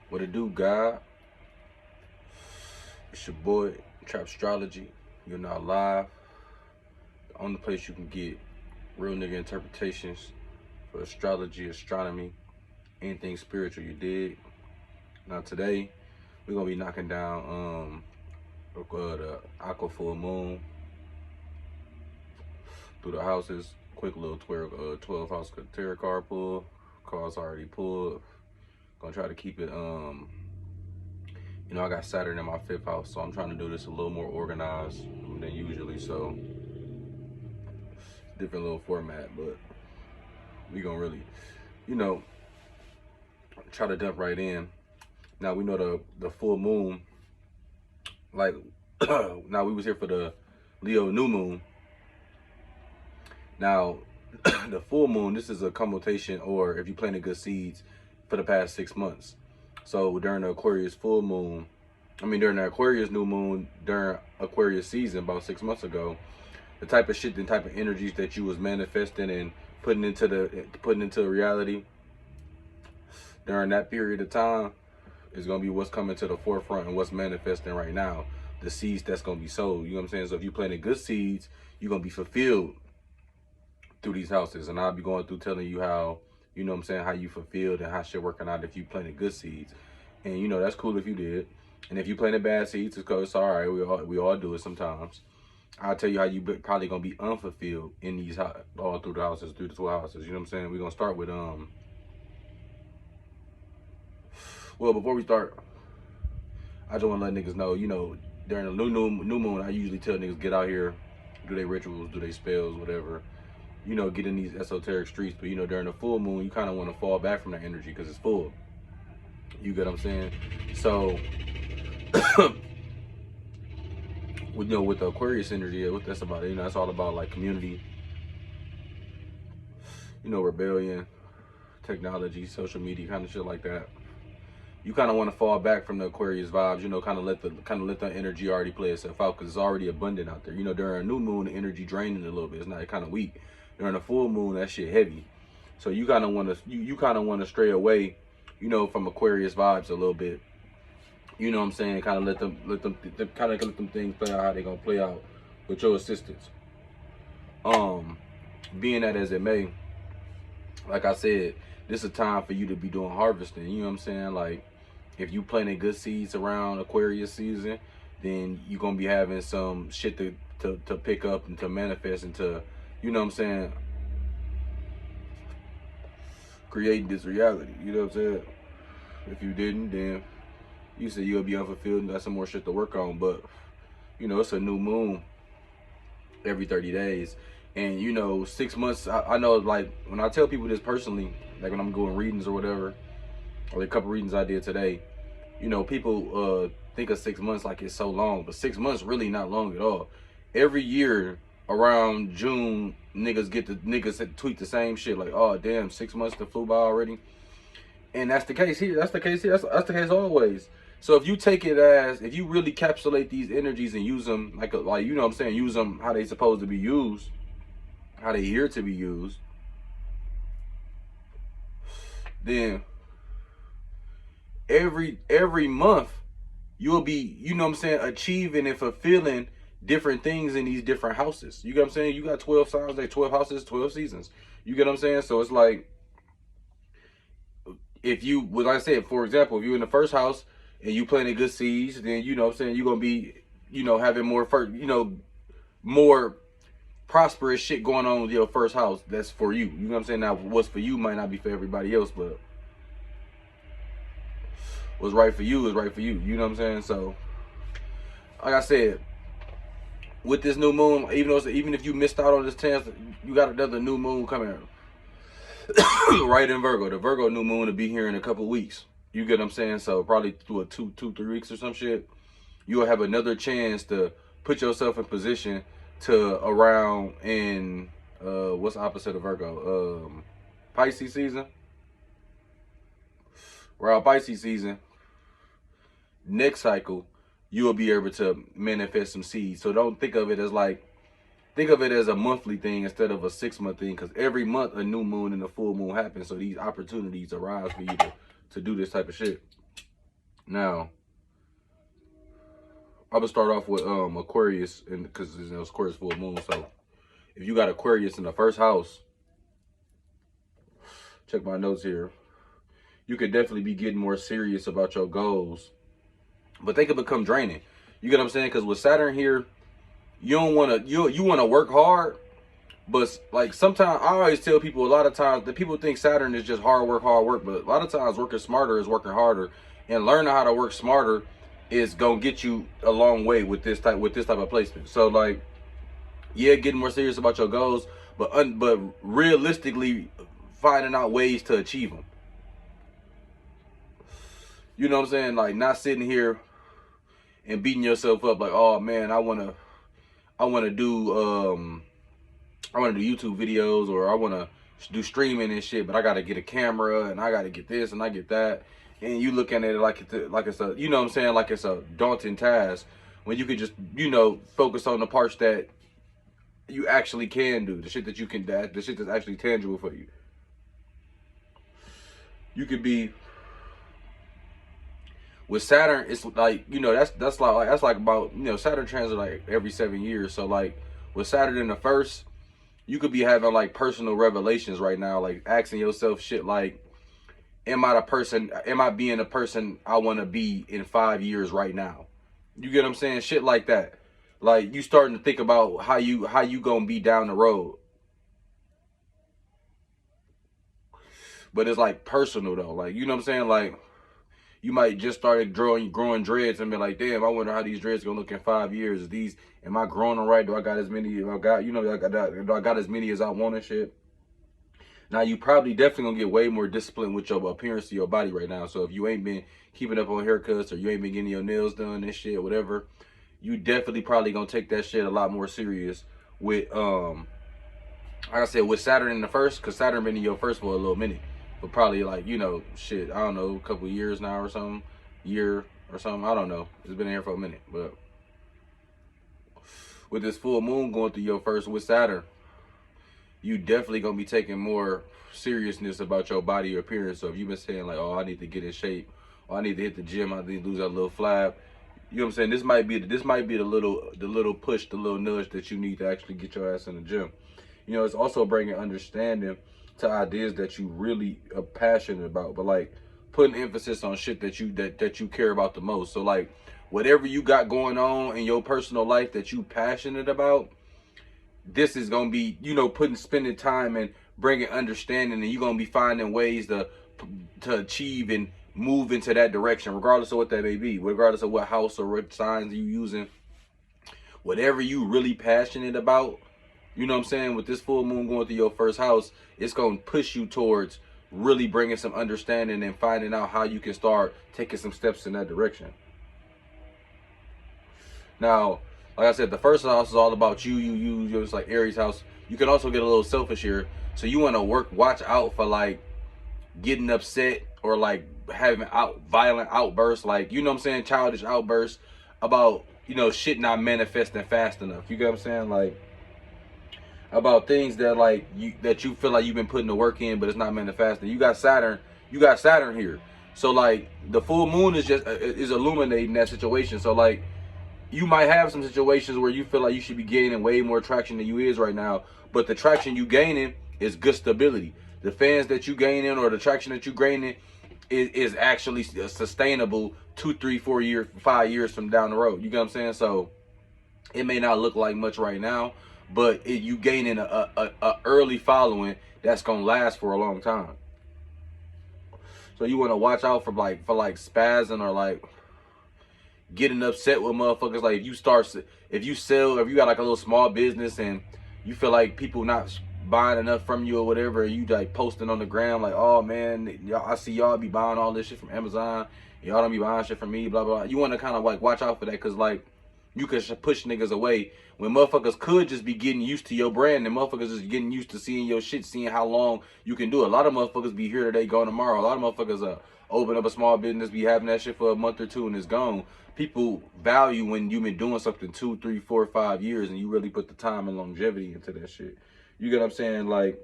What it do, God? It's your boy, Trap Astrology. You're now live. The only place you can get real nigga interpretations for astrology, astronomy, anything spiritual, you dig? Now today, we're gonna be knocking down the aqua full moon through the houses. Quick little 12 house tarot card pull. Cards already pulled. Gonna try to keep it I got Saturn in my 5th house, so I'm trying to do this a little more organized than usually. So different little format, but we gonna really, try to dump right in. Now we know the full moon, like now we was here for the Leo new moon. Now the full moon, this is a commutation, or if you planted good seeds for the past 6 months. So during the Aquarius full moon, during the Aquarius new moon, during Aquarius season about 6 months ago, the type of shit, the type of energies that you was manifesting and putting into reality during that period of time is gonna be what's coming to the forefront and what's manifesting right now. The seeds that's gonna be sowed. You know what I'm saying? So if you planted good seeds, you're gonna be fulfilled through these houses. And I'll be going through telling you how, how you fulfilled and how shit working out if you planted good seeds. And that's cool if you did. And if you planted bad seeds, it's all right. We all do it sometimes. I'll tell you how you probably gonna be unfulfilled in these all through the houses, through the 12 houses. You know what I'm saying? We're gonna start with well, before we start, I just wanna let niggas know, during the new moon, I usually tell niggas get out here, do their rituals, do their spells, whatever. Get in these esoteric streets. But during the full moon, you kind of want to fall back from that energy because it's full. You get what I'm saying? So with the Aquarius energy, what that's about, that's all about like community, rebellion, technology, social media, kind of shit like that. You kind of want to fall back from the Aquarius vibes, kind of let the energy already play itself out because it's already abundant out there. During a new moon, the energy draining a little bit. It's not kind of weak. During a full moon, that shit heavy. So you kind of want to you kind of want to stray away, from Aquarius vibes a little bit. You know what I'm saying? Kind of let them things play out how they gonna play out with your assistance. Being that as it may, like I said, this is a time for you to be doing harvesting. You know what I'm saying? Like, if you planted good seeds around Aquarius season, then you're gonna be having some shit to pick up and to manifest and to, you know what I'm saying, create this reality. You know what I'm saying? If you didn't, then you said you'll be unfulfilled and got some more shit to work on. But it's a new moon every 30 days. And 6 months, I know, like, when I tell people this personally, like when I'm doing readings or whatever, or a couple readings I did today, people think of 6 months like it's so long, but 6 months really not long at all. Every year around June, niggas tweet the same shit, like, oh damn, 6 months that flew by already. And that's the case here. That's the case always. So if you take it as, if you really encapsulate these energies and use them use them how they supposed to be used, how they here to be used, then every month you'll be, achieving and fulfilling different things in these different houses. You get what I'm saying? You got 12 signs, like 12 houses, 12 seasons. You get what I'm saying? So it's like, if you, like I said, for example, if you're in the first house and you planted good seeds, then you're gonna be, having more prosperous shit going on with your first house. That's for you. You know what I'm saying? Now, what's for you might not be for everybody else, but what's right for you is right for you. You know what I'm saying? So, like I said, with this new moon, even if you missed out on this chance, you got another new moon coming right in Virgo. The Virgo new moon will be here in a couple weeks. You get what I'm saying? So probably through a 2-3 weeks or some shit, you'll have another chance to put yourself in position to around in what's the opposite of Virgo? Pisces season. Around Pisces season, next cycle, you will be able to manifest some seeds. So don't think of it as think of it as a monthly thing instead of a 6-month thing, because every month a new moon and a full moon happens. So these opportunities arise for you to do this type of shit. Now, I'm gonna start off with Aquarius, and because it's Aquarius full moon. So if you got Aquarius in the first house, check my notes here. You could definitely be getting more serious about your goals, but they could become draining. You get what I'm saying? Because with Saturn here, you don't want to you want to work hard, but like sometimes I always tell people a lot of times that people think Saturn is just hard work, but a lot of times working smarter is working harder, and learning how to work smarter is gonna get you a long way with this type of placement. So like, yeah, getting more serious about your goals, but realistically finding out ways to achieve them. You know what I'm saying? Like not sitting here and beating yourself up like, oh man, I wanna do YouTube videos, or I wanna do streaming and shit, but I gotta get a camera and I gotta get this and I get that. And you looking at it like it's a, you know what I'm saying, like it's a daunting task, when you could just, you know, focus on the parts that you actually can do, the shit that you can, the shit that's actually tangible for you. You could be with Saturn, it's like, you know, that's like about, you know, Saturn transit like every 7 years. So like with Saturn in the first, you could be having like personal revelations right now, like asking yourself shit like, am I being the person I want to be in 5 years right now? You get what I'm saying? Shit like that. Like you starting to think about how you gonna be down the road. But it's like personal though. Like, you know what I'm saying? Like you might just start growing dreads and be like, damn, I wonder how these dreads gonna look in 5 years. Am I growing them right? Do I got as many? Do I got as many as I want and shit? Now you probably definitely gonna get way more disciplined with your appearance to your body right now. So if you ain't been keeping up on haircuts, or you ain't been getting your nails done and shit, whatever, you definitely probably gonna take that shit a lot more serious with like I said, with Saturn in the first, because Saturn been in your first for a little minute, but probably like, you know, shit, I don't know, a couple of years now or something, year or something, I don't know. It's been here for a minute, but with this full moon going through your first with Saturn, you definitely gonna be taking more seriousness about your body or appearance. So if you've been saying like, oh, I need to get in shape, or I need to hit the gym, I need to lose that little flab, you know what I'm saying? This might be the little push, the little nudge that you need to actually get your ass in the gym. You know, it's also bringing understanding to ideas that you really are passionate about, but like putting emphasis on shit that you care about the most. So like whatever you got going on in your personal life that you passionate about, this is gonna be, you know, spending time and bringing understanding, and you're gonna be finding ways to achieve and move into that direction, regardless of what that may be, regardless of what house or what signs you using, whatever you really passionate about. You know what I'm saying? With this full moon going through your first house, it's gonna push you towards really bringing some understanding and finding out how you can start taking some steps in that direction. Now, like I said, the first house is all about you. It's like Aries house. You can also get a little selfish here. So you want to watch out for like getting upset or like having violent outbursts, like, you know what I'm saying, childish outbursts about, you know, shit not manifesting fast enough. You get what I'm saying? Like about things that like you feel like you've been putting the work in, but it's not manifesting. You got Saturn here. So like the full moon is illuminating that situation. So like you might have some situations where you feel like you should be gaining way more traction than you is right now, but the traction you gaining is good stability. The fans that you gaining, or the traction that you gaining, is actually sustainable 2, 3, 4 years, 5 years from down the road. You get what I'm saying? So it may not look like much right now, but you gaining a early following that's gonna last for a long time. So you want to watch out for like spazzing or like getting upset with motherfuckers. Like if you got like a little small business and you feel like people not buying enough from you or whatever, you like posting on the gram like, oh man, I see y'all be buying all this shit from Amazon, y'all don't be buying shit from me, blah blah. You want to kind of like watch out for that, because like you can push niggas away when motherfuckers could just be getting used to your brand, and motherfuckers is getting used to seeing your shit, seeing how long you can do it. A lot of motherfuckers be here today, gone tomorrow. A lot of motherfuckers open up a small business, be having that shit for a month or two and it's gone. People value when you've been doing something 2, 3, 4, 5 years and you really put the time and longevity into that shit. You get what I'm saying? Like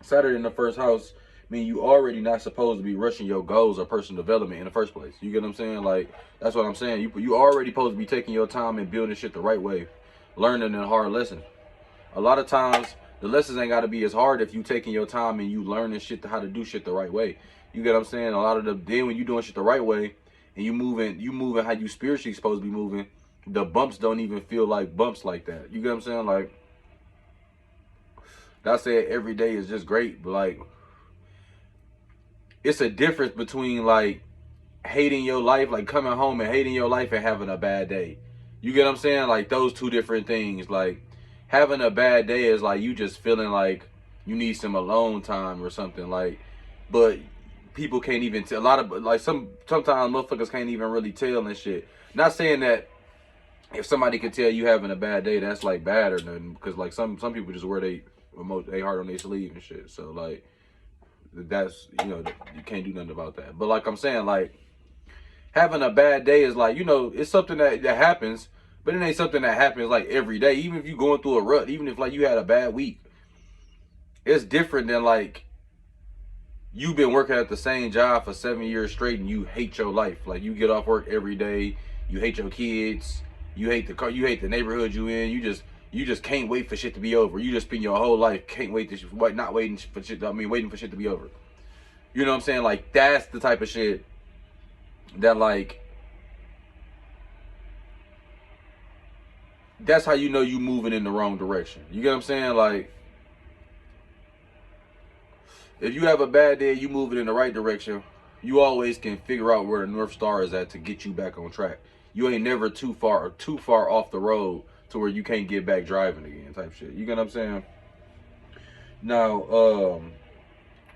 Saturday in the first house I mean, you already not supposed to be rushing your goals or personal development in the first place. You get what I'm saying? Like, that's what I'm saying. You already supposed to be taking your time and building shit the right way, learning a hard lesson. A lot of times, the lessons ain't got to be as hard if you taking your time and you learning shit how to do shit the right way. You get what I'm saying? A lot of then when you doing shit the right way and you moving how you spiritually supposed to be moving, the bumps don't even feel like bumps like that. You get what I'm saying? Like, not saying every day is just great, but like, it's a difference between like hating your life, like coming home and hating your life and having a bad day. You get what I'm saying? Like, those two different things. Like, having a bad day is like you just feeling like you need some alone time or something. Like, but people can't even tell. A lot of like sometimes motherfuckers can't even really tell and shit. Not saying that if somebody can tell you having a bad day, that's like bad or nothing. Because like some people just wear they heart on their sleeve and shit. So like, that's, you know, you can't do nothing about that. But like I'm saying, like, having a bad day is like, you know, it's something that happens, but it ain't something that happens like every day. Even if you going through a rut, even if like you had a bad week, it's different than like you've been working at the same job for 7 years straight and you hate your life. Like, you get off work every day, you hate your kids, you hate the car, you hate the neighborhood you in, you just can't wait for shit to be over. You just spend your whole life can't wait to not waiting for shit. Waiting for shit to be over. You know what I'm saying? Like, that's the type of shit that, like, that's how you know you moving in the wrong direction. You get what I'm saying? Like, if you have a bad day, you moving in the right direction, you always can figure out where the North Star is at to get you back on track. You ain't never too far off the road to where you can't get back driving again, type shit. You get what I'm saying? Now,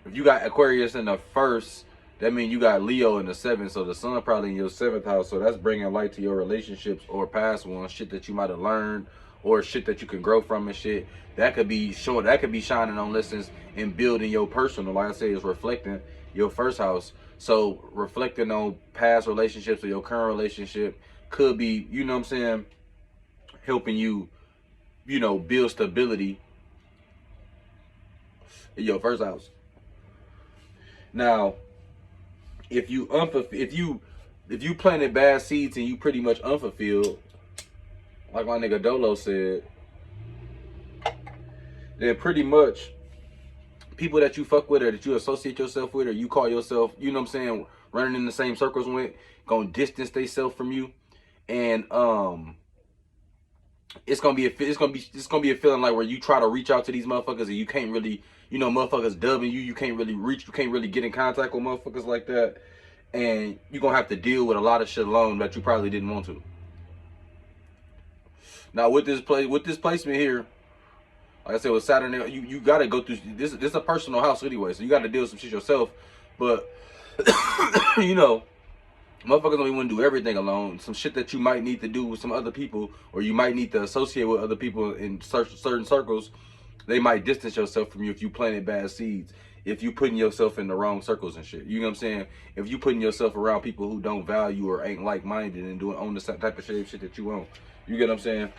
if you got Aquarius in the first, that means you got Leo in the seventh, so the sun probably in your seventh house. So that's bringing light to your relationships or past ones, shit that you might have learned or shit that you can grow from and shit. That could be short. That could be shining on lessons and building your personal. Like I say, is reflecting your first house. So reflecting on past relationships or your current relationship could be, you know what I'm saying, helping you, you know, build stability in your first house. Now, if you planted bad seeds and you pretty much unfulfilled, like my nigga Dolo said, then pretty much people that you fuck with or that you associate yourself with or you call yourself, you know what I'm saying, running in the same circles with, gonna distance themselves from you. And it's gonna be a feeling like where you try to reach out to these motherfuckers and you can't really, you know, motherfuckers dubbing you, you can't really get in contact with motherfuckers like that. And you're gonna have to deal with a lot of shit alone that you probably didn't want to. Now with this placement here, like I said, with Saturn, you gotta go through this. This is a personal house anyway, so you gotta deal with some shit yourself. But you know, motherfuckers don't even want to do everything alone. Some shit that you might need to do with some other people, or you might need to associate with other people in certain circles. They might distance yourself from you if you planted bad seeds. If you putting yourself in the wrong circles and shit. You know what I'm saying? If you putting yourself around people who don't value or ain't like-minded and own the same type of shit that you own. You get what I'm saying?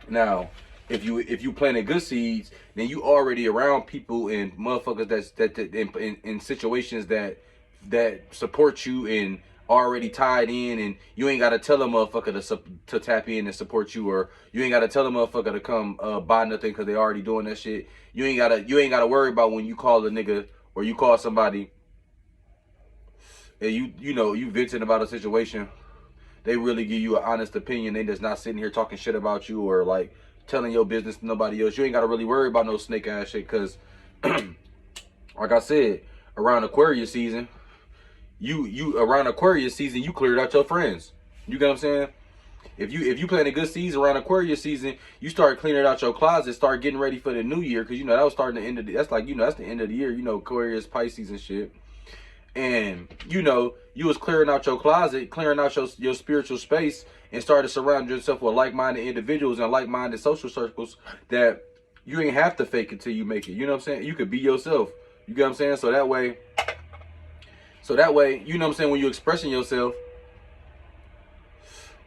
Now, if you planted good seeds, then you already around people and motherfuckers that in situations that support you and already tied in, and you ain't gotta tell a motherfucker to tap in and support you, or you ain't gotta tell a motherfucker to come buy nothing because they already doing that shit. You ain't gotta worry about when you call a nigga or you call somebody and you venting about a situation. They really give you an honest opinion. They just not sitting here talking shit about you or like telling your business to nobody else. You ain't gotta really worry about no snake ass shit, because like I said, around Aquarius season, you cleared out your friends. You get what I'm saying? If you planted good seeds around Aquarius season, you start cleaning out your closet, start getting ready for the new year, because you know that was starting the end of that's the end of the year, you know, Aquarius, Pisces and shit. And you know, you was clearing out your closet, clearing out your spiritual space, and started surrounding yourself with like-minded individuals and like-minded social circles that you ain't have to fake it till you make it. You know what I'm saying? You could be yourself. You get what I'm saying? So that way, you know what I'm saying, when you expressing yourself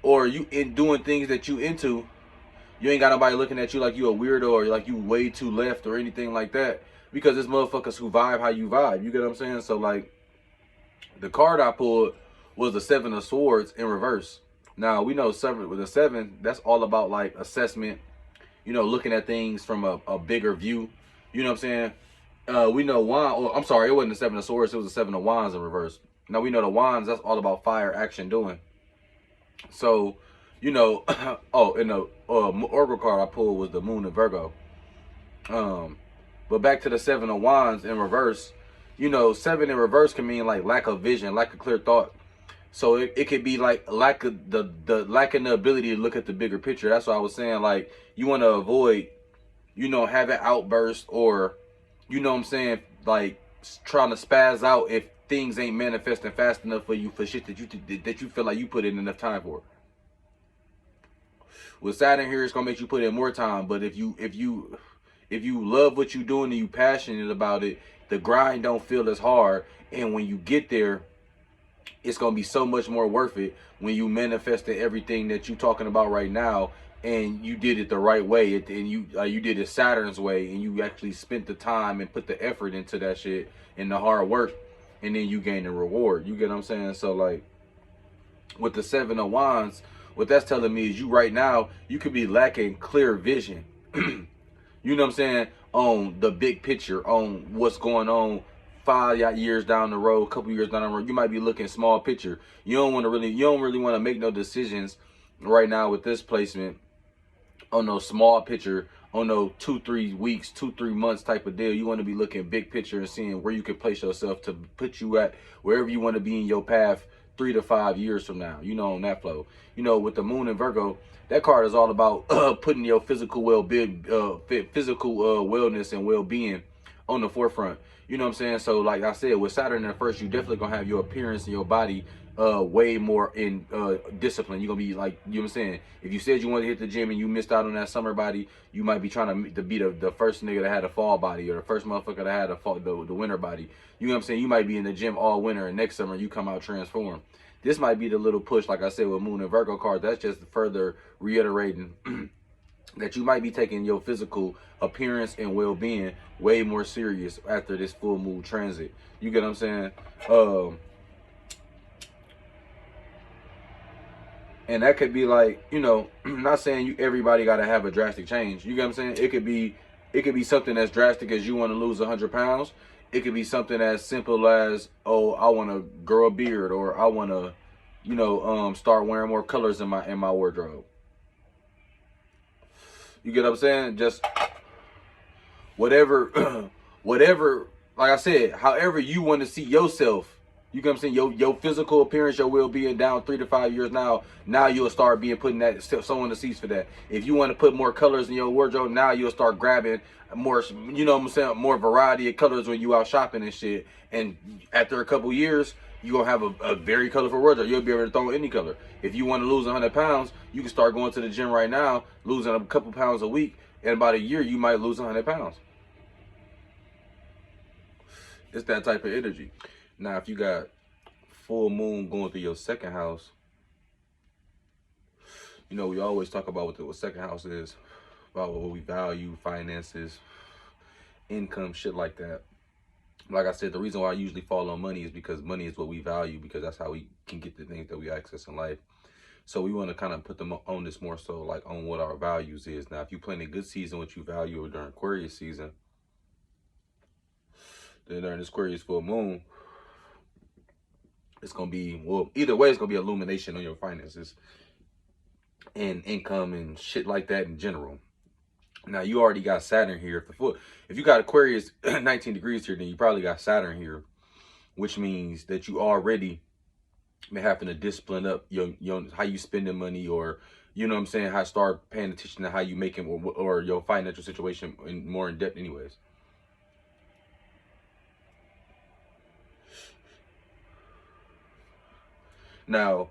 or you in doing things that you into, you ain't got nobody looking at you like you a weirdo or like you way too left or anything like that. because it's motherfuckers who vibe how you vibe. You get what I'm saying? So like, the card I pulled was the Seven of Swords in reverse. Now we know seven with the seven, that's all about like assessment, you know, looking at things from a bigger view. You know what I'm saying? We know wand, or I'm sorry, it wasn't the Seven of Swords, it was the Seven of Wands in reverse. Now we know the wands, that's all about fire, action, doing. So, you know, oh, and the oracle card I pulled was the Moon of Virgo. But back to the Seven of Wands in reverse, you know, seven in reverse can mean like lack of vision, lack of clear thought. So it could be like lack of the lacking the ability to look at the bigger picture. That's what I was saying. Like, you want to avoid, you know, having outbursts, or, you know what I'm saying, like trying to spaz out if things ain't manifesting fast enough for you for shit that you feel like you put in enough time for. With Saturn here, it's gonna make you put in more time. But if you love what you're doing and you passionate about it, the grind don't feel as hard. And when you get there, it's gonna be so much more worth it when you manifested everything that you talking about right now, and you did it the right way, and you did it Saturn's way, and you actually spent the time and put the effort into that shit and the hard work, and then you gain the reward. You get what I'm saying? So like, with the Seven of Wands, what that's telling me is you right now, you could be lacking clear vision. You know what I'm saying? On the big picture, on what's going on 5 years down the road, a couple years down the road. You might be looking small picture. You don't really want to make no decisions right now with this placement on no small picture, on no 2-3 weeks, 2-3 months type of deal. You want to be looking big picture and seeing where you can place yourself to put you at wherever you want to be in your path 3 to 5 years from now, you know, on that flow. You know, with the Moon in Virgo, that card is all about putting your physical wellness and well-being on the forefront. You know what I'm saying? So like I said, with Saturn in first, you definitely gonna have your appearance and your body way more in discipline. You're gonna be like, you know what I'm saying? If you said you wanted to hit the gym and you missed out on that summer body, you might be trying to be the first nigga that had a fall body, or the first motherfucker that had the winter body. You know what I'm saying? You might be in the gym all winter, and next summer you come out transformed. This might be the little push, like I said, with Moon and Virgo card. That's just further reiterating that you might be taking your physical appearance and well-being way more serious after this full moon transit. You get what I'm saying? And that could be like, you know, I'm not saying everybody got to have a drastic change. You get what I'm saying? It could be something as drastic as you want to lose 100 pounds. It could be something as simple as, oh, I want to grow a beard, or I want to, you know, start wearing more colors in my wardrobe. You get what I'm saying? Just whatever, whatever. Like I said, however you want to see yourself. You get what I'm saying? Your physical appearance, your well-being down 3 to 5 years now. Now you'll start putting that, sowing the seeds for that. If you want to put more colors in your wardrobe, now you'll start grabbing more, you know what I'm saying, more variety of colors when you out shopping and shit. And after a couple years, you're going to have a very colorful wardrobe. You'll be able to throw any color. If you want to lose 100 pounds, you can start going to the gym right now, losing a couple pounds a week. In about a year, you might lose 100 pounds. It's that type of energy. Now, if you got full moon going through your second house, you know, we always talk about what the second house is, about what we value, finances, income, shit like that. Like I said, the reason why I usually fall on money is because money is what we value, because that's how we can get the things that we access in life. So we want to kind of put them on this more so like on what our values is. Now, if you plan a good season, what you value during Aquarius season, then during this Aquarius full moon, it's going to be, well, either way, it's going to be illumination on your finances and income and shit like that in general. Now, you already got Saturn here. If you got Aquarius 19 degrees here, then you probably got Saturn here, which means that you already been having to discipline up your how you spending money, or, you know what I'm saying, how start paying attention to how you making or your financial situation more in depth anyways. Now,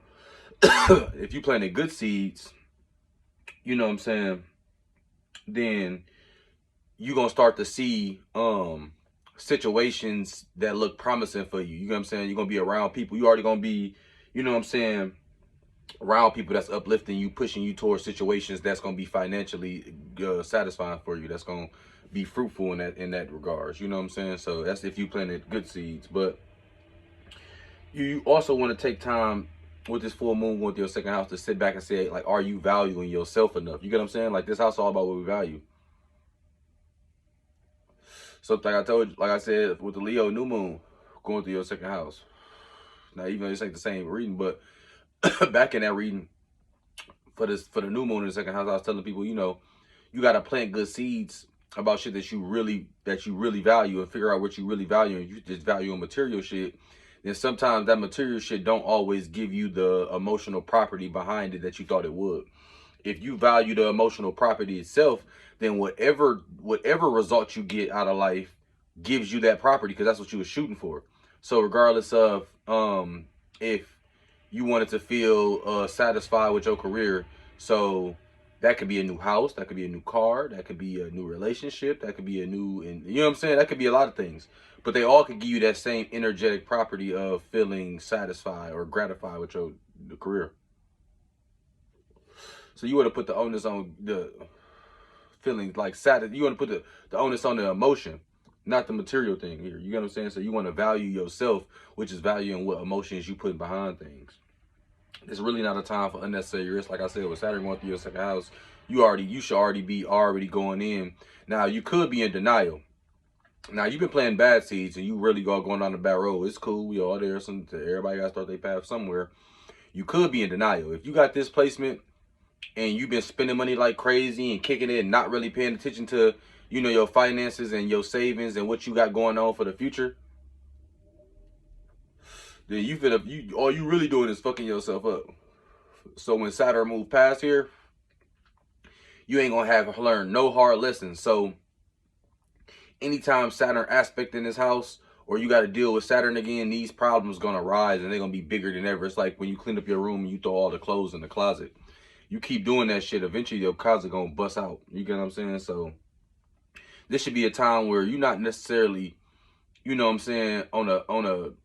if you planted good seeds, you know what I'm saying, then you're going to start to see situations that look promising for you. You know what I'm saying? You're going to be around people. You already going to be, you know what I'm saying, around people that's uplifting you, pushing you towards situations that's going to be financially satisfying for you. That's going to be fruitful in that regards. You know what I'm saying? So that's if you planted good seeds. But you also want to take time with this full moon with your second house to sit back and say, like, are you valuing yourself enough? You get what I'm saying? Like, this house is all about what we value. So like I told you, like I said, with the Leo new moon going through your second house. Now, even though this ain't the same reading, but back in that reading for the new moon in the second house, I was telling people, you know, you gotta plant good seeds about shit that you really value, and figure out what you really value. And you just value on material shit, then sometimes that material shit don't always give you the emotional property behind it that you thought it would. If you value the emotional property itself, then whatever result you get out of life gives you that property, because that's what you were shooting for. So regardless of if you wanted to feel satisfied with your career, so that could be a new house, that could be a new car, that could be a new relationship, that could be a new, and you know what I'm saying? That could be a lot of things. But they all could give you that same energetic property of feeling satisfied or gratified with your career. So you want to put the onus on the feelings, like you want to put the onus on the emotion, not the material thing here. You get what I'm saying? So you want to value yourself, which is valuing what emotions you put behind things. It's really not a time for unnecessary risk. Like I said, with Saturn going through your second house, you should already be going in. Now, you could be in denial. Now, you've been planting bad seeds and you really going down the bad road. It's cool. We all there. Everybody got to start their path somewhere. You could be in denial. If you got this placement and you've been spending money like crazy and kicking it and not really paying attention to, you know, your finances and your savings and what you got going on for the future, then all you really doing is fucking yourself up. So when Saturn move past here, you ain't gonna have learned no hard lessons. So anytime Saturn aspect in this house, or you got to deal with Saturn again, these problems gonna rise and they're gonna be bigger than ever. It's like when you clean up your room and you throw all the clothes in the closet. You keep doing that shit, eventually your closet gonna bust out. You get what I'm saying? So this should be a time where you're not necessarily, you know what I'm saying, on a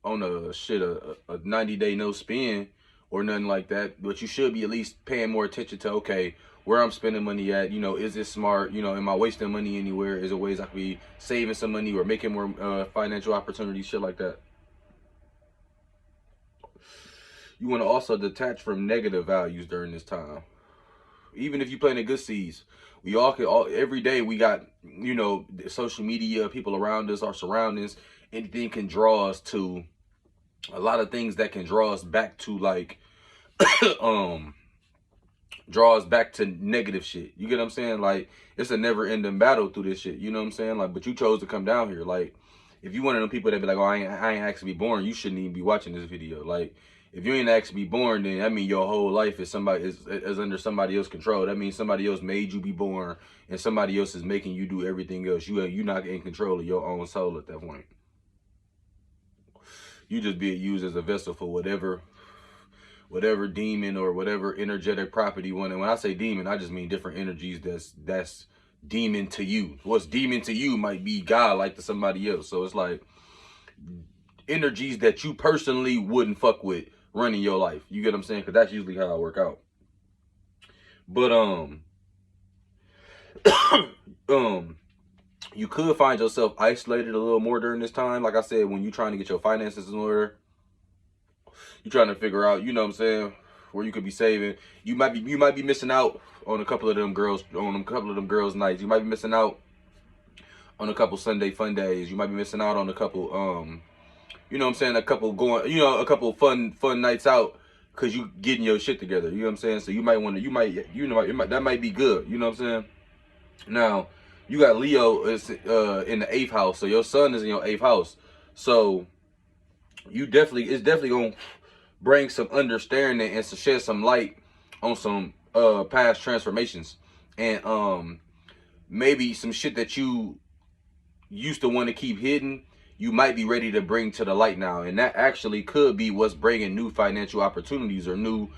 90-day no spend or nothing like that, but you should be at least paying more attention to, okay, where I'm spending money at, you know, is this smart, you know, am I wasting money anywhere, is there ways I could be saving some money or making more financial opportunities, shit like that. You want to also detach from negative values during this time. Even if you planting good seeds, we all every day we got, you know, social media, people around us, our surroundings, anything can draw us to a lot of things that can draw us back to like draw us back to negative shit. You get what I'm saying? Like, it's a never ending battle through this shit. You know what I'm saying? Like, but you chose to come down here. Like, if you one of them people that be like, oh, I ain't actually be born, you shouldn't even be watching this video. Like, if you ain't actually be born, then that means your whole life is under somebody else's control. That means somebody else made you be born, and somebody else is making you do everything else. You're not in control of your own soul at that point. You just being used as a vessel for whatever demon or whatever energetic property one. And when I say demon, I just mean different energies that's demon to you. What's demon to you might be God like to somebody else. So it's like energies that you personally wouldn't fuck with running your life. You get what I'm saying? Because that's usually how I work out. But you could find yourself isolated a little more during this time. Like I said, when you're trying to get your finances in order, you're trying to figure out, you know what I'm saying, where you could be saving. You might be missing out on a couple of them girls nights. You might be missing out on a couple Sunday fun days. You might be missing out on a couple you know what I'm saying, a couple fun nights out because you getting your shit together. You know what I'm saying? So you might want to, that might be good. You know what I'm saying? Now, you got Leo is in the 8th house, so your sun is in your 8th house. So it's definitely gonna bring some understanding and to shed some light on some past transformations and maybe some shit that you used to want to keep hidden. You might be ready to bring to the light now, and that actually could be what's bringing new financial opportunities or new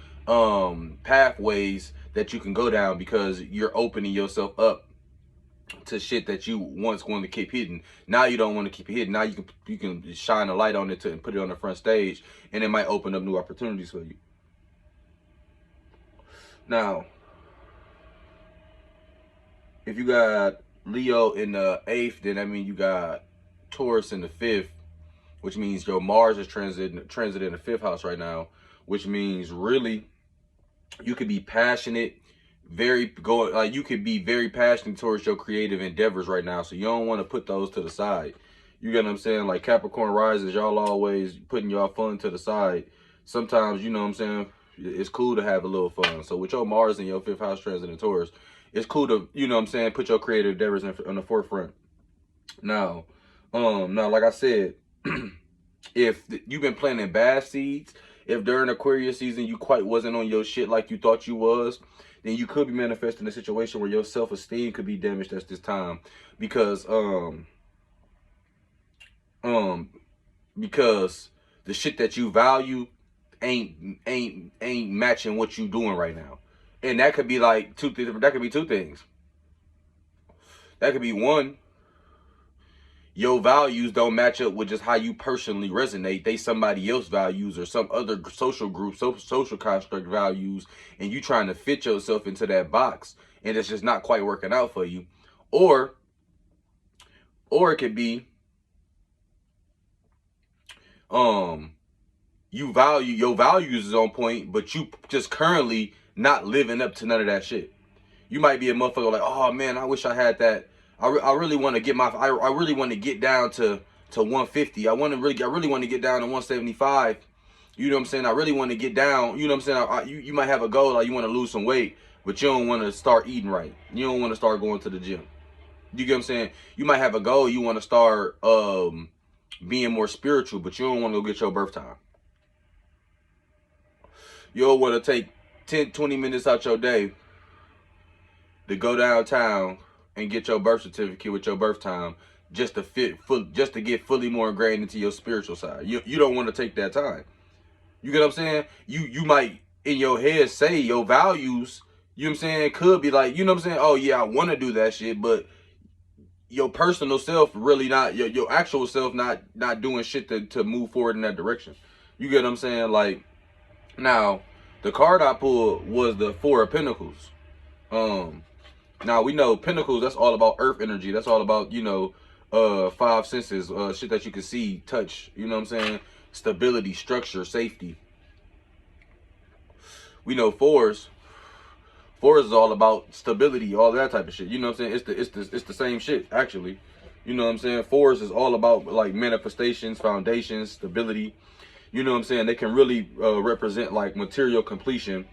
pathways that you can go down, because you're opening yourself up to shit that you once wanted to keep hidden. Now you don't want to keep it hidden. Now you can shine a light on it and put it on the front stage, and it might open up new opportunities for you. Now, if you got Leo in the 8th, then that means you got Taurus in the 5th, which means your Mars is transit in the 5th house right now, which means really you could be passionate, you could be very passionate towards your creative endeavors right now. So you don't want to put those to the side. You get what I'm saying? Like Capricorn rises, y'all always putting y'all fun to the side. Sometimes, you know what I'm saying, it's cool to have a little fun. So with your Mars in your 5th house transit in Taurus, it's cool to, you know what I'm saying, put your creative endeavors on the forefront. Now, like I said, if you've been planting bad seeds, if during Aquarius season you quite wasn't on your shit like you thought you was, then you could be manifesting a situation where your self-esteem could be damaged at this time, because because the shit that you value ain't matching what you doing right now. And that could be like two things. That could be two things. That could be one, your values don't match up with just how you personally resonate. They somebody else's values or some other social group, social construct values, and you trying to fit yourself into that box, and it's just not quite working out for you. Or it could be your values is on point, but you just currently not living up to none of that shit. You might be a motherfucker like, oh man, I wish I had that. I really want to get I really want to get down to 150. I really want to get down to 175. You know what I'm saying? I really want to get down. You know what I'm saying? You might have a goal, like you want to lose some weight, but you don't want to start eating right. You don't want to start going to the gym. You get what I'm saying? You might have a goal, you want to start being more spiritual, but you don't want to go get your birth time. You don't want to take 10-20 minutes out your day to go downtown and get your birth certificate with your birth time, just to get fully more ingrained into your spiritual side. You don't want to take that time. You get what I'm saying? You might in your head say your values, you know what I'm saying, could be like, you know what I'm saying, oh yeah, I want to do that shit, but your personal self really not, your actual self not doing shit to move forward in that direction. You get what I'm saying? Like, now the card I pulled was the 4 of Pentacles. Now we know Pentacles, that's all about earth energy. That's all about, you know, 5 senses, shit that you can see, touch, you know what I'm saying? Stability, structure, safety. We know fours is all about stability, all that type of shit. You know what I'm saying? It's the same shit, actually. You know what I'm saying? Fours is all about like manifestations, foundations, stability. You know what I'm saying? They can really represent like material completion,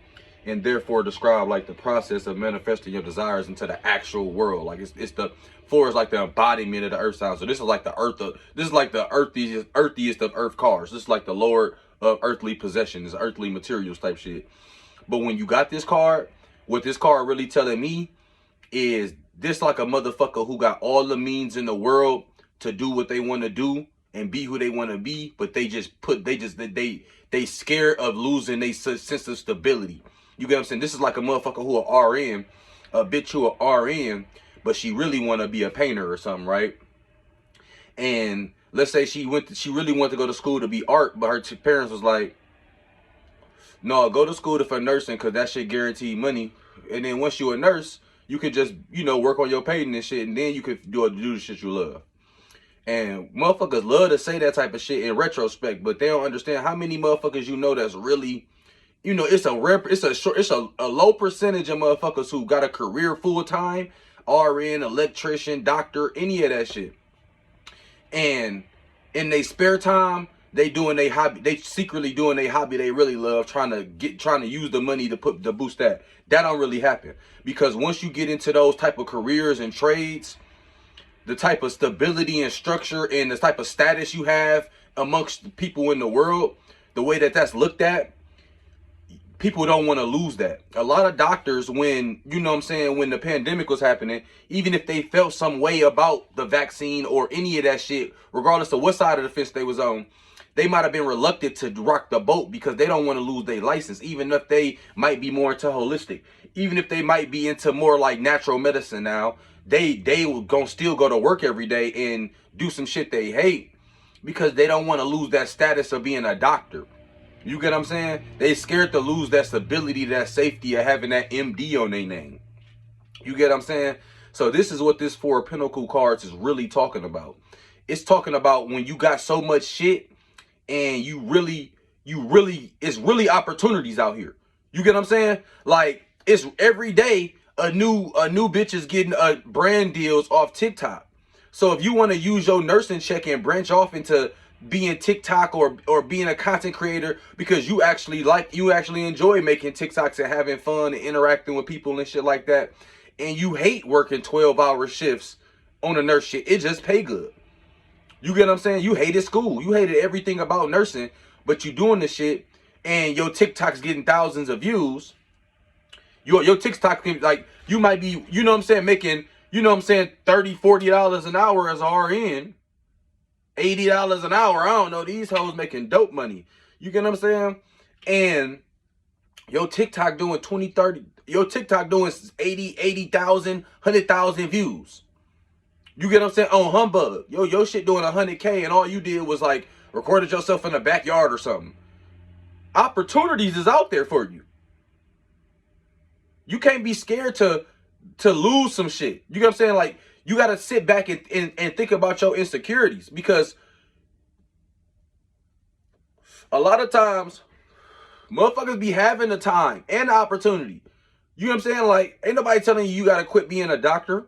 and therefore describe like the process of manifesting your desires into the actual world. Like it's the 4 is like the embodiment of the earth sign. So this is like the earthiest of earth cars. This is like the Lord of earthly possessions, earthly materials type shit. But when you got this card, what this card really telling me is this like a motherfucker who got all the means in the world to do what they want to do and be who they want to be, but they scared of losing their sense of stability. You get what I'm saying? This is like a motherfucker who a RN, a bitch who a RN, but she really want to be a painter or something, right? And let's say she really wanted to go to school to be art, but her parents was like, no, go to school for nursing because that shit guarantee money. And then once you're a nurse, you could just, you know, work on your painting and shit, and then you could do the shit you love. And motherfuckers love to say that type of shit in retrospect, but they don't understand how many motherfuckers you know that's really, you know, it's a low percentage of motherfuckers who got a career full time, RN, electrician, doctor, any of that shit. And in their spare time, they doing their hobby. They secretly doing their hobby they really love, trying to use the money to boost that. That don't really happen, because once you get into those type of careers and trades, the type of stability and structure and the type of status you have amongst the people in the world, the way that that's looked at, people don't want to lose that. A lot of doctors, when, you know what I'm saying, when the pandemic was happening, even if they felt some way about the vaccine or any of that shit, regardless of what side of the fence they was on, they might have been reluctant to rock the boat because they don't want to lose their license, even if they might be more into holistic, even if they might be into more like natural medicine now. They gonna still go to work every day and do some shit they hate because they don't want to lose that status of being a doctor. You get what I'm saying? They scared to lose that stability, that safety of having that MD on their name. You get what I'm saying? So this is what this Four of Pentacles cards is really talking about. It's talking about when you got so much shit and you really, it's really opportunities out here. You get what I'm saying? Like, it's every day a new bitch is getting brand deals off TikTok. So if you want to use your nursing check and branch off into being TikTok or being a content creator because you actually enjoy making TikToks and having fun and interacting with people and shit like that, and you hate working 12-hour shifts on a nurse shit, it just pay good. You get what I'm saying? You hated school. You hated everything about nursing, but you doing this shit, and your TikTok's getting thousands of views. Your TikTok can, like, you might be, you know what I'm saying, making, you know what I'm saying, $30, $40 an hour as an RN. $80 an hour. I don't know. These hoes making dope money. You get what I'm saying? And your TikTok doing 20, 30. Your TikTok doing 80,000, 100,000 views. You get what I'm saying? On Humbug. Your shit doing 100K and all you did was like recorded yourself in the backyard or something. Opportunities is out there for you. You can't be scared to lose some shit. You get what I'm saying? Like, you got to sit back and think about your insecurities, because a lot of times motherfuckers be having the time and the opportunity. You know what I'm saying? Like, ain't nobody telling you got to quit being a doctor,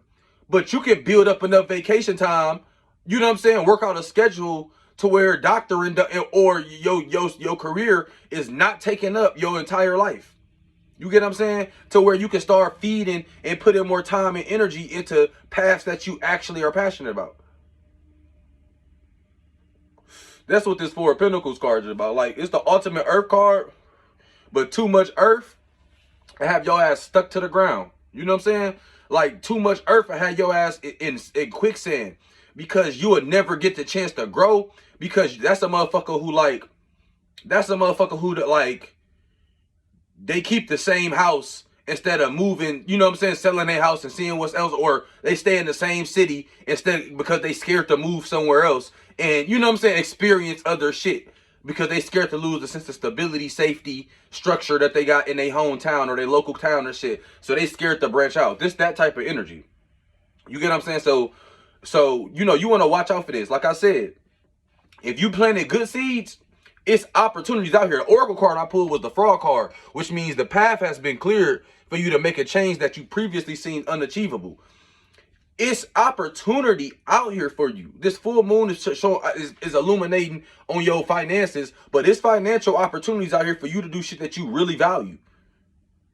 but you can build up enough vacation time, you know what I'm saying, work out a schedule to where doctoring or your career is not taking up your entire life. You get what I'm saying? To where you can start feeding and putting more time and energy into paths that you actually are passionate about. That's what this Four of Pentacles card is about. Like, it's the ultimate earth card, but too much earth and have your ass stuck to the ground. You know what I'm saying? Like, too much earth and have your ass in quicksand, because you would never get the chance to grow, because that's a motherfucker who they keep the same house instead of moving, you know what I'm saying, selling their house and seeing what's else, or they stay in the same city instead because they scared to move somewhere else and, you know what I'm saying, experience other shit because they scared to lose the sense of stability, safety, structure that they got in their hometown or their local town or shit. So they scared to branch out. That type of energy. You get what I'm saying? So you know, you want to watch out for this. Like I said, if you planted good seeds, it's opportunities out here. The Oracle card I pulled was the Frog card, which means the path has been cleared for you to make a change that you previously seen unachievable. It's opportunity out here for you. This full moon is illuminating on your finances, but it's financial opportunities out here for you to do shit that you really value.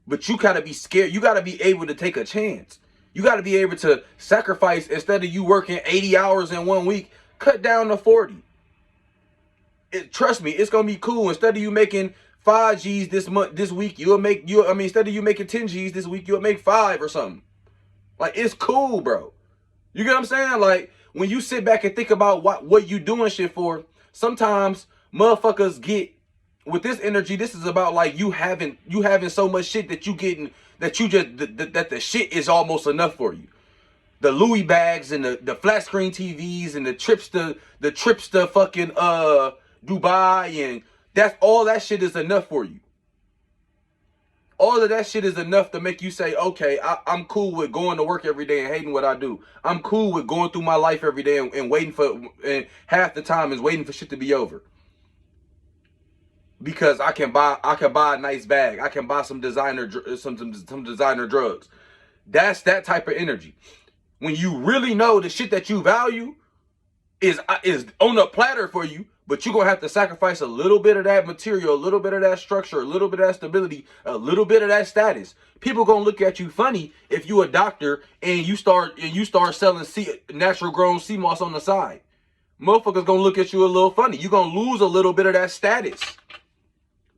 But you gotta be scared. You gotta be able to take a chance. You gotta be able to sacrifice. Instead of you working 80 hours in 1 week, cut down to 40. Trust me, it's gonna be cool. Instead of you making 5 G's this week, instead of you making 10 G's this week, you'll make 5 or something. Like, it's cool, bro. You get what I'm saying? Like, when you sit back and think about what you doing shit for, sometimes motherfuckers get with this energy. This is about like you having so much shit that that the shit is almost enough for you. The Louis bags and the flat screen TVs and the trips to fucking Dubai, and that's all that shit is enough for you. All of that shit is enough to make you say, okay, I'm cool with going to work every day and hating what I do. I'm cool with going through my life every day and waiting and half the time is waiting for shit to be over. Because I can buy a nice bag. I can buy some designer drugs. That's that type of energy. When you really know the shit that you value is on a platter for you, but you're going to have to sacrifice a little bit of that material, a little bit of that structure, a little bit of that stability, a little bit of that status. People going to look at you funny if you a doctor and you start selling natural grown sea moss on the side. Motherfuckers going to look at you a little funny. You're going to lose a little bit of that status.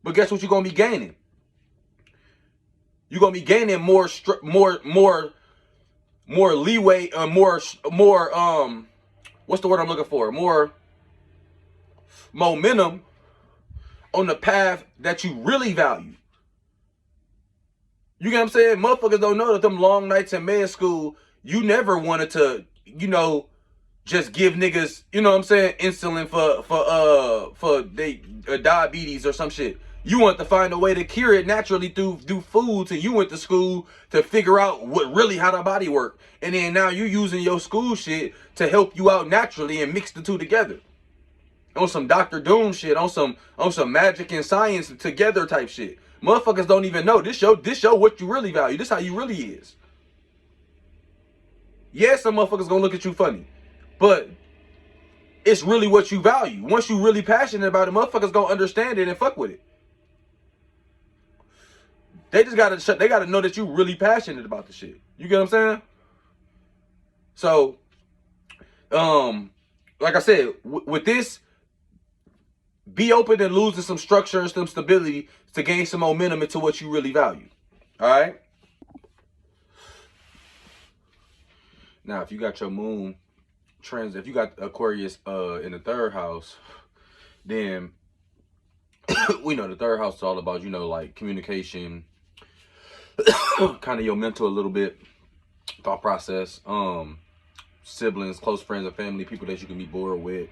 But guess what you're going to be gaining? You're going to be gaining more leeway, what's the word I'm looking for? More momentum on the path that you really value. You get what I'm saying? Motherfuckers don't know that them long nights in med school, you never wanted to, just give niggas, insulin for diabetes or some shit. You want to find a way to cure it naturally through foods, and you went to school to figure out how the body work. And then now you using your school shit to help you out naturally and mix the two together. On some Dr. Doom shit, on some magic and science together type shit. Motherfuckers don't even know. This show what you really value. This how you really is. Yeah, some motherfuckers gonna look at you funny, but it's really what you value. Once you really passionate about it, motherfuckers gonna understand it and fuck with it. They just gotta know that you really passionate about the shit. You get what I'm saying? So, like I said, with this, be open to losing some structure and some stability to gain some momentum into what you really value. All right. Now, if you got your moon transit, if you got Aquarius in the third house, then we know the third house is all about, like communication, kind of your mental a little bit, thought process, siblings, close friends and family, people that you can be bored with,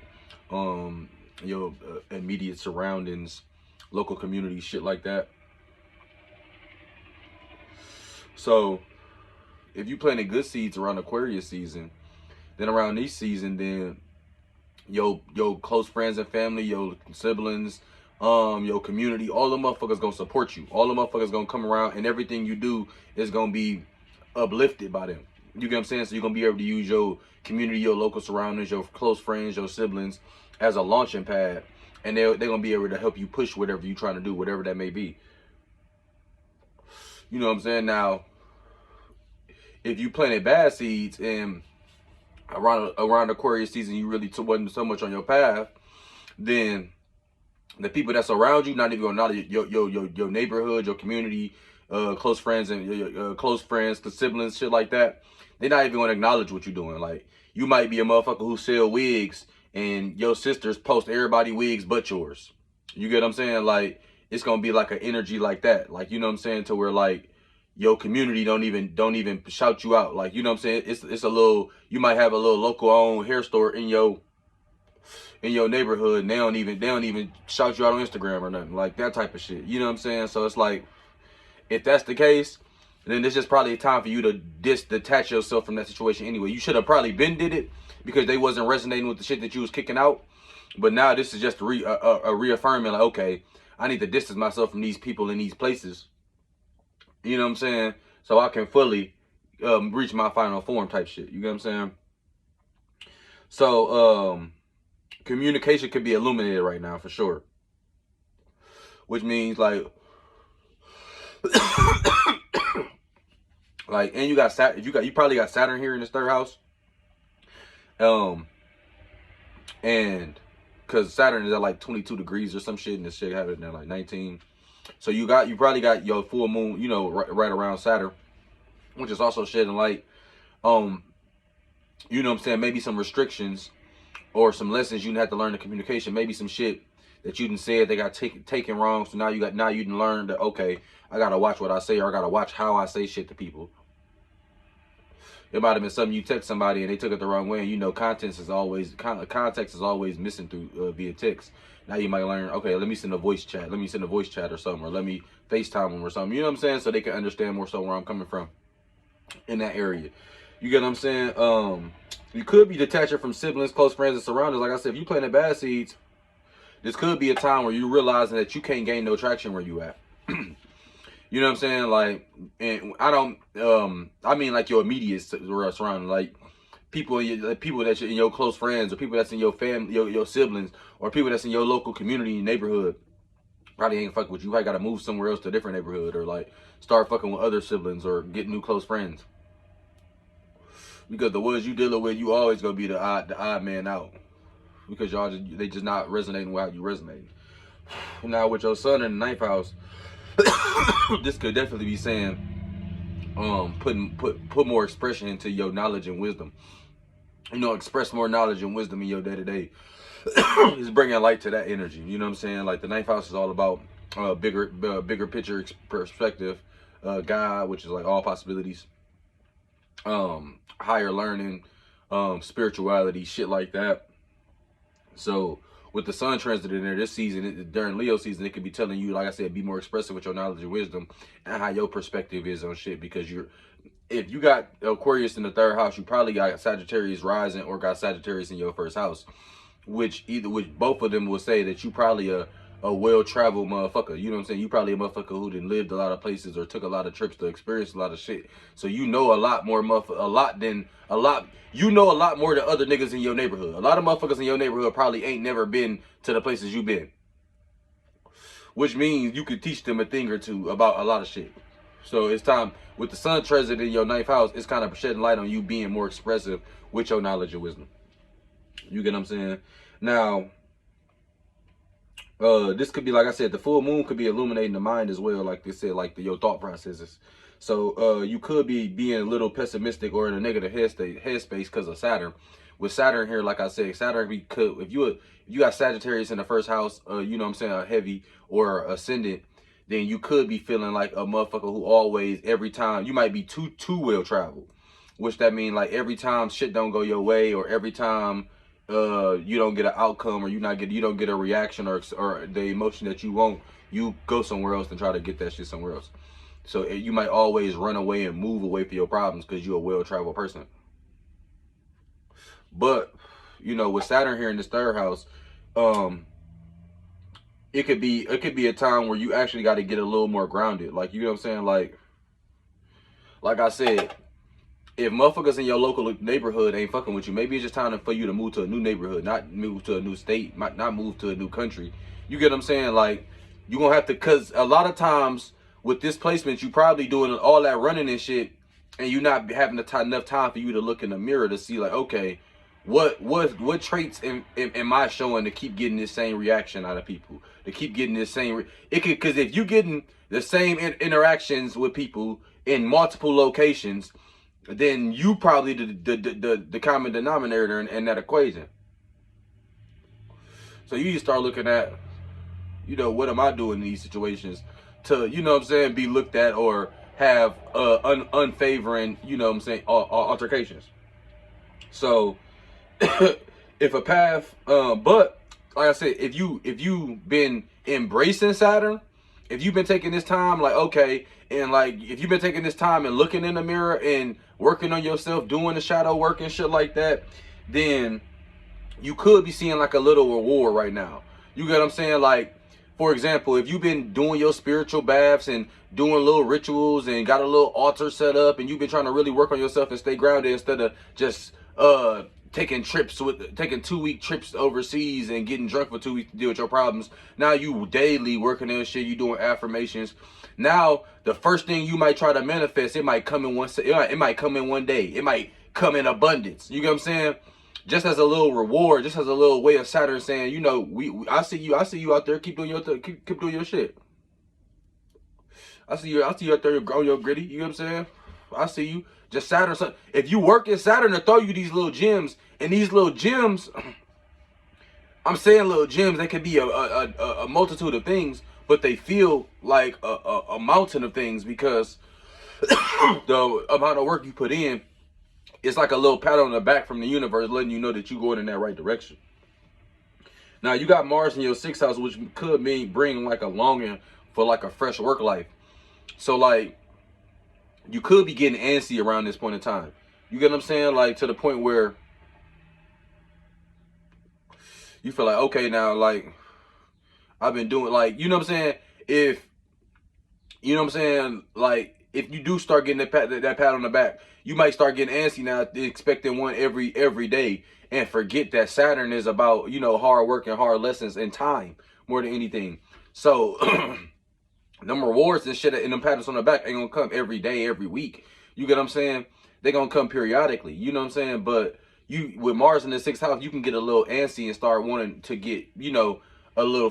your immediate surroundings, local community, shit like that. So if you planting good seeds around Aquarius season, then around this season, then your close friends and family, your siblings, your community, all the motherfuckers gonna support you. All the motherfuckers gonna come around, and everything you do is gonna be uplifted by them. You get what I'm saying? So you're gonna be able to use your community, your local surroundings, your close friends, your siblings as a launching pad, and they're gonna be able to help you push whatever you're trying to do, whatever that may be. You know what I'm saying? Now, if you planted bad seeds and around Aquarius season you really wasn't so much on your path, then the people that's around you, not even gonna knowledge your neighborhood, your community, close friends and your close friends, the siblings, shit like that, they're not even gonna acknowledge what you're doing. Like, you might be a motherfucker who sell wigs and your sisters post everybody wigs but yours. You get what I'm saying? Like, it's gonna be like an energy like that. Like, you know what I'm saying? To where like your community don't even shout you out. Like, you know what I'm saying? It's a little, you might have a little local owned hair store in your neighborhood, and they don't even shout you out on Instagram or nothing like that type of shit. You know what I'm saying? So it's like, if that's the case, then this is probably a time for you to detach yourself from that situation anyway. You should have probably been did it because they wasn't resonating with the shit that you was kicking out. But now this is just a reaffirming, like, okay, I need to distance myself from these people in these places. You know what I'm saying? So I can fully reach my final form type shit. You know what I'm saying? So communication could be illuminated right now for sure. Which means like and you probably got Saturn here in this third house. And because Saturn is at like 22 degrees or some shit, and this shit happened at like 19. So you probably got your full moon, right around Saturn, which is also shedding light. You know what I'm saying? Maybe some restrictions or some lessons you didn't have to learn in communication. Maybe some shit that you didn't say they got taken wrong. So now you didn't learn that, okay, I gotta watch what I say, or I gotta watch how I say shit to people. It might have been something you text somebody and they took it the wrong way. And context is always missing through via text. Now you might learn, okay, let me send a voice chat. Let me send a voice chat or something, or let me FaceTime them or something. You know what I'm saying? So they can understand more so where I'm coming from in that area. You get what I'm saying? You could be detaching from siblings, close friends, and surroundings. Like I said, if you planting bad seeds, this could be a time where you realizing that you can't gain no traction where you at. You know what I'm saying? Like, and I mean like your immediate surrounding, like people that's in your close friends, or people that's in your family, your siblings, or people that's in your local community, neighborhood. Probably ain't fuck with you. I gotta move somewhere else to a different neighborhood, or like start fucking with other siblings, or get new close friends. Because the ones you dealing with, you always gonna be the odd man out. Because they just not resonating with how you resonate. Now with your son in the 9th house, this could definitely be saying, put more expression into your knowledge and wisdom. Express more knowledge and wisdom in your day to day. It's bringing light to that energy. You know what I'm saying? Like the 9th house is all about bigger picture perspective, God, which is like all possibilities, higher learning, spirituality, shit like that. So with the sun transit in there this season, during Leo season, it could be telling you, like I said, be more expressive with your knowledge and wisdom and how your perspective is on shit. Because if you got Aquarius in the third house, you probably got Sagittarius rising or got Sagittarius in your first house, which both of them will say that you probably a well-traveled motherfucker. You know what I'm saying? You probably a motherfucker who done lived a lot of places or took a lot of trips to experience a lot of shit. So you know a lot more you know a lot more than other niggas in your neighborhood. A lot of motherfuckers in your neighborhood probably ain't never been to the places you been. Which means you could teach them a thing or two about a lot of shit. So it's time, with the sun transit in your 9th house, it's kind of shedding light on you being more expressive with your knowledge and wisdom. You get what I'm saying? Now, this could be, like I said, the full moon could be illuminating the mind as well, like they said, like your thought processes. So you could be being a little pessimistic or in a negative headspace because of Saturn. With Saturn here, like I said, Saturn if you got Sagittarius in the first house, you know what I'm saying, a heavy or ascendant, then you could be feeling like a motherfucker who always, every time, you might be too well traveled, which that means like every time shit don't go your way, or every time you don't get an outcome, or you don't get a reaction or the emotion that you want, you go somewhere else and try to get that shit somewhere else. So you might always run away and move away from your problems because you're a well-traveled person. But you know, with Saturn here in this third house, it could be a time where you actually got to get a little more grounded. Like, you know what I'm saying? Like I said, if motherfuckers in your local neighborhood ain't fucking with you, maybe it's just time for you to move to a new neighborhood, not move to a new state, not move to a new country. You get what I'm saying? Like, you're going to have to, because a lot of times with this placement, you probably doing all that running and shit, and you're not having enough time for you to look in the mirror to see, like, okay, what traits am I showing to keep getting this same reaction out of people, to keep getting this same, because if you getting the same interactions with people in multiple locations, then you probably the common denominator in that equation. So you start looking at, you know, what am I doing in these situations to, you know what I'm saying, be looked at or have unfavoring, you know what I'm saying, altercations. So if a path, but like I said, if you been embracing Saturn, if you've been taking this time, like, okay, and like, if you've been taking this time and looking in the mirror and working on yourself, doing the shadow work and shit like that, then you could be seeing like a little reward right now. You get what I'm saying? Like, for example, if you've been doing your spiritual baths and doing little rituals and got a little altar set up, and you've been trying to really work on yourself and stay grounded instead of just taking 2-week trips overseas and getting drunk for 2 weeks to deal with your problems. Now you daily working on shit, you doing affirmations. Now the first thing you might try to manifest, it might come in it might come in one day. It might come in abundance. You get what I'm saying? Just as a little reward, just as a little way of Saturn saying, you know, I see you out there, keep doing your shit. I see you out there on your gritty. You know what I'm saying? I see you. Just Saturn. If you work in Saturn to throw you these little gems, and these little gems, I'm saying little gems, they could be a multitude of things, but they feel like a mountain of things, because the amount of work you put in, it's like a little pat on the back from the universe letting you know that you're going in that right direction. Now, you got Mars in your 6th house, which could mean bring like a longing for like a fresh work life. So like, you could be getting antsy around this point in time. You get what I'm saying? Like, to the point where you feel like, okay, now, like, I've been doing, like, you know what I'm saying? If, you know what I'm saying? Like, if you do start getting that pat on the back, you might start getting antsy now, expecting one every day, and forget that Saturn is about, you know, hard work and hard lessons and time more than anything. So them rewards and shit and them patterns on the back ain't gonna come every day, every week. You get what I'm saying? They gonna come periodically. You know what I'm saying? But you, with Mars in the 6th house, you can get a little antsy and start wanting to get, you know, a little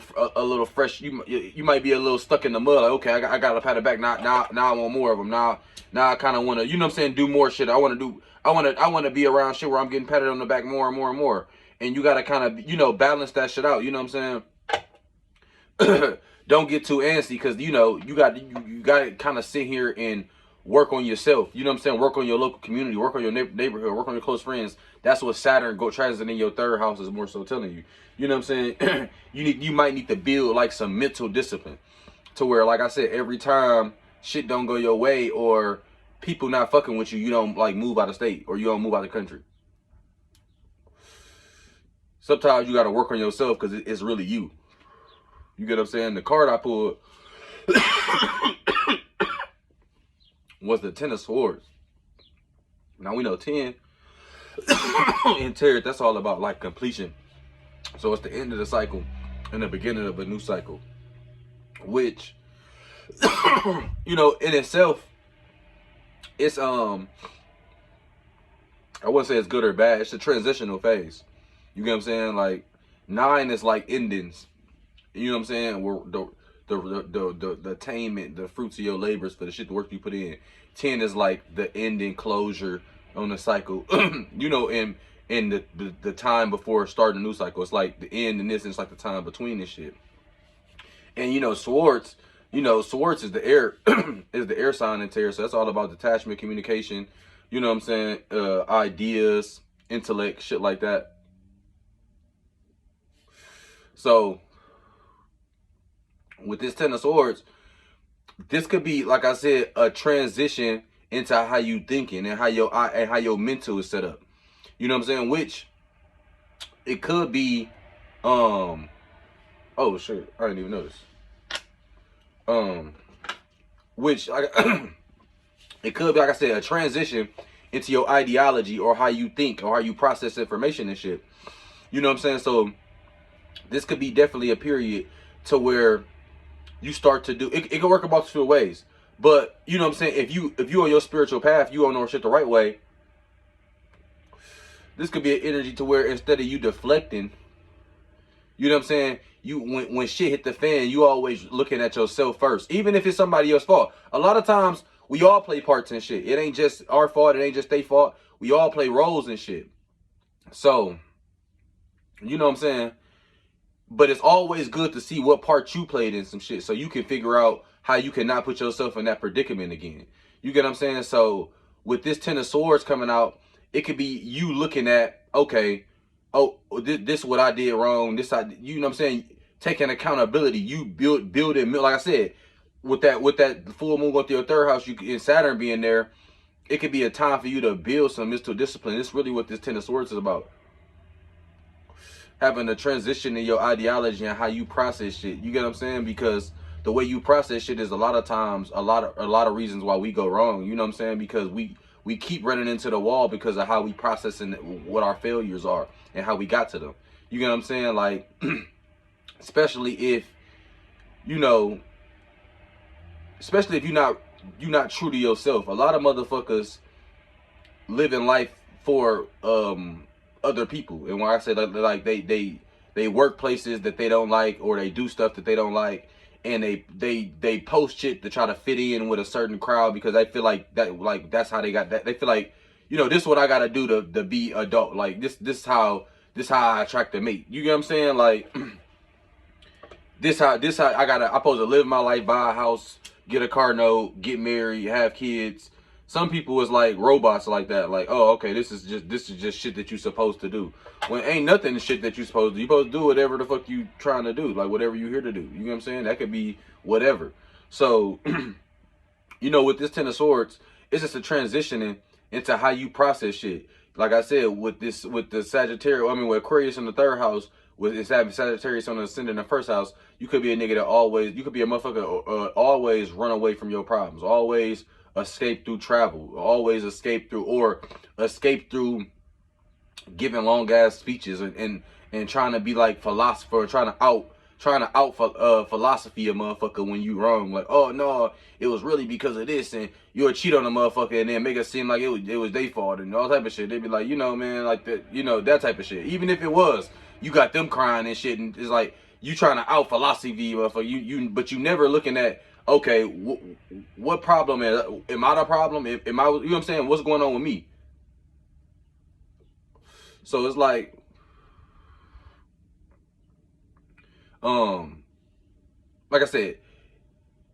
fresh. You might be a little stuck in the mud. Like, okay, I gotta pat it back. Now I want more of them. Now I kind of want to, you know what I'm saying, do more shit. I want to be around shit where I'm getting patted on the back more and more and more. And you gotta kind of, you know, balance that shit out. You know what I'm saying? Don't get too antsy, because, you know, you got to kind of sit here and work on yourself. You know what I'm saying? Work on your local community, work on your neighborhood, work on your close friends. That's what Saturn transiting in your third house is more so telling you. You know what I'm saying? You might need to build like some mental discipline to where, like I said, every time shit don't go your way or people not fucking with you, you don't like move out of state or you don't move out of the country. Sometimes you got to work on yourself because it's really you. You get what I'm saying? The card I pulled was the Ten of Swords. Now we know 10 in tarot, that's all about like completion. So it's the end of the cycle and the beginning of a new cycle, which you know in itself, it's I wouldn't say it's good or bad. It's a transitional phase. You get what I'm saying? Like 9 is like endings. You know what I'm saying? Where the attainment, the fruits of your labors for the shit, the work you put in. 10 is like the ending, closure on the cycle. You know, in the time before starting a new cycle. It's like the end and this, and it's like the time between this shit. And you know, swords is the air is the air sign in tarot. So that's all about detachment, communication, you know what I'm saying, ideas, intellect, shit like that. So with this Ten of Swords, this could be, like I said, a transition into how you thinking and how your mental is set up. You know what I'm saying? Which it could be oh shit, I didn't even notice. Which it could be, like I said, a transition into your ideology or how you think or how you process information and shit. You know what I'm saying? So this could be definitely a period to where you start to do it. It can work about two ways, but you know what I'm saying, if you on your spiritual path, you don't know shit the right way, this could be an energy to where instead of you deflecting, you know what I'm saying, you when shit hit the fan, you always looking at yourself first, even if it's somebody else's fault. A lot of times we all play parts in shit. It ain't just our fault, it ain't just their fault. We all play roles and shit. So you know what I'm saying? But it's always good to see what part you played in some shit so you can figure out how you cannot put yourself in that predicament again. You get what I'm saying? So with this Ten of Swords coming out, it could be you looking at, okay, oh, this is what I did wrong. You know what I'm saying? Taking accountability. You building, like I said, with that full moon going through your third house, in Saturn being there, it could be a time for you to build some mental discipline. This is really what this Ten of Swords is about. Having a transition in your ideology and how you process shit. You get what I'm saying? Because the way you process shit is a lot of times a lot of reasons why we go wrong. You know what I'm saying? Because we keep running into the wall because of how we processing what our failures are and how we got to them. You get what I'm saying? Like especially if you know, especially if you're not true to yourself. A lot of motherfuckers live in life for other people, and when I say like they work places that they don't like, or they do stuff that they don't like, and they post shit to try to fit in with a certain crowd because they feel like that's how they got that. They feel like, you know, this is what I gotta do to be adult. Like this how I attract a mate. You get what I'm saying? Like this how I'm supposed to live my life, buy a house, get a car note, get married, have kids. Some people is like robots like that. Like, oh, okay, this is just shit that you supposed to do. When ain't nothing shit that you supposed to do. You supposed to do whatever the fuck you trying to do. Like whatever you here to do. You know what I'm saying? That could be whatever. So, you know, with this Ten of Swords, it's just a transitioning into how you process shit. Like I said, with the Sagittarius, I mean, with Aquarius in the third house, with it's having Sagittarius on the ascendant in the first house, you could be a nigga that you could be a motherfucker always run away from your problems, always escape through travel, always escape through giving long ass speeches and trying to be like philosopher, trying to out philosophy a motherfucker when you wrong. Like, oh no, it was really because of this, and you'll cheat on a motherfucker and then make it seem like it was their fault and all type of shit. They'd be like, you know, man, like that, you know, that type of shit. Even if it was, you got them crying and shit, and it's like you trying to out philosophy motherfucker. But you never looking at, okay, what problem am I the problem? Am I, you know what I'm saying? What's going on with me? So it's like, like I said,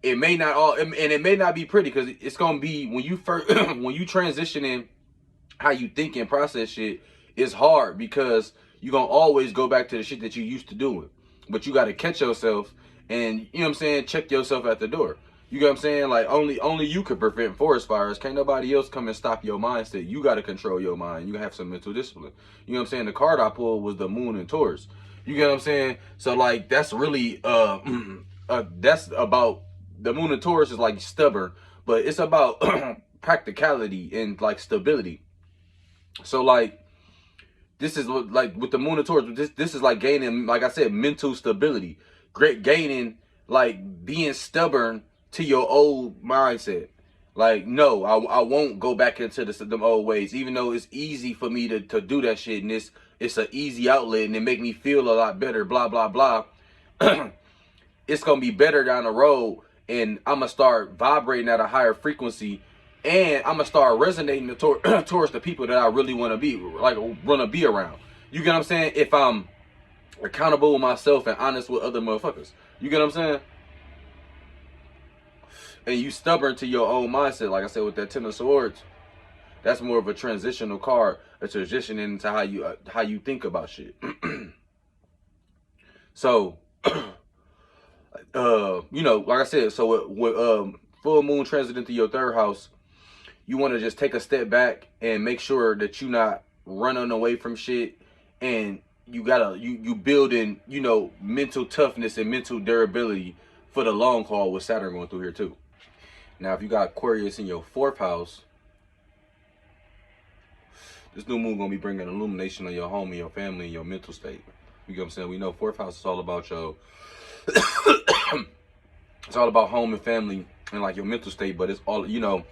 it may not all, and it may not be pretty, because it's gonna be when you first when you transition in how you think and process shit, it's hard because you're gonna always go back to the shit that you used to doing. But you gotta catch yourself and, you know what I'm saying, check yourself at the door. You know what I'm saying? Like only you could prevent forest fires. Can't nobody else come and stop your mindset. You gotta control your mind. You have some mental discipline. You know what I'm saying? The card I pulled was the moon and Taurus. You get what I'm saying? So like that's really that's about, the moon and Taurus is like stubborn, but it's about practicality and like stability. So like this is like with the moon and Taurus, this is like gaining, like I said, mental stability. Great gaining, like being stubborn to your old mindset. Like, no, I won't go back into them old ways, even though it's easy for me to do that shit, and it's an easy outlet and it make me feel a lot better, blah, blah, blah. It's going to be better down the road, and I'm going to start vibrating at a higher frequency, and I'm going to start resonating towards the people that I really want to be, like, want to be around. You get what I'm saying? If I'm accountable with myself and honest with other motherfuckers. You get what I'm saying? And you stubborn to your own mindset, like I said with that Ten of Swords, that's more of a transitional card, a transition into how you think about shit. So, you know, like I said, so with full moon transit into your third house, you want to just take a step back and make sure that you're not running away from shit, and you gotta you building, you know, mental toughness and mental durability for the long haul with Saturn going through here too. Now, if you got Aquarius in your fourth house, this new moon gonna be bringing illumination on your home and your family and your mental state. You get what I'm saying? We know fourth house is all about your it's all about home and family and like your mental state, but it's all, you know,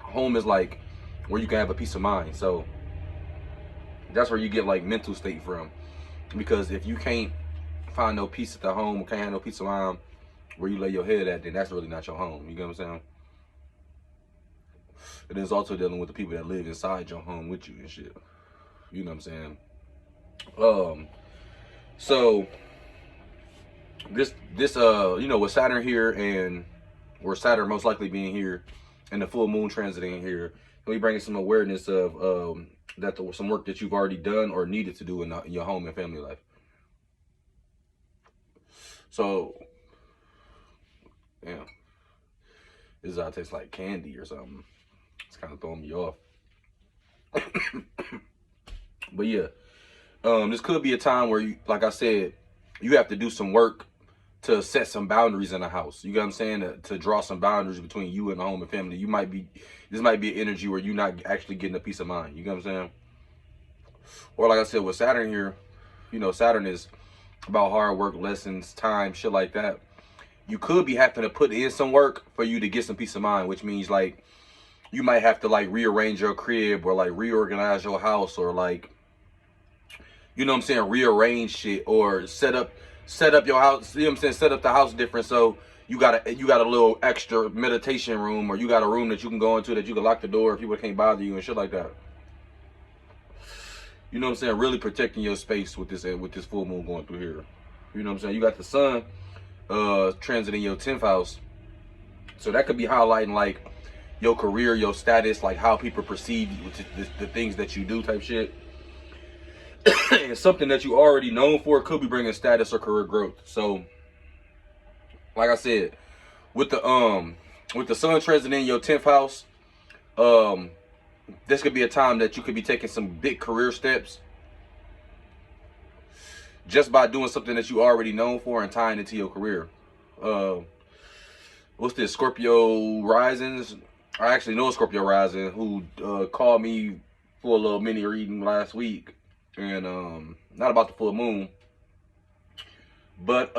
home is like where you can have a peace of mind. So that's where you get like mental state from. Because if you can't find no peace at the home, can't have no peace of mind where you lay your head at, then that's really not your home. You get what I'm saying? And it's also dealing with the people that live inside your home with you and shit. You know what I'm saying? So this you know, with Saturn here, and or Saturn most likely being here, and the full moon transiting here, we bringing some awareness of some work that you've already done or needed to do in your home and family life. So, yeah, this tastes like candy or something. It's kind of throwing me off. But yeah, this could be a time where you, like I said, you have to do some work to set some boundaries in the house. You get what I'm saying? To draw some boundaries between you and the home and family. This might be an energy where you're not actually getting a peace of mind. You get what I'm saying? Or like I said, with Saturn here, you know, Saturn is about hard work, lessons, time, shit like that. You could be having to put in some work for you to get some peace of mind, which means like you might have to like rearrange your crib or like reorganize your house, or like, you know what I'm saying, rearrange shit, or set up your house, you know what I'm saying, set up the house different. So you got a little extra meditation room, or you got a room that you can go into that you can lock the door if people can't bother you and shit like that. You know what I'm saying? Really protecting your space with this full moon going through here. You know what I'm saying? You got the sun transiting your 10th house. So that could be highlighting like your career, your status, like how people perceive you, the things that you do type shit. And something that you already known for could be bringing status or career growth. So like I said, with the sun transiting your 10th house, this could be a time that you could be taking some big career steps just by doing something that you already known for and tying into your career. What's this, Scorpio risings? I actually know a Scorpio rising who called me for a little mini reading last week, and not about the full moon, but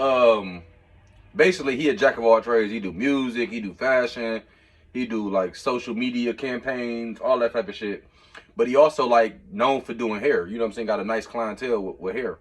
basically he a jack of all trades. He do music, he do fashion, he do like social media campaigns, all that type of shit. But he also like known for doing hair. You know what I'm saying? Got a nice clientele with hair.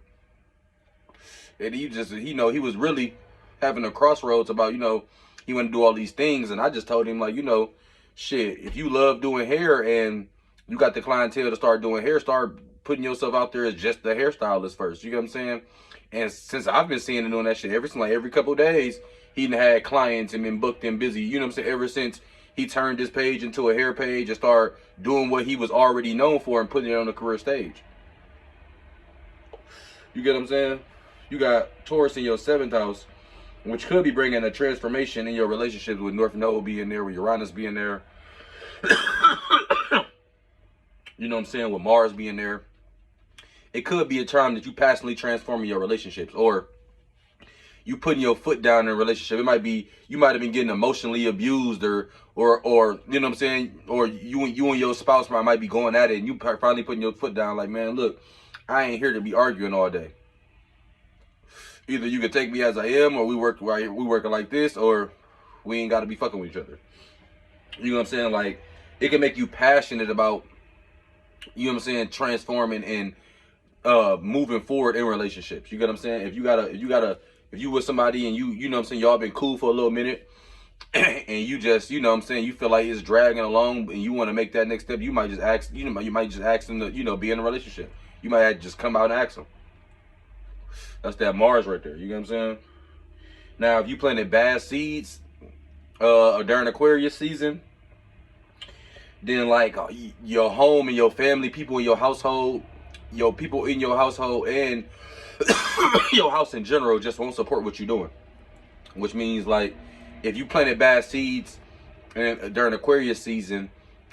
And he just, you know, he was really having a crossroads about, you know, he want to do all these things. And I just told him, like, you know, shit, if you love doing hair and you got the clientele to start doing hair, start putting yourself out there as just the hairstylist first. You get what I'm saying? And since I've been seeing him doing that shit every couple of days, he done had clients and been booked and busy. You know what I'm saying? Ever since he turned his page into a hair page and started doing what he was already known for and putting it on the career stage. You get what I'm saying? You got Taurus in your 7th house, which could be bringing a transformation in your relationships, with North Node being there, with Uranus being there. You know what I'm saying? With Mars being there. It could be a time that you passionately transforming your relationships, or you putting your foot down in a relationship. It might be you might have been getting emotionally abused, or you know what I'm saying, or you and your spouse might be going at it, and you finally putting your foot down, like, man, look, I ain't here to be arguing all day. Either you can take me as I am, or we working like this, or we ain't got to be fucking with each other. You know what I'm saying? Like, it can make you passionate about, you know what I'm saying, transforming and moving forward in relationships. You get what I'm saying? If you with somebody and you know what I'm saying, y'all been cool for a little minute, and you just, you know what I'm saying, you feel like it's dragging along and you want to make that next step, you might just ask them to, you know, be in a relationship. You might have to just come out and ask them. That's that Mars right there. You know what I'm saying? Now, if you planted bad seeds during Aquarius season, then like your home and your family, people in your household, and your house in general just won't support what you're doing. Which means, like, if you planted bad seeds during Aquarius season,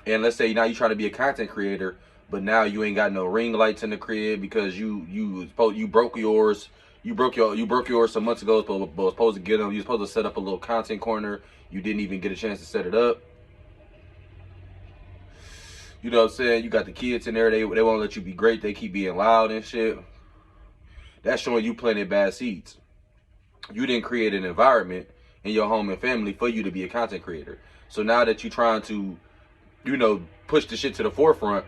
and let's say now you're trying to be a content creator, but now you ain't got no ring lights in the crib because you broke yours. You broke yours some months ago, but was supposed to get them. You were supposed to set up a little content corner. You didn't even get a chance to set it up. You know what I'm saying? You got the kids in there. They won't let you be great. They keep being loud and shit. That's showing you planted bad seeds. You didn't create an environment in your home and family for you to be a content creator. So now that you're trying to, you know, push the shit to the forefront,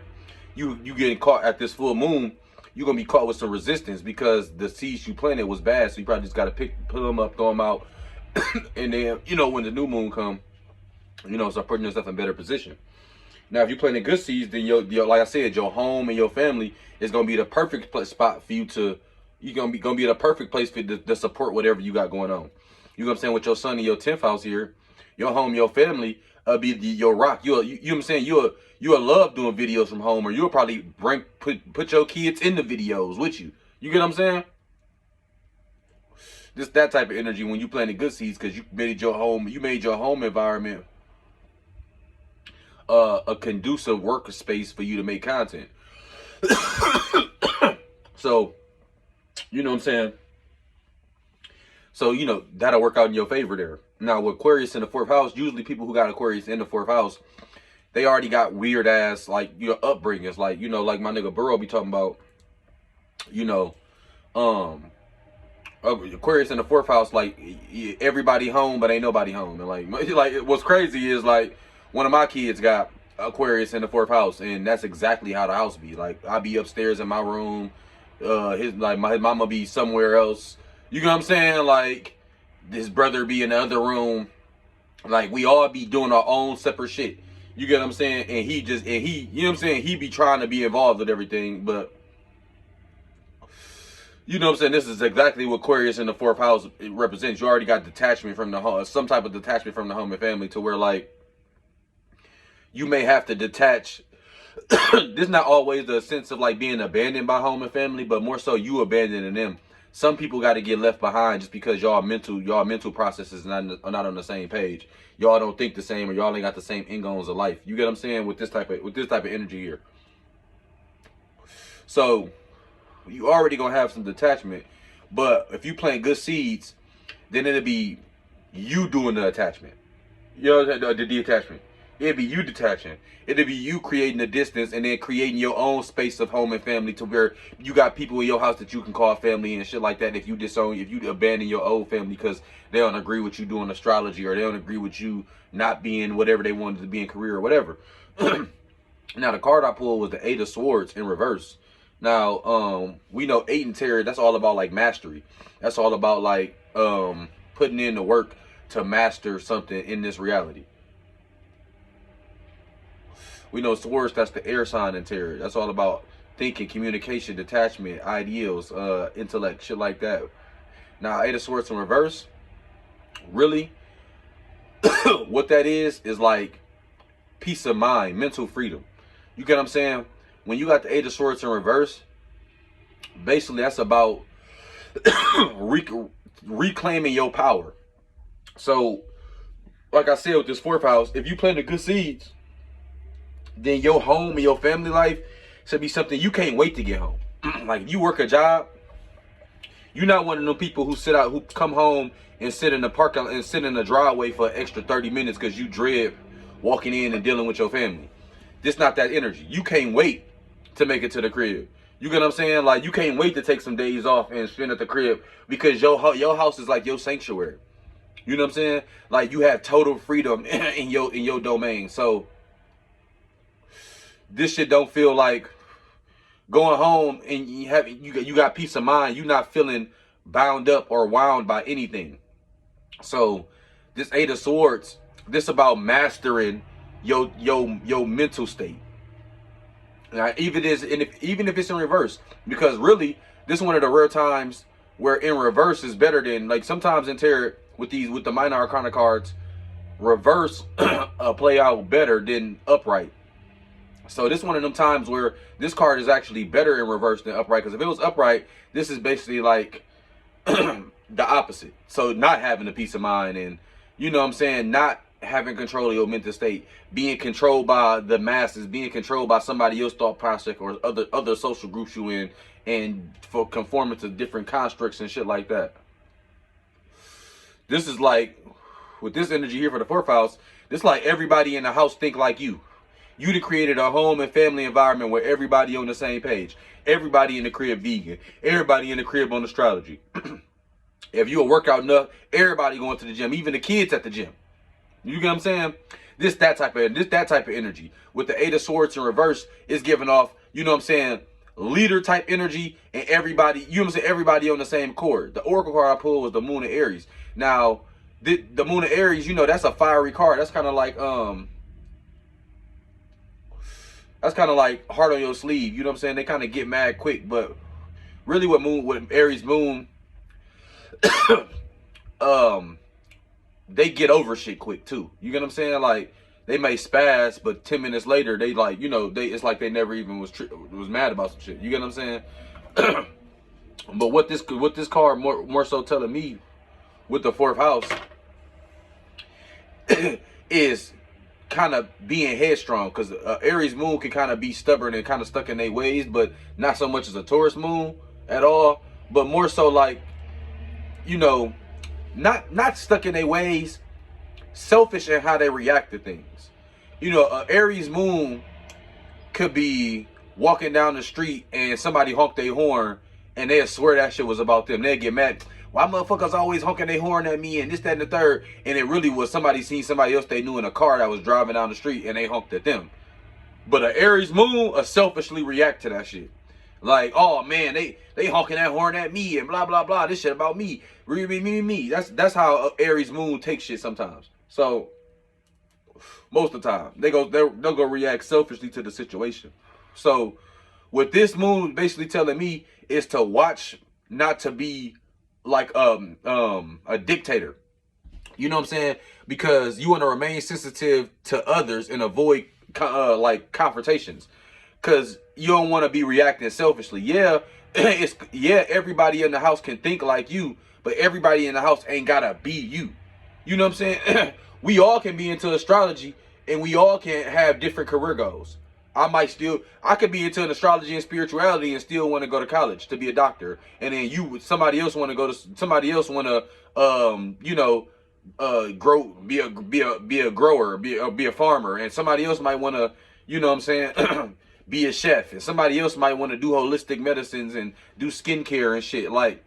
you getting caught at this full moon. You're gonna be caught with some resistance because the seeds you planted was bad. So you probably just gotta pull them up, throw them out, and then, you know, when the new moon come, you know, start putting yourself in better position. Now, if you planted good seeds, then your like I said, your home and your family is gonna be the perfect spot for you to. You're gonna be the perfect place for to support whatever you got going on. You know what I'm saying? With your sun in your 10th house here, your home, your family, be your rock. You know what I'm saying? You'll love doing videos from home, or you'll probably put your kids in the videos with you. You get what I'm saying? Just that type of energy when you planted good seeds, because you made your home environment a conducive workspace for you to make content. So, you know what I'm saying? So, you know, that'll work out in your favor there. Now, with Aquarius in the 4th house, usually people who got Aquarius in the 4th house, they already got weird ass, like, you know, upbringings. Like, you know, like my nigga Burrow be talking about, you know, Aquarius in the 4th house, like, everybody home, but ain't nobody home. And like what's crazy is, like, one of my kids got Aquarius in the 4th house, and that's exactly how the house be. Like, I be upstairs in my room, his mama be somewhere else. You know what I'm saying? Like, his brother be in the other room. Like, we all be doing our own separate shit. You get what I'm saying? And he, you know what I'm saying? He be trying to be involved with everything, but you know what I'm saying? This is exactly what Aquarius in the 4th house represents. You already got detachment from the home, some type of detachment from the home and family, to where, like, you may have to detach. This is not always the sense of, like, being abandoned by home and family, but more so you abandoning them. Some people got to get left behind just because y'all mental processes are not on the same page. Y'all don't think the same, or y'all ain't got the same end goals of life. You get what I'm saying? With this type of energy here. So you already gonna have some detachment, but if you plant good seeds, then it'll be you doing the attachment. You know, the detachment. It'd be you detaching. It'd be you creating the distance and then creating your own space of home and family, to where you got people in your house that you can call family and shit like that. If you abandon your old family because they don't agree with you doing astrology, or they don't agree with you not being whatever they wanted to be in career or whatever. Now, the card I pulled was the 8 of Swords in reverse. Now, we know 8 and Tarot, that's all about, like, mastery. That's all about, like, putting in the work to master something in this reality. We know Swords, that's the air sign in Tarot. That's all about thinking, communication, detachment, ideals, intellect, shit like that. Now, 8 of Swords in reverse, really, what that is like peace of mind, mental freedom. You get what I'm saying? When you got the Eight of Swords in reverse, basically that's about reclaiming your power. So, like I said, with this fourth house, if you planted good seeds, then your home and your family life should be something you can't wait to get home. Like, if you work a job, you're not one of them people who come home and sit in the parking and sit in the driveway for an extra 30 minutes because you dread walking in and dealing with your family. This not that energy. You can't wait to make it to the crib. You get what I'm saying? Like, you can't wait to take some days off and spend at the crib because your house is like your sanctuary. You know what I'm saying? Like, you have total freedom in your domain. So this shit don't feel like going home and you got peace of mind. You're not feeling bound up or wound by anything. So this Eight of Swords, this about mastering your mental state. Now, even if it's in reverse, because really this is one of the rare times where in reverse is better than, like, sometimes in tarot with the minor arcana cards, reverse play out better than upright. So this is one of them times where this card is actually better in reverse than upright, because if it was upright, this is basically like the opposite. So not having a peace of mind, and you know what I'm saying, not having control of your mental state, being controlled by the masses, being controlled by somebody else's thought process or other social groups you in, and for conforming to different constructs and shit like that. This is like, with this energy here for the fourth house, this like everybody in the house think like you. You done created a home and family environment where everybody on the same page. Everybody in the crib vegan. Everybody in the crib on astrology. If you a workout nut, everybody going to the gym. Even the kids at the gym. You get what I'm saying? This that type of energy. With the Eight of Swords in reverse, is giving off, you know what I'm saying, leader type energy, and everybody, you know what I'm saying, everybody on the same accord. The Oracle card I pulled was the Moon of Aries. Now, the Moon of Aries, you know, that's a fiery card. That's kind of like heart on your sleeve. You know what I'm saying? They kind of get mad quick, but really with Aries Moon, they get over shit quick too. You get what I'm saying? Like, they may spaz, but 10 minutes later, they like, you know, it's like they never even was mad about some shit. You get what I'm saying? But what this card more so telling me with the fourth house is kind of being headstrong, because Aries Moon can kind of be stubborn and kind of stuck in their ways, but not so much as a Taurus Moon at all, but more so like, you know, not stuck in their ways, selfish in how they react to things. You know, Aries Moon could be walking down the street and somebody honk their horn and they'll swear that shit was about them. They'll get mad. Why motherfuckers always honking their horn at me and this, that, and the third? And it really was somebody seen somebody else they knew in a car that was driving down the street and they honked at them. But an Aries Moon will selfishly react to that shit. Like, oh man, they honking that horn at me and blah blah blah. This shit about me. Me. That's how Aries Moon takes shit sometimes. So most of the time they'll go react selfishly to the situation. So what this moon basically telling me is to watch not to be like a dictator. You know what I'm saying? Because you want to remain sensitive to others and avoid like confrontations. Because you don't want to be reacting selfishly. Yeah, everybody in the house can think like you, but everybody in the house ain't gotta be you. You know what I'm saying? We all can be into astrology and we all can have different career goals. I could be into an astrology and spirituality and still want to go to college to be a doctor. And then somebody else want to grow, be a grower, be a farmer. And somebody else might want to, you know what I'm saying, be a chef. And somebody else might want to do holistic medicines and do skincare and shit. Like,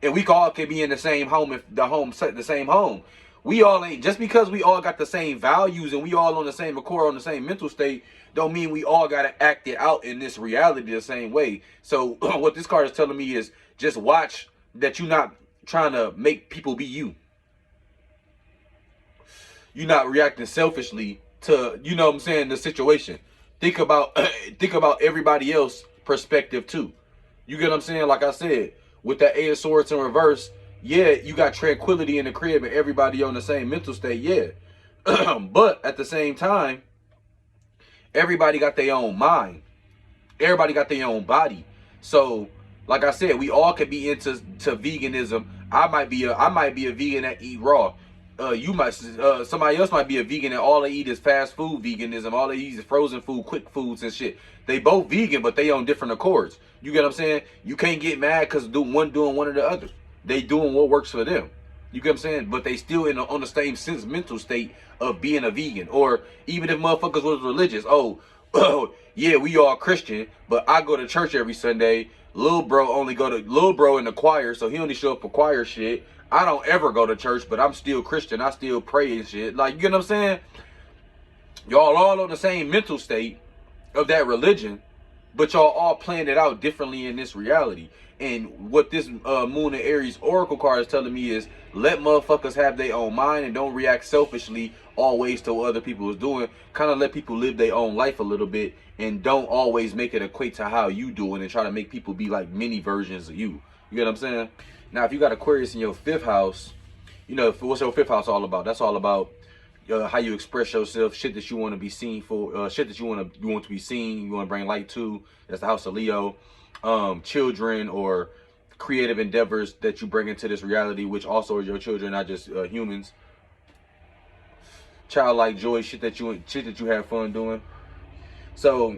and we all can be in the same home, if the same home. We all ain't, just because we all got the same values and we all on the same accord, on the same mental state, don't mean we all got to act it out in this reality the same way. So what this card is telling me is just watch that you're not trying to make people be you. You're not reacting selfishly to, you know what I'm saying, the situation. Think about everybody else's perspective too. You get what I'm saying? Like I said, with that Eight of Swords in reverse, Yeah, you got tranquility in the crib and everybody on the same mental state, yeah. But at the same time, everybody got their own mind. Everybody got their own body. So, like I said, we all could be into veganism. I might be a vegan that eat raw. You might somebody else might be a vegan and all they eat is fast food veganism. All they eat is frozen food, quick foods and shit. They both vegan, but they on different accords. You get what I'm saying? You can't get mad because one doing one or the other. They doing what works for them. You get what I'm saying? But they still on the same sense mental state of being a vegan. Or even if motherfuckers was religious. Oh, yeah, we all Christian, but I go to church every Sunday. Lil bro in the choir, so he only show up for choir shit. I don't ever go to church, but I'm still Christian. I still pray and shit. Like, you get what I'm saying? Y'all all on the same mental state of that religion, but y'all all playing it out differently in this reality. And what this Moon and Aries Oracle card is telling me is, let motherfuckers have their own mind and don't react selfishly always to what other people is doing. Kind of let people live their own life a little bit and don't always make it equate to how you doing and try to make people be like mini versions of you. You get what I'm saying? Now, if you got Aquarius in your 5th house, you know, what's your 5th house all about? That's all about how you express yourself, shit that you want to be seen for, shit that you want to be seen, you want to bring light to. That's the house of Leo. Children or creative endeavors that you bring into this reality, which also are your children, not just humans. Childlike joy, shit that you have fun doing. So,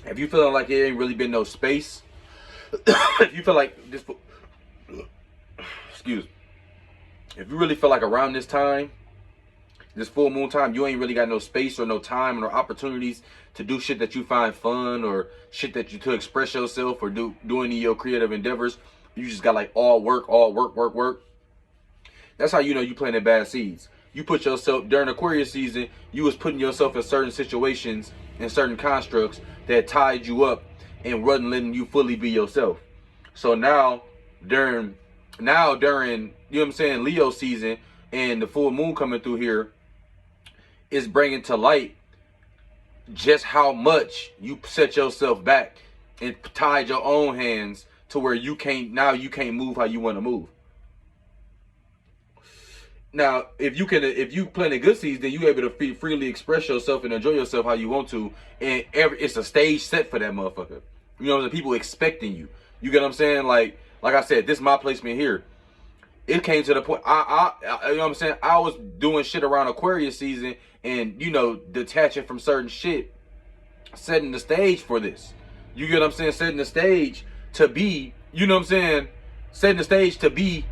if you feeling like it ain't really been no space, if you feel like this, excuse, if you really feel like around this time, this full moon time, you ain't really got no space or no time or opportunities to do shit that you find fun or shit that you to express yourself or do any of your creative endeavors. You just got like all work. That's how you know you planting bad seeds. You put yourself during Aquarius season, you was putting yourself in certain situations and certain constructs that tied you up and wasn't letting you fully be yourself. So now during you know what I'm saying, Leo season and the full moon coming through here is bringing to light just how much you set yourself back and tied your own hands to where you can't move how you want to move. Now, if you plant a good seeds, then you able to freely express yourself and enjoy yourself how you want to, and it's a stage set for that motherfucker. You know, the people expecting you. You get what I'm saying? Like I said, this is my placement here. It came to the point, I you know what I'm saying, I was doing shit around Aquarius season and, you know, detaching from certain shit, setting the stage for this. You get what I'm saying? Setting the stage to be, you know what I'm saying, setting the stage to be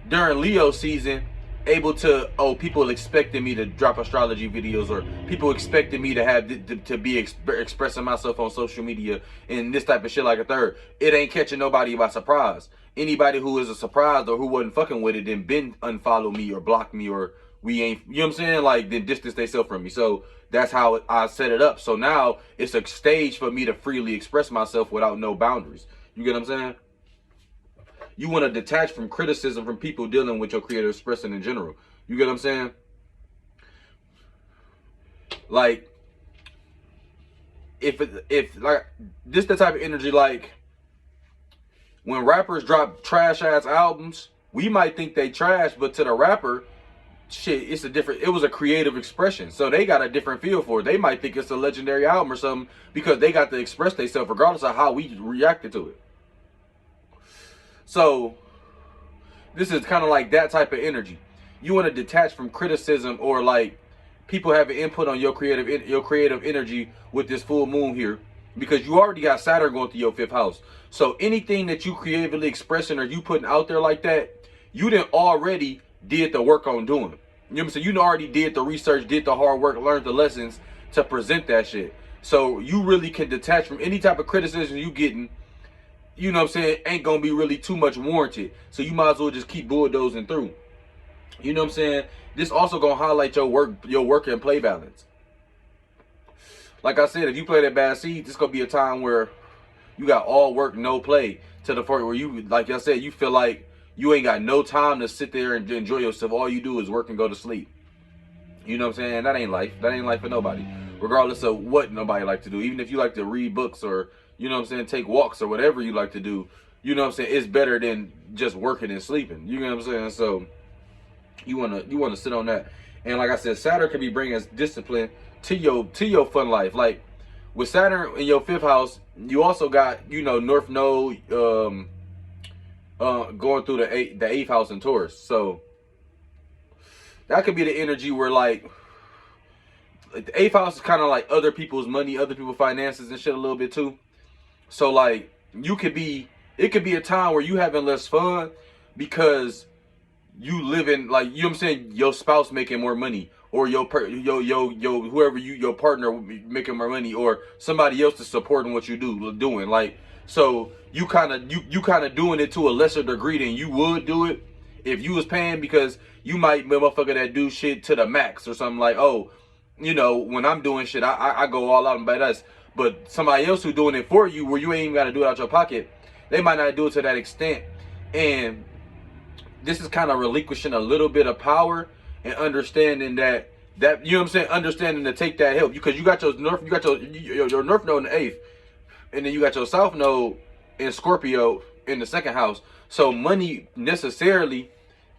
during Leo season able to, people expecting me to drop astrology videos, or people expecting me to have to be expressing myself on social media and this type of shit like a third. It ain't catching nobody by surprise. Anybody who is a surprise or who wasn't fucking with it then been unfollow me or block me, or we ain't, you know what I'm saying, like then distance themselves from me. So that's how I set it up. So now it's a stage for me to freely express myself without no boundaries. You get what I'm saying? You want to detach from criticism from people dealing with your creative expression in general. You get what I'm saying? Like, if like this the type of energy, like when rappers drop trash ass albums, we might think they trash, but to the rapper, shit, it was a creative expression. So they got a different feel for it. They might think it's a legendary album or something because they got to express themselves regardless of how we reacted to it. So this is kind of like that type of energy. You want to detach from criticism or like people having input on your creative energy with this full moon here, because you already got Saturn going through your 5th house. So anything that you creatively expressing or you putting out there like that, you done already did the work on doing. You know what I'm saying? You already did the research, did the hard work, learned the lessons to present that shit. So you really can detach from any type of criticism you getting. You know what I'm saying, ain't gonna be really too much warranted. So you might as well just keep bulldozing through. You know what I'm saying? This also gonna highlight your work and play balance. Like I said, if you play that bad seed, this gonna be a time where you got all work, no play, to the point where you, like I said, you feel like you ain't got no time to sit there and enjoy yourself. All you do is work and go to sleep. You know what I'm saying? That ain't life. That ain't life for nobody. Regardless of what nobody like to do. Even if you like to read books or, you know what I'm saying, take walks or whatever you like to do, you know what I'm saying, it's better than just working and sleeping. You know what I'm saying? So you wanna sit on that. And like I said, Saturn can be bringing discipline to your fun life. Like with Saturn in your fifth house, you also got, you know, North Node going through the eighth house in Taurus. So that could be the energy where like the eighth house is kind of like other people's money, other people's finances and shit a little bit too. So like it could be a time where you having less fun because you living like, you know what I'm saying, your spouse making more money, or your whoever your partner making more money, or somebody else is supporting what you doing. Like, so you kind of doing it to a lesser degree than you would do it if you was paying, because you might be a motherfucker that do shit to the max or something, like, oh, you know, when I'm doing shit, I go all out and buy us. But somebody else who doing it for you, where you ain't even got to do it out your pocket, they might not do it to that extent. And this is kind of relinquishing a little bit of power and understanding that you know what I'm saying, understanding to take that help, because you got your north node in the eighth, and then you got your south node in Scorpio in the second house. So money necessarily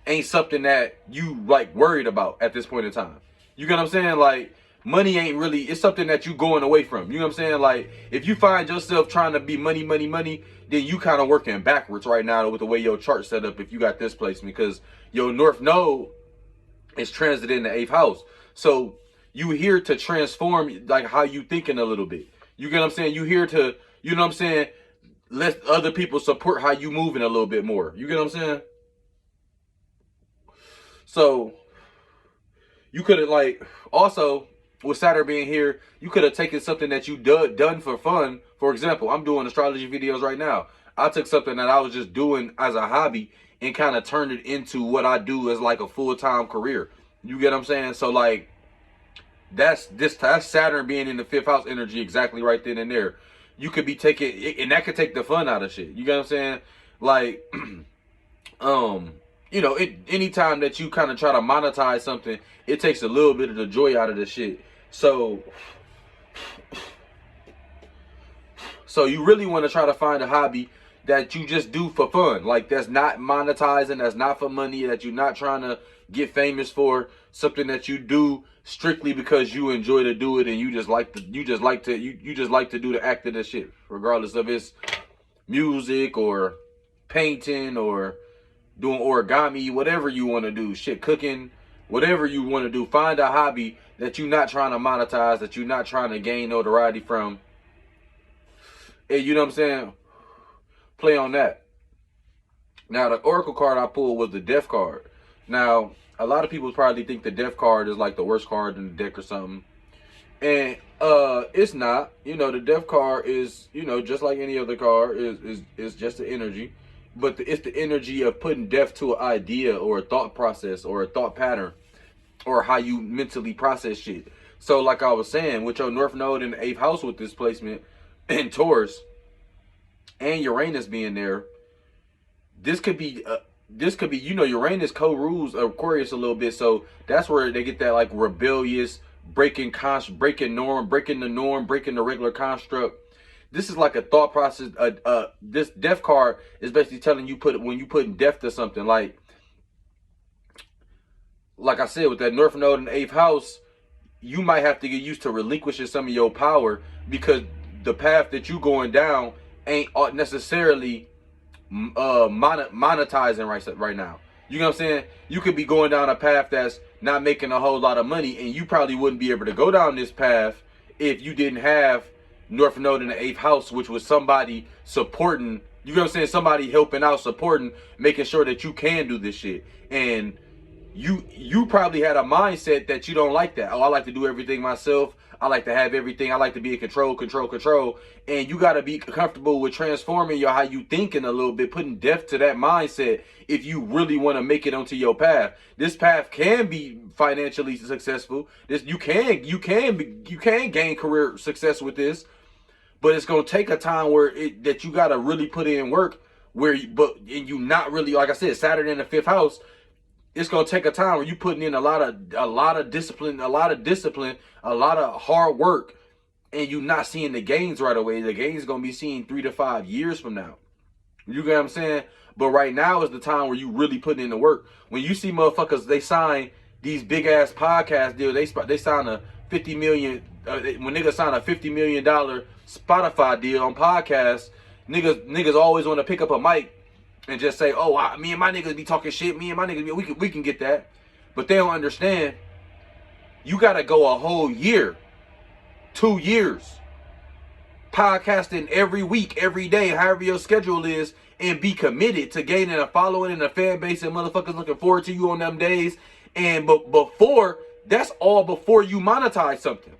ain't something that you like worried about at this point in time. You get what I'm saying? Like, money ain't really, it's something that you going away from. You know what I'm saying? Like, if you find yourself trying to be money, then you kind of working backwards right now with the way your chart set up if you got this placement, because your north node is transiting the eighth house. So you here to transform like how you thinking a little bit. You get what I'm saying? You here to, you know what I'm saying, let other people support how you moving a little bit more. You get what I'm saying? So you could have, like, also with Saturn being here, you could have taken something that you done for fun. For example, I'm doing astrology videos right now. I took something that I was just doing as a hobby and kind of turned it into what I do as like a full-time career. You get what I'm saying? So like, that's Saturn being in the fifth house energy exactly right then and there. You could be taking, and that could take the fun out of shit. You get what I'm saying? Like, you know, anytime that you kind of try to monetize something, it takes a little bit of the joy out of the shit. So you really want to try to find a hobby that you just do for fun, like that's not monetizing, that's not for money, that you're not trying to get famous for, something that you do strictly because you enjoy to do it, and you just like to do the act of that shit, regardless of it's music or painting or doing origami, whatever you want to do, shit, cooking, whatever you want to do. Find a hobby that you're not trying to monetize, that you're not trying to gain notoriety from, and you know what I'm saying, play on that. Now, the oracle card I pulled was the death card. Now, a lot of people probably think the death card is like the worst card in the deck or something, and it's not. You know, the death card is, you know, just like any other card, is just the energy, but it's the energy of putting death to an idea or a thought process or a thought pattern or how you mentally process shit. So like I was saying, with your north node in the eighth house with this placement in Taurus and Uranus being there, this could be, you know, Uranus co-rules Aquarius a little bit, so that's where they get that like rebellious, breaking the norm, breaking the regular construct. This is like a thought process. This death card is basically telling you when you putting death to something. Like I said, with that north node in the eighth house, you might have to get used to relinquishing some of your power, because the path that you going down ain't necessarily monetizing right now. You know what I'm saying? You could be going down a path that's not making a whole lot of money, and you probably wouldn't be able to go down this path if you didn't have north node in the eighth house, which was somebody supporting. You know what I'm saying? Somebody helping out, supporting, making sure that you can do this shit. And you probably had a mindset that you don't like that. Oh, I like to do everything myself. I like to have everything. I like to be in control. And you got to be comfortable with transforming how you thinking a little bit, putting depth to that mindset if you really want to make it onto your path. This path can be financially successful. You can gain career success with this, but it's going to take a time that you got to really put in work, and you not really, like I said, Saturn in the fifth house. It's gonna take a time where you putting in a lot of discipline, a lot of hard work, and you not seeing the gains right away. The gains gonna be seen 3 to 5 years from now. You get what I'm saying? But right now is the time where you really putting in the work. When you see motherfuckers, they sign these big ass podcast deals. They sign a 50 million. When niggas sign a $50 million Spotify deal on podcasts, niggas always want to pick up a mic and just say, "Oh, me and my niggas be talking shit. Me and my niggas, we can get that." But they don't understand. You gotta go a whole year, 2 years, podcasting every week, every day, however your schedule is, and be committed to gaining a following and a fan base and motherfuckers looking forward to you on them days. And before, that's all before you monetize something.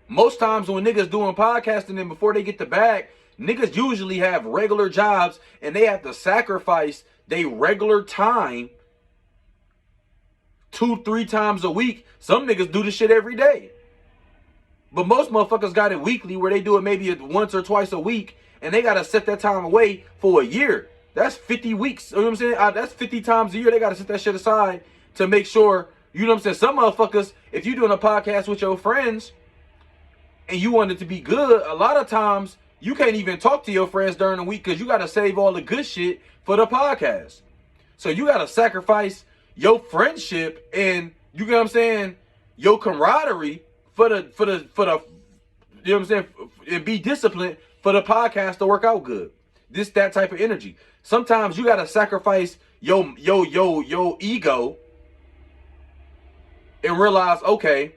Most times when niggas doing podcasting and before they get the bag, niggas usually have regular jobs and they have to sacrifice their regular time 2-3 times a week. Some niggas do this shit every day. But most motherfuckers got it weekly where they do it maybe once or twice a week and they got to set that time away for a year. That's 50 weeks. You know what I'm saying? That's 50 times a year. They got to set that shit aside to make sure, you know what I'm saying? Some motherfuckers, if you doing a podcast with your friends and you want it to be good, a lot of times you can't even talk to your friends during the week because you got to save all the good shit for the podcast. So you got to sacrifice your friendship and, you know what I'm saying, your camaraderie for the you know what I'm saying, and be disciplined for the podcast to work out good. That type of energy. Sometimes you got to sacrifice your ego and realize, okay,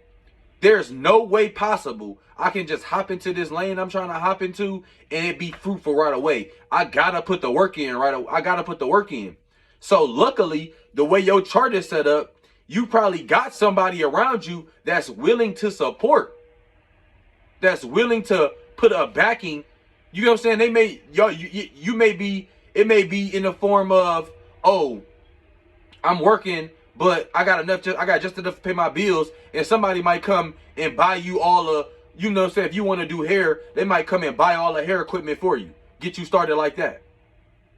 there's no way possible I can just hop into this lane I'm trying to hop into and it be fruitful right away. I gotta put the work in right away. I gotta put the work in. So luckily, the way your chart is set up, you probably got somebody around you that's willing to support, that's willing to put a backing. You know what I'm saying? They may, you may be, it may be in the form of, oh, I'm working, but I got just enough to pay my bills, and somebody might come and buy you all the, you know what I'm saying, if you want to do hair, they might come and buy all the hair equipment for you, get you started like that.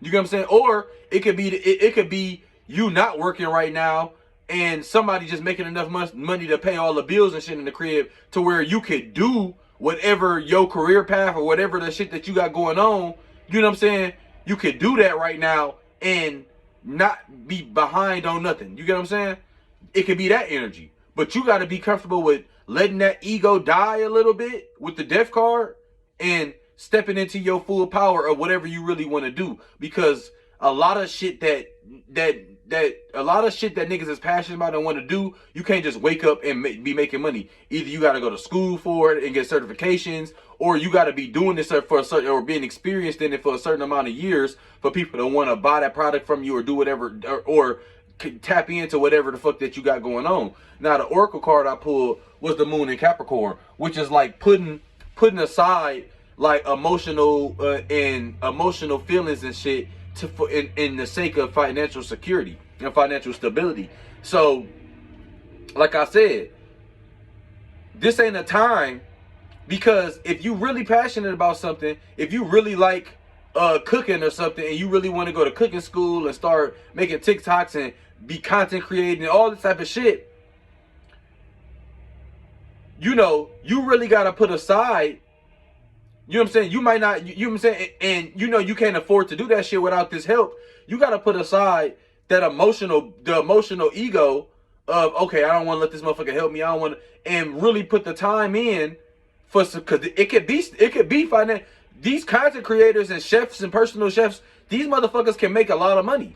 You know what I'm saying? Or it could be you not working right now and somebody just making enough money to pay all the bills and shit in the crib to where you could do whatever your career path or whatever the shit that you got going on. You know what I'm saying? You could do that right now and not be behind on nothing. You get what I'm saying? It could be that energy. But you got to be comfortable with letting that ego die a little bit with the death card and stepping into your full power of whatever you really want to do. Because a lot of shit that niggas is passionate about and want to do, you can't just wake up and be making money. Either you got to go to school for it and get certifications, or you got to be doing this for a certain, or being experienced in it for a certain amount of years for people to want to buy that product from you or do whatever, or tap into whatever the fuck that you got going on. Now, the Oracle card I pulled was the Moon in Capricorn, which is like putting aside like emotional feelings and shit in the sake of financial security and financial stability. So, like I said, this ain't a time, because if you really passionate about something, if you really like cooking or something, and you really want to go to cooking school and start making TikToks and be content creating and all this type of shit, you know, you really got to put aside, you know what I'm saying? You might not, you know what I'm saying? And you know, you can't afford to do that shit without this help. You got to put aside the emotional ego of, okay, I don't want to let this motherfucker help me. I don't want to, and really put the time in for some, cause it could be finance. These content creators and chefs and personal chefs, these motherfuckers can make a lot of money.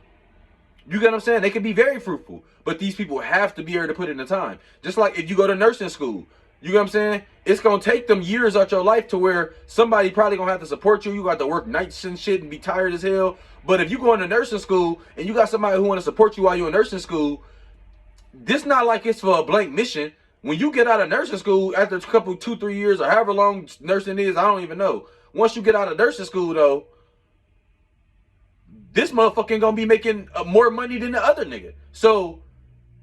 You get what I'm saying? They can be very fruitful, but these people have to be able to put in the time. Just like if you go to nursing school, you get what I'm saying? It's going to take them years out your life to where somebody probably going to have to support you. You got to work nights and shit and be tired as hell. But if you go into nursing school and you got somebody who want to support you while you're in nursing school, this not like it's for a blank mission. When you get out of nursing school after a couple, 2-3 years or however long nursing is, I don't even know. Once you get out of nursing school though, this motherfucker ain't gonna be making more money than the other nigga. So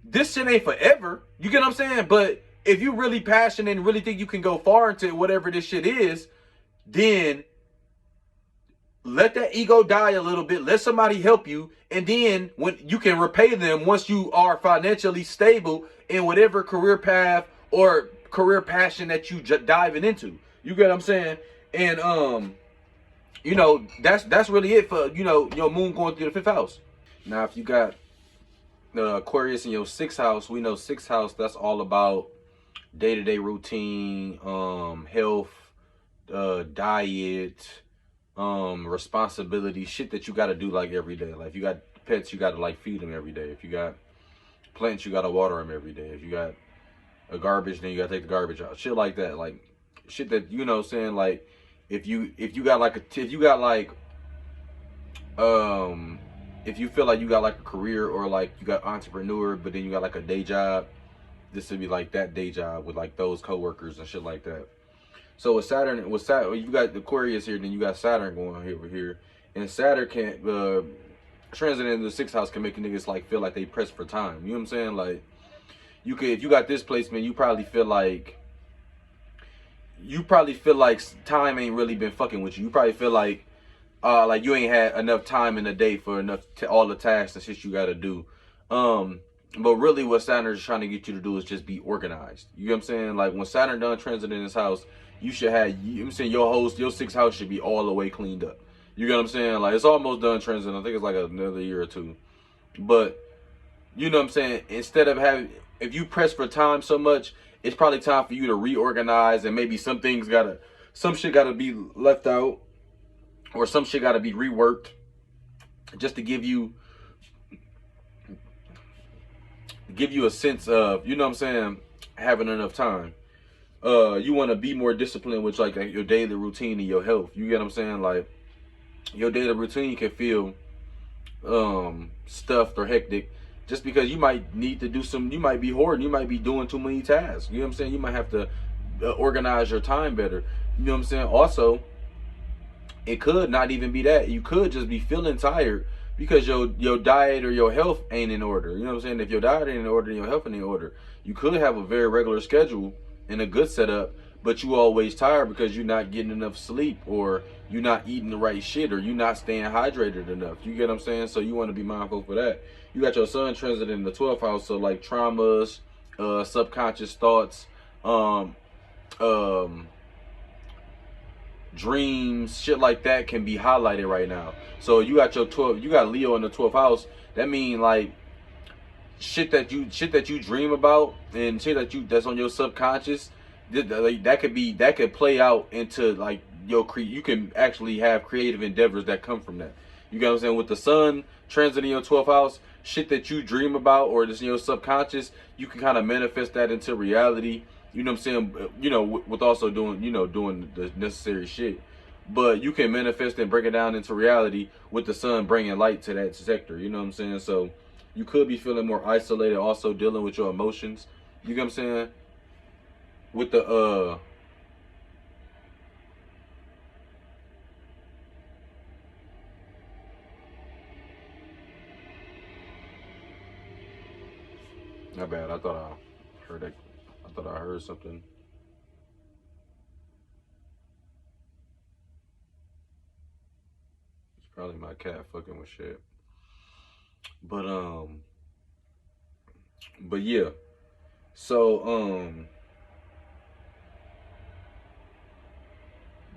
this shit ain't forever. You get what I'm saying? But if you really passionate and really think you can go far into whatever this shit is, then let that ego die a little bit. Let somebody help you. And then when you can repay them once you are financially stable in whatever career path or career passion that you diving into. You get what I'm saying? And you know, that's really it for, you know, your moon going through the fifth house. Now, if you got the Aquarius in your sixth house, we know sixth house, that's all about day-to-day routine, health, diet, responsibility, shit that you got to do like every day. Like if you got pets, you got to like feed them every day. If you got plants, you got to water them every day. If you got a garbage, then you got to take the garbage out. Shit like that. Like shit that, you know what I'm saying, like if you got like if you got like if you feel like you got like a career, or like you got entrepreneur but then you got like a day job, this would be like that day job with like those coworkers and shit like that. So with Saturn, you got the Aquarius here, then you got Saturn going on over here, and Saturn can't transit into the sixth house can make niggas like feel like they pressed for time. You know what I'm saying? Like you could, if you got this placement, you probably feel like time ain't really been fucking with you. You probably feel like you ain't had enough time in the day for enough all the tasks and shit you got to do. But really what Saturn is trying to get you to do is just be organized. You know what I'm saying? Like when Saturn done transit in this house, you should have, you know what I'm saying, your sixth house should be all the way cleaned up. You get what I'm saying? Like it's almost done transit. I think it's like another year or two. But you know what I'm saying? Instead of having, if you press for time so much, it's probably time for you to reorganize, and maybe some shit gotta be left out, or some shit gotta be reworked, just to give you a sense of, you know what I'm saying, having enough time. You want to be more disciplined with like your daily routine and your health. You get what I'm saying? Like your daily routine can feel stuffed or hectic just because you might need to do you might be hoarding, you might be doing too many tasks. You know what I'm saying? You might have to organize your time better. You know what I'm saying? Also, it could not even be that. You could just be feeling tired because your diet or your health ain't in order. You know what I'm saying? If your diet ain't in order and your health ain't in order, you could have a very regular schedule and a good setup, but you always tired because you're not getting enough sleep, or you're not eating the right shit, or you're not staying hydrated enough. You get what I'm saying? So you want to be mindful for that. You got your sun transit in the 12th house, so like traumas, subconscious thoughts, dreams, shit like that can be highlighted right now. So you got you got Leo in the 12th house. That mean like shit that you dream about, and shit that's on your subconscious, that could play out into like you can actually have creative endeavors that come from that. You get what I'm saying? With the sun transiting your 12th house, shit that you dream about or just in your subconscious, you can kind of manifest that into reality. You know what I'm saying? You know, with also doing the necessary shit. But you can manifest and break it down into reality with the sun bringing light to that sector. You know what I'm saying? So you could be feeling more isolated, also dealing with your emotions. You get what I'm saying? With the not bad. I thought I heard that. I thought I heard something. It's probably my cat fucking with shit. But yeah. So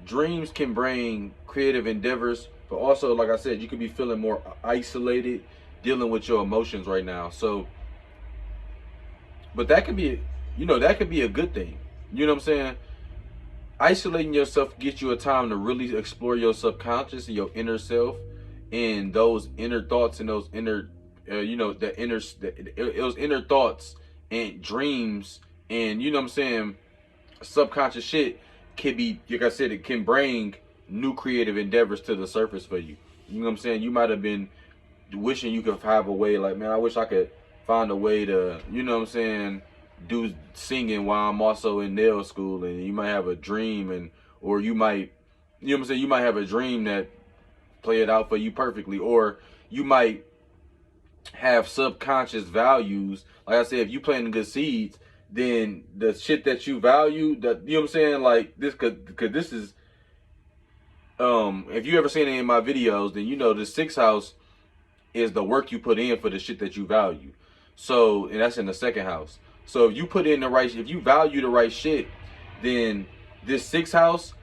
dreams can bring creative endeavors, but also like I said, you could be feeling more isolated, dealing with your emotions right now. So, but that could be, that could be a good thing. You know what I'm saying? Isolating yourself gets you a time to really explore your subconscious and your inner self, and those inner thoughts and those inner, those inner thoughts and dreams, and you know what I'm saying, subconscious shit can be, like I said, it can bring new creative endeavors to the surface for you. You know what I'm saying? You might have been wishing you could have a way, like, man, I wish I could find a way to, you know what I'm saying, do singing while I'm also in nail school, and you might have a dream, and or you might, you know what I'm saying, you might have a dream that play it out for you perfectly, or you might have subconscious values. Like I said, if you planting good seeds, then the shit that you value, that, you know what I'm saying, like this could this is if you ever seen any of my videos, then you know the sixth house is the work you put in for the shit that you value. So, and that's in the second house. So if you put in the right, if you value the right shit, then this sixth house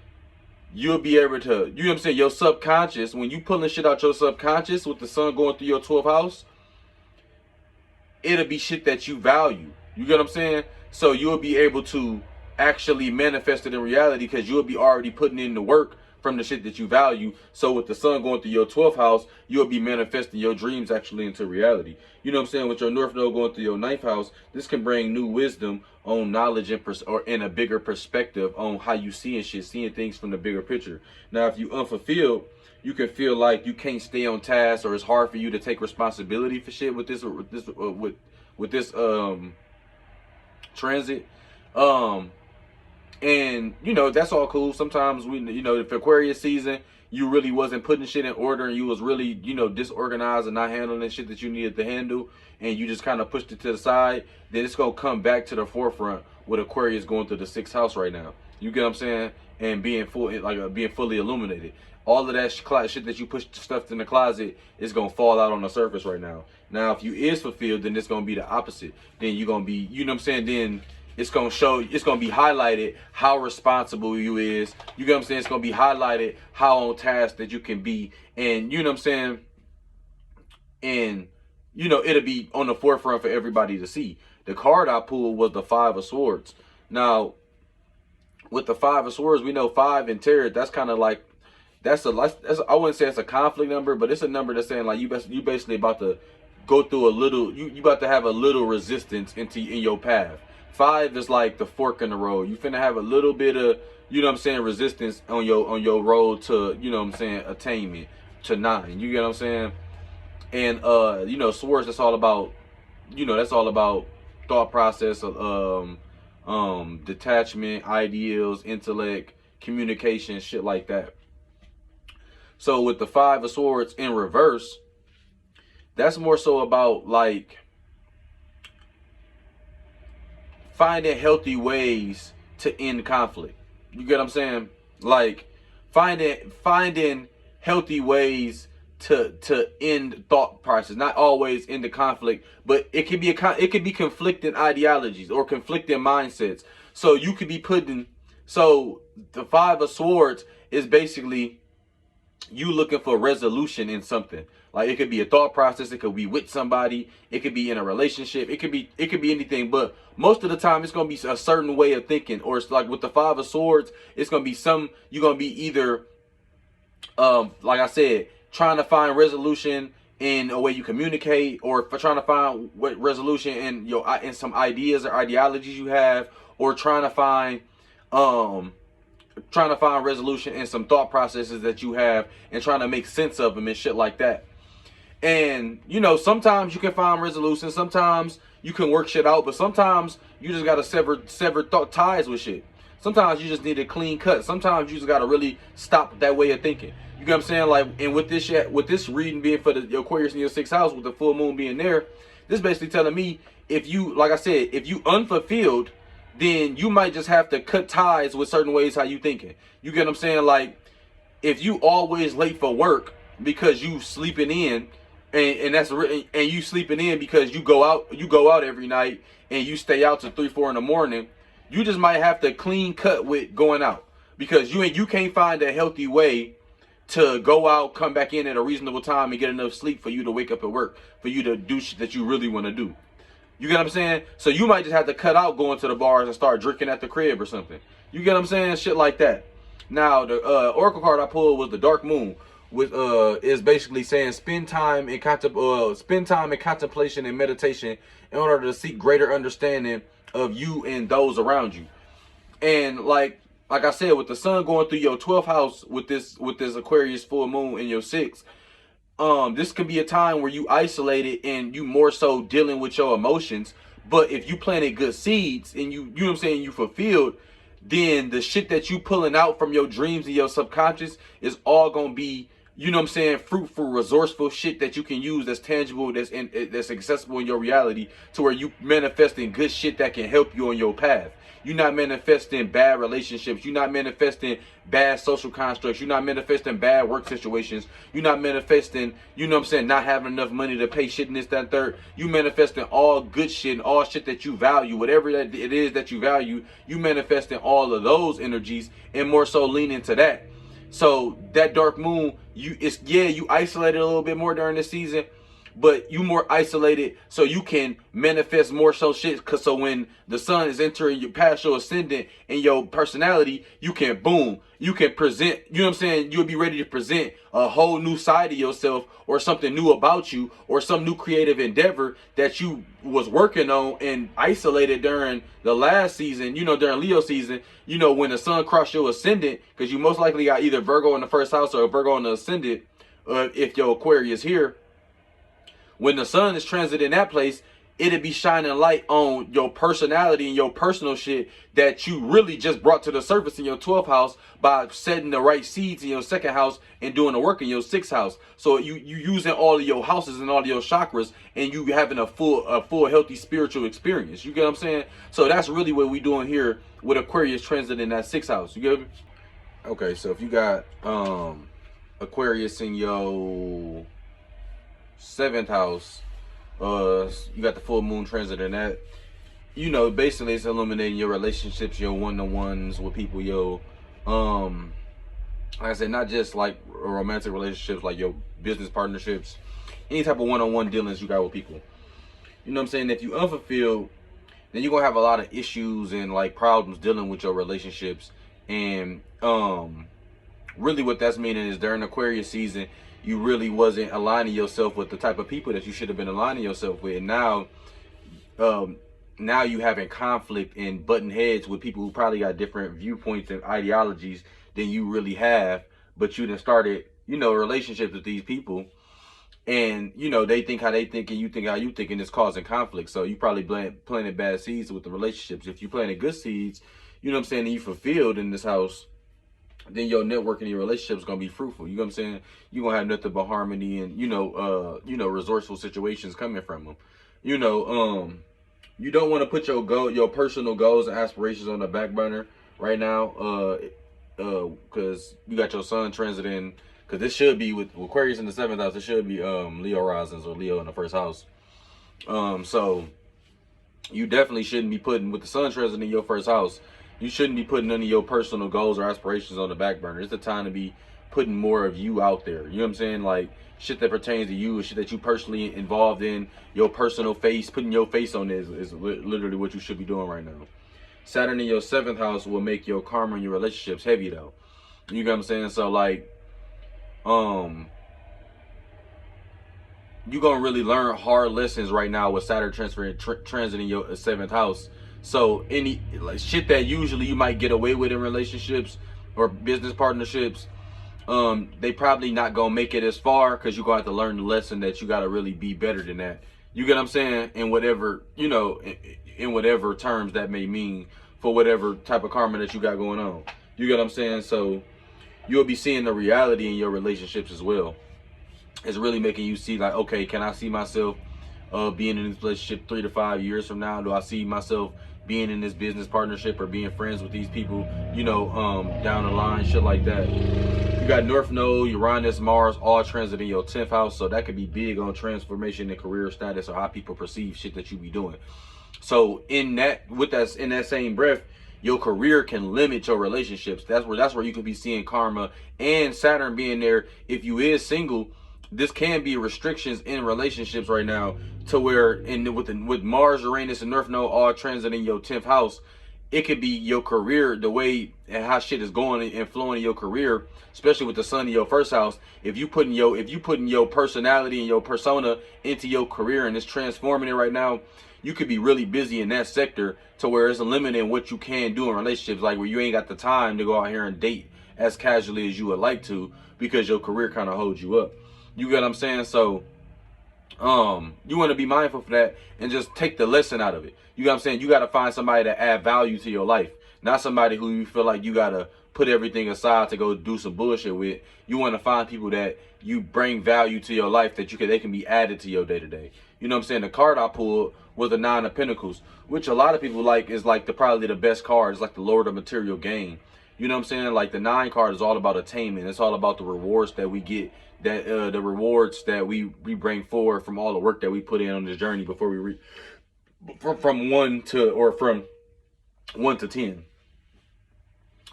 you'll be able to, you know what I'm saying, your subconscious, when you pulling shit out your subconscious with the sun going through your 12th house, it'll be shit that you value. You get what I'm saying? So you'll be able to actually manifest it in reality because you'll be already putting in the work from the shit that you value. So with the sun going through your 12th house, you'll be manifesting your dreams actually into reality. You know what I'm saying? With your North Node going through your 9th house, this can bring new wisdom on knowledge and or in a bigger perspective on how you seeing shit, seeing things from the bigger picture. Now, if you unfulfilled, you can feel like you can't stay on task, or it's hard for you to take responsibility for shit with this transit. And you know, that's all cool. Sometimes we, you know, if Aquarius season, you really wasn't putting shit in order and you was really, you know, disorganized and not handling shit that you needed to handle, and you just kind of pushed it to the side, then it's gonna come back to the forefront with Aquarius going through the 6th house right now. You get what I'm saying? And being being fully illuminated. All of that shit that you pushed stuffed in the closet is gonna fall out on the surface right now. Now, if you is fulfilled, then it's gonna be the opposite. Then you're gonna be, you know what I'm saying? Then it's gonna show, it's gonna be highlighted how responsible you is. You get what I'm saying? It's gonna be highlighted how on task that you can be, and you know what I'm saying? And you know, it'll be on the forefront for everybody to see. The card I pulled was the 5 of Swords. Now, with the 5 of Swords, we know 5 in tarot, that's kind of like, that's I wouldn't say it's a conflict number, but it's a number that's saying like you basically about to go through a little, you about to have a little resistance in your path. 5 is like the fork in the road. You finna have a little bit of, you know what I'm saying, resistance on your road to, you know what I'm saying, attainment to 9. You get what I'm saying? And you know, Swords, that's all about, you know, that's all about thought process of detachment, ideals, intellect, communication, shit like that. So with the 5 of Swords in reverse, that's more so about like finding healthy ways to end conflict. You get what I'm saying? Like finding healthy ways to end thought process. Not always end the conflict, but it could be conflicting ideologies or conflicting mindsets. So you could be so the 5 of Swords is basically you looking for resolution in something. Like it could be a thought process, it could be with somebody, it could be in a relationship, it could be anything, but most of the time it's gonna be a certain way of thinking. Or it's like with the 5 of Swords, it's gonna be you're gonna be either like I said, trying to find resolution in a way you communicate, or trying to find what resolution in some ideas or ideologies you have, or trying to find resolution in some thought processes that you have and trying to make sense of them and shit like that. And you know, sometimes you can find resolution, sometimes you can work shit out, but sometimes you just gotta sever ties with shit. Sometimes you just need a clean cut. Sometimes you just gotta really stop that way of thinking. You get what I'm saying? Like, and with this reading being for the Aquarius in your 6th house, with the full moon being there, this basically telling me, if you, like I said, if you unfulfilled, then you might just have to cut ties with certain ways how you thinking. You get what I'm saying? Like, if you always late for work because you sleeping in, and you sleeping in because you go out every night and you stay out till 3-4 in the morning, you just might have to clean cut with going out, because you can't find a healthy way to go out, come back in at a reasonable time and get enough sleep for you to wake up at work, for you to do shit that you really want to do. You get what I'm saying? So you might just have to cut out going to the bars and start drinking at the crib or something. You get what I'm saying? Shit like that. Now, the oracle card I pulled was the Dark Moon, which is basically saying spend time in contemplation and meditation in order to seek greater understanding of you and those around you. And like I said, with the sun going through your 12th house with this Aquarius full moon in your 6th, this could be a time where you isolated and you more so dealing with your emotions. But if you planted good seeds and you know what I'm saying, you fulfilled, then the shit that you pulling out from your dreams and your subconscious is all gonna be, you know what I'm saying, fruitful, resourceful shit that you can use, that's tangible, that's accessible in your reality, to where you manifesting good shit that can help you on your path. You're not manifesting bad relationships. You're not manifesting bad social constructs. You're not manifesting bad work situations. You're not manifesting, you know what I'm saying, not having enough money to pay shit and this, that, and third. You manifesting all good shit and all shit that you value, whatever that it is that you value. You manifesting all of those energies and more so lean into that. So that dark moon, you isolated a little bit more during this season, but you more isolated so you can manifest more so shit. Cause so when the sun is entering your past your ascendant and your personality, you can boom, you can present, you know what I'm saying? You'll be ready to present a whole new side of yourself or something new about you or some new creative endeavor that you was working on and isolated during the last season, during Leo season, when the sun crossed your ascendant, because you most likely got either Virgo in the first house or Virgo in the ascendant, if your Aquarius here. When the sun is transiting that place, it'll be shining light on your personality and your personal shit that you really just brought to the surface in your 12th house by setting the right seeds in your 2nd house and doing the work in your 6th house. So you using all of your houses and all of your chakras, and you having a full healthy spiritual experience. You get what I'm saying? So that's really what we doing here with Aquarius transit in that 6th house. You get me? Okay, so if you got Aquarius in your 7th house, you got the full moon transit in that, basically it's illuminating your relationships, your one-to-ones with people, like I said, not just like romantic relationships, like your business partnerships, any type of one-on-one dealings you got with people. You know what I'm saying? If you unfulfilled, then you're gonna have a lot of issues and like problems dealing with your relationships. And really what that's meaning is during Aquarius season, you really wasn't aligning yourself with the type of people that you should have been aligning yourself with. And now you having conflict and button heads with people who probably got different viewpoints and ideologies than you really have, but you done started, relationships with these people, and they think how they think and you think how you think, and it's causing conflict. So you probably planting bad seeds with the relationships. If you planted good seeds, you know what I'm saying, and you fulfilled in this house, then your network and your relationship is gonna be fruitful. You know what I'm saying? You're gonna have nothing but harmony and resourceful situations coming from them. You don't want to put your personal goals and aspirations on the back burner right now, because you got your sun transiting. Because this should be with Aquarius in the 7th house. It should be Leo risings or Leo in the 1st house. So you definitely shouldn't be putting, with the sun transiting in your 1st house, you shouldn't be putting none of your personal goals or aspirations on the back burner. It's the time to be putting more of you out there. You know what I'm saying? Like shit that pertains to you, shit that you personally involved in, your personal face, putting your face on this is literally what you should be doing right now. Saturn in your 7th house will make your karma and your relationships heavy though. You know what I'm saying? So like, you're gonna really learn hard lessons right now with Saturn transiting your 7th house. So any like shit that usually you might get away with in relationships or business partnerships, they probably not gonna make it as far, because you're gonna have to learn the lesson that you gotta really be better than that. You get what I'm saying? In whatever, in whatever terms that may mean for whatever type of karma that you got going on. You get what I'm saying? So you'll be seeing the reality in your relationships as well. It's really making you see like, okay, can I see myself being in this relationship 3 to 5 years from now? Do I see myself being in this business partnership or being friends with these people, down the line, shit like that. You got North Node, Uranus, Mars, all transit in your 10th house. So that could be big on transformation and career status or how people perceive shit that you be doing. So in that same breath, your career can limit your relationships. That's where you could be seeing karma, and Saturn being there. If you is single, this can be restrictions in relationships right now, to where with Mars, Uranus, and North Node all transiting your 10th house, it could be your career, the way and how shit is going and flowing in your career, especially with the sun in your 1st house. If you putting your personality and your persona into your career and it's transforming it right now, you could be really busy in that sector to where it's limiting what you can do in relationships, like where you ain't got the time to go out here and date as casually as you would like to, because your career kind of holds you up. You get what I'm saying? So you want to be mindful for that and just take the lesson out of it. You know what I'm saying? You got to find somebody to add value to your life, not somebody who you feel like you got to put everything aside to go do some bullshit with. You want to find people that you bring value to your life, that they can be added to your day to day. You know what I'm saying? The card I pulled was the 9 of Pentacles, which a lot of people like is like probably the best card. It's like the Lord of Material Gain. You know what I'm saying? Like the 9 card is all about attainment. It's all about the rewards that we get, that the rewards that we bring forward from all the work that we put in on this journey before we from 1 to 10.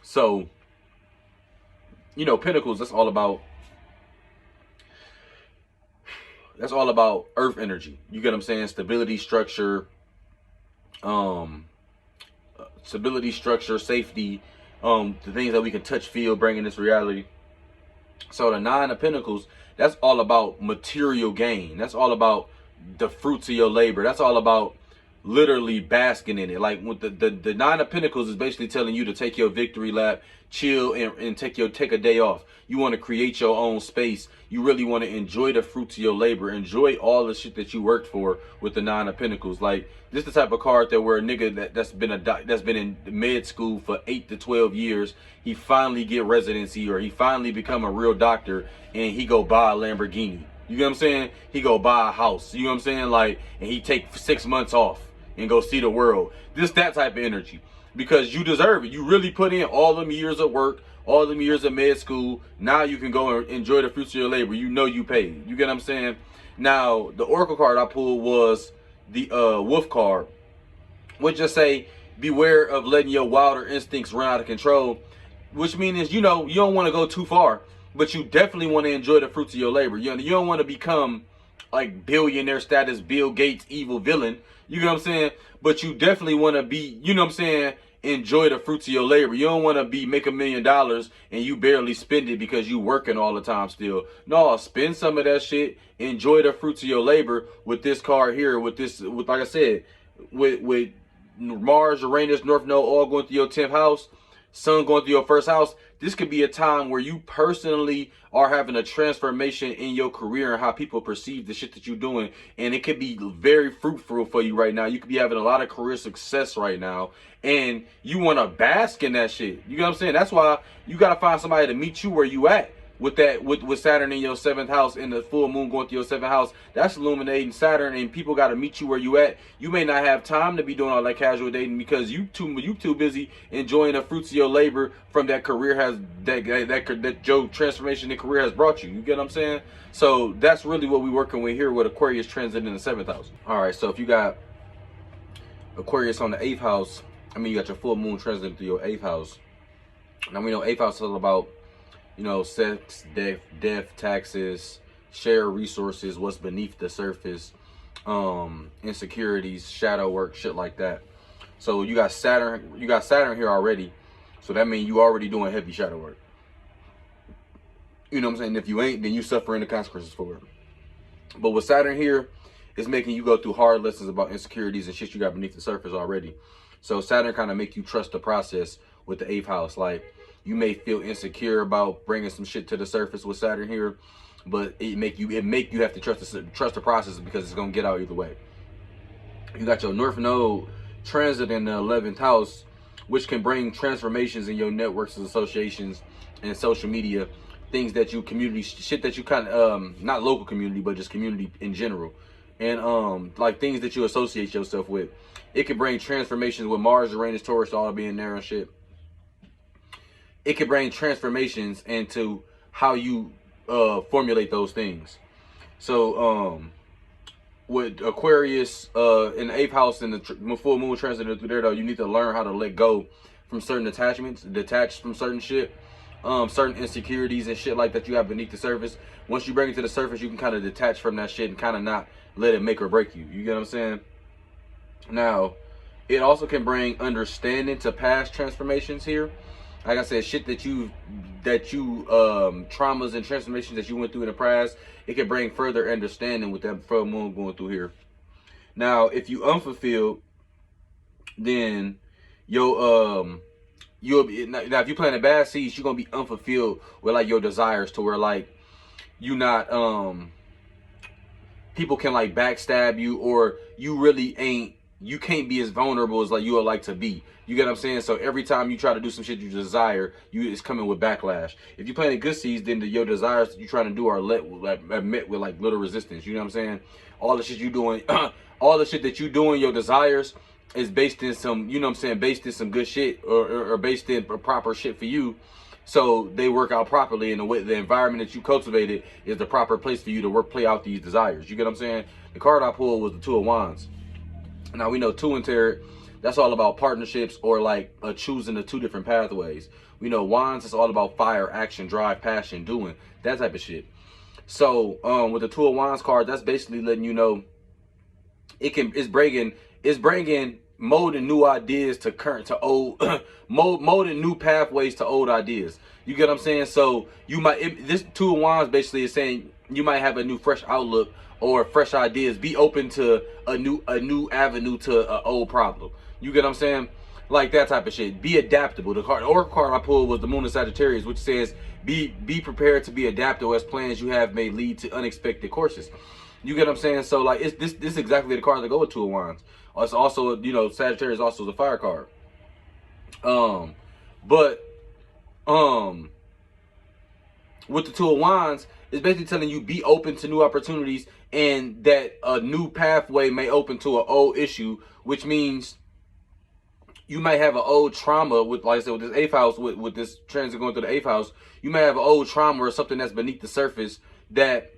So you know, Pentacles, that's all about earth energy. You get what I'm saying? Stability, structure, safety, the things that we can touch, feel, bring in this reality. So the Nine of Pentacles, that's all about material gain. That's all about the fruits of your labor. That's all about literally basking in it. Like with the Nine of Pentacles is basically telling you to take your victory lap, chill, and take a day off. You want to create your own space. You really want to enjoy the fruits of your labor. Enjoy all the shit that you worked for with the Nine of Pentacles. Like, this is the type of card that where a nigga that's been in med school for 8 to 12 years, he finally get residency, or he finally become a real doctor, and he go buy a Lamborghini. You get what I'm saying? He go buy a house. You know what I'm saying? Like, and he take 6 months off and go see the world. That type of energy. Because you deserve it. You really put in all them years of work, all them years of med school. Now you can go and enjoy the fruits of your labor. You know you paid. You get what I'm saying? Now, the Oracle card I pulled was the Wolf card, which just say, beware of letting your wilder instincts run out of control. Which means, you know, you don't want to go too far, but you definitely want to enjoy the fruits of your labor. You don't want to become like billionaire status, Bill Gates, evil villain. You know what I'm saying? But you definitely want to be, you know what I'm saying, enjoy the fruits of your labor. You don't want to be make $1 million and you barely spend it because you working all the time still. No, spend some of that shit. Enjoy the fruits of your labor with this card here, with like I said, with Mars, Uranus, North Node all going through your 10th house, Sun going through your first house. This could be a time where you personally are having a transformation in your career and how people perceive the shit that you're doing. And it could be very fruitful for you right now. You could be having a lot of career success right now. And you want to bask in that shit. You know what I'm saying? That's why you got to find somebody to meet you where you at. With that, with Saturn in your 7th house and the full moon going through your 7th house, that's illuminating Saturn, and people got to meet you where you at. You may not have time to be doing all that casual dating because you too busy enjoying the fruits of your labor from that career that your transformation in career has brought you. You get what I'm saying? So that's really what we're working with here with Aquarius transit in the 7th house. All right, so if you got Aquarius on the 8th house, I mean you got your full moon transit through your 8th house. Now we know 8th house is all about, you know, sex, death, taxes, share resources, what's beneath the surface, insecurities, shadow work, shit like that. So you got Saturn here already. So that means you already doing heavy shadow work. You know what I'm saying? If you ain't, then you suffering the consequences for it. But with Saturn here, it's making you go through hard lessons about insecurities and shit you got beneath the surface already. So Saturn kind of make you trust the process with the 8th house. Like, you may feel insecure about bringing some shit to the surface with Saturn here, but it make you have to trust the process because it's gonna get out either way. You got your North Node transit in the 11th house, which can bring transformations in your networks and associations and social media, things that you shit that you kind of not local community, but just community in general, and like things that you associate yourself with. It can bring transformations with Mars, Uranus, Taurus all being there and shit. It can bring transformations into how you formulate those things. So with Aquarius in the 8th house and the full moon transit through there, though, you need to learn how to let go from certain attachments, detach from certain shit, certain insecurities and shit like that you have beneath the surface. Once you bring it to the surface, you can kind of detach from that shit and kind of not let it make or break you. You get what I'm saying? Now, it also can bring understanding to past transformations here. Like I said, shit that you traumas and transformations that you went through in the past, it can bring further understanding with that full moon going through here. Now, if you unfulfilled, then you'll be, now if you planting bad seeds, you're gonna be unfulfilled with like your desires, to where like you not people can like backstab you, or you can't be as vulnerable as like you would like to be. You get what I'm saying? So every time you try to do some shit you desire, it's coming with backlash. If you're planting good seeds, then your desires that you're trying to do are met with like little resistance. You know what I'm saying? All the shit you doing, all the shit that you doing, your desires is based in some, you know what I'm saying, based in some good shit, or based in proper shit for you. So they work out properly in the way the environment that you cultivated is the proper place for you to play out these desires. You get what I'm saying? The card I pulled was the Two of Wands. Now we know 2 in tarot, That's all about partnerships, or like choosing the two different pathways. We know Wands is all about fire, action, drive, passion, doing that type of shit. So with the Two of Wands card, that's basically letting you know it's bringing molding new ideas to current to old molding new pathways to old ideas. You get what I'm saying? So you might this Two of Wands basically is saying you might have a new fresh outlook or fresh ideas. Be open to a new avenue to an old problem. You get what I'm saying? Like that type of shit. Be adaptable. The oracle card I pulled was the Moon of Sagittarius, which says be prepared to be adaptable as plans you have may lead to unexpected courses. You get what I'm saying? So like this is exactly the card that go with Two of Wands. It's also, you know, Sagittarius also the fire card. But with the Two of Wands, it's basically telling you be open to new opportunities, and that a new pathway may open to an old issue, which means you might have an old trauma with, like I said, with this 8th house, with this transit going through the 8th house. You may have an old trauma or something that's beneath the surface that,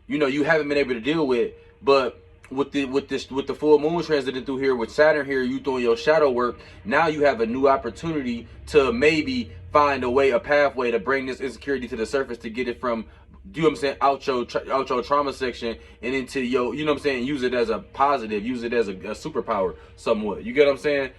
you know, you haven't been able to deal with. But with the full moon transiting through here, with Saturn here, you doing your shadow work. Now you have a new opportunity to maybe find a way, a pathway to bring this insecurity to the surface, to get it from, you know what I'm saying, out your trauma section and into your, you know what I'm saying, use it as a positive, use it as a superpower somewhat. You get what I'm saying?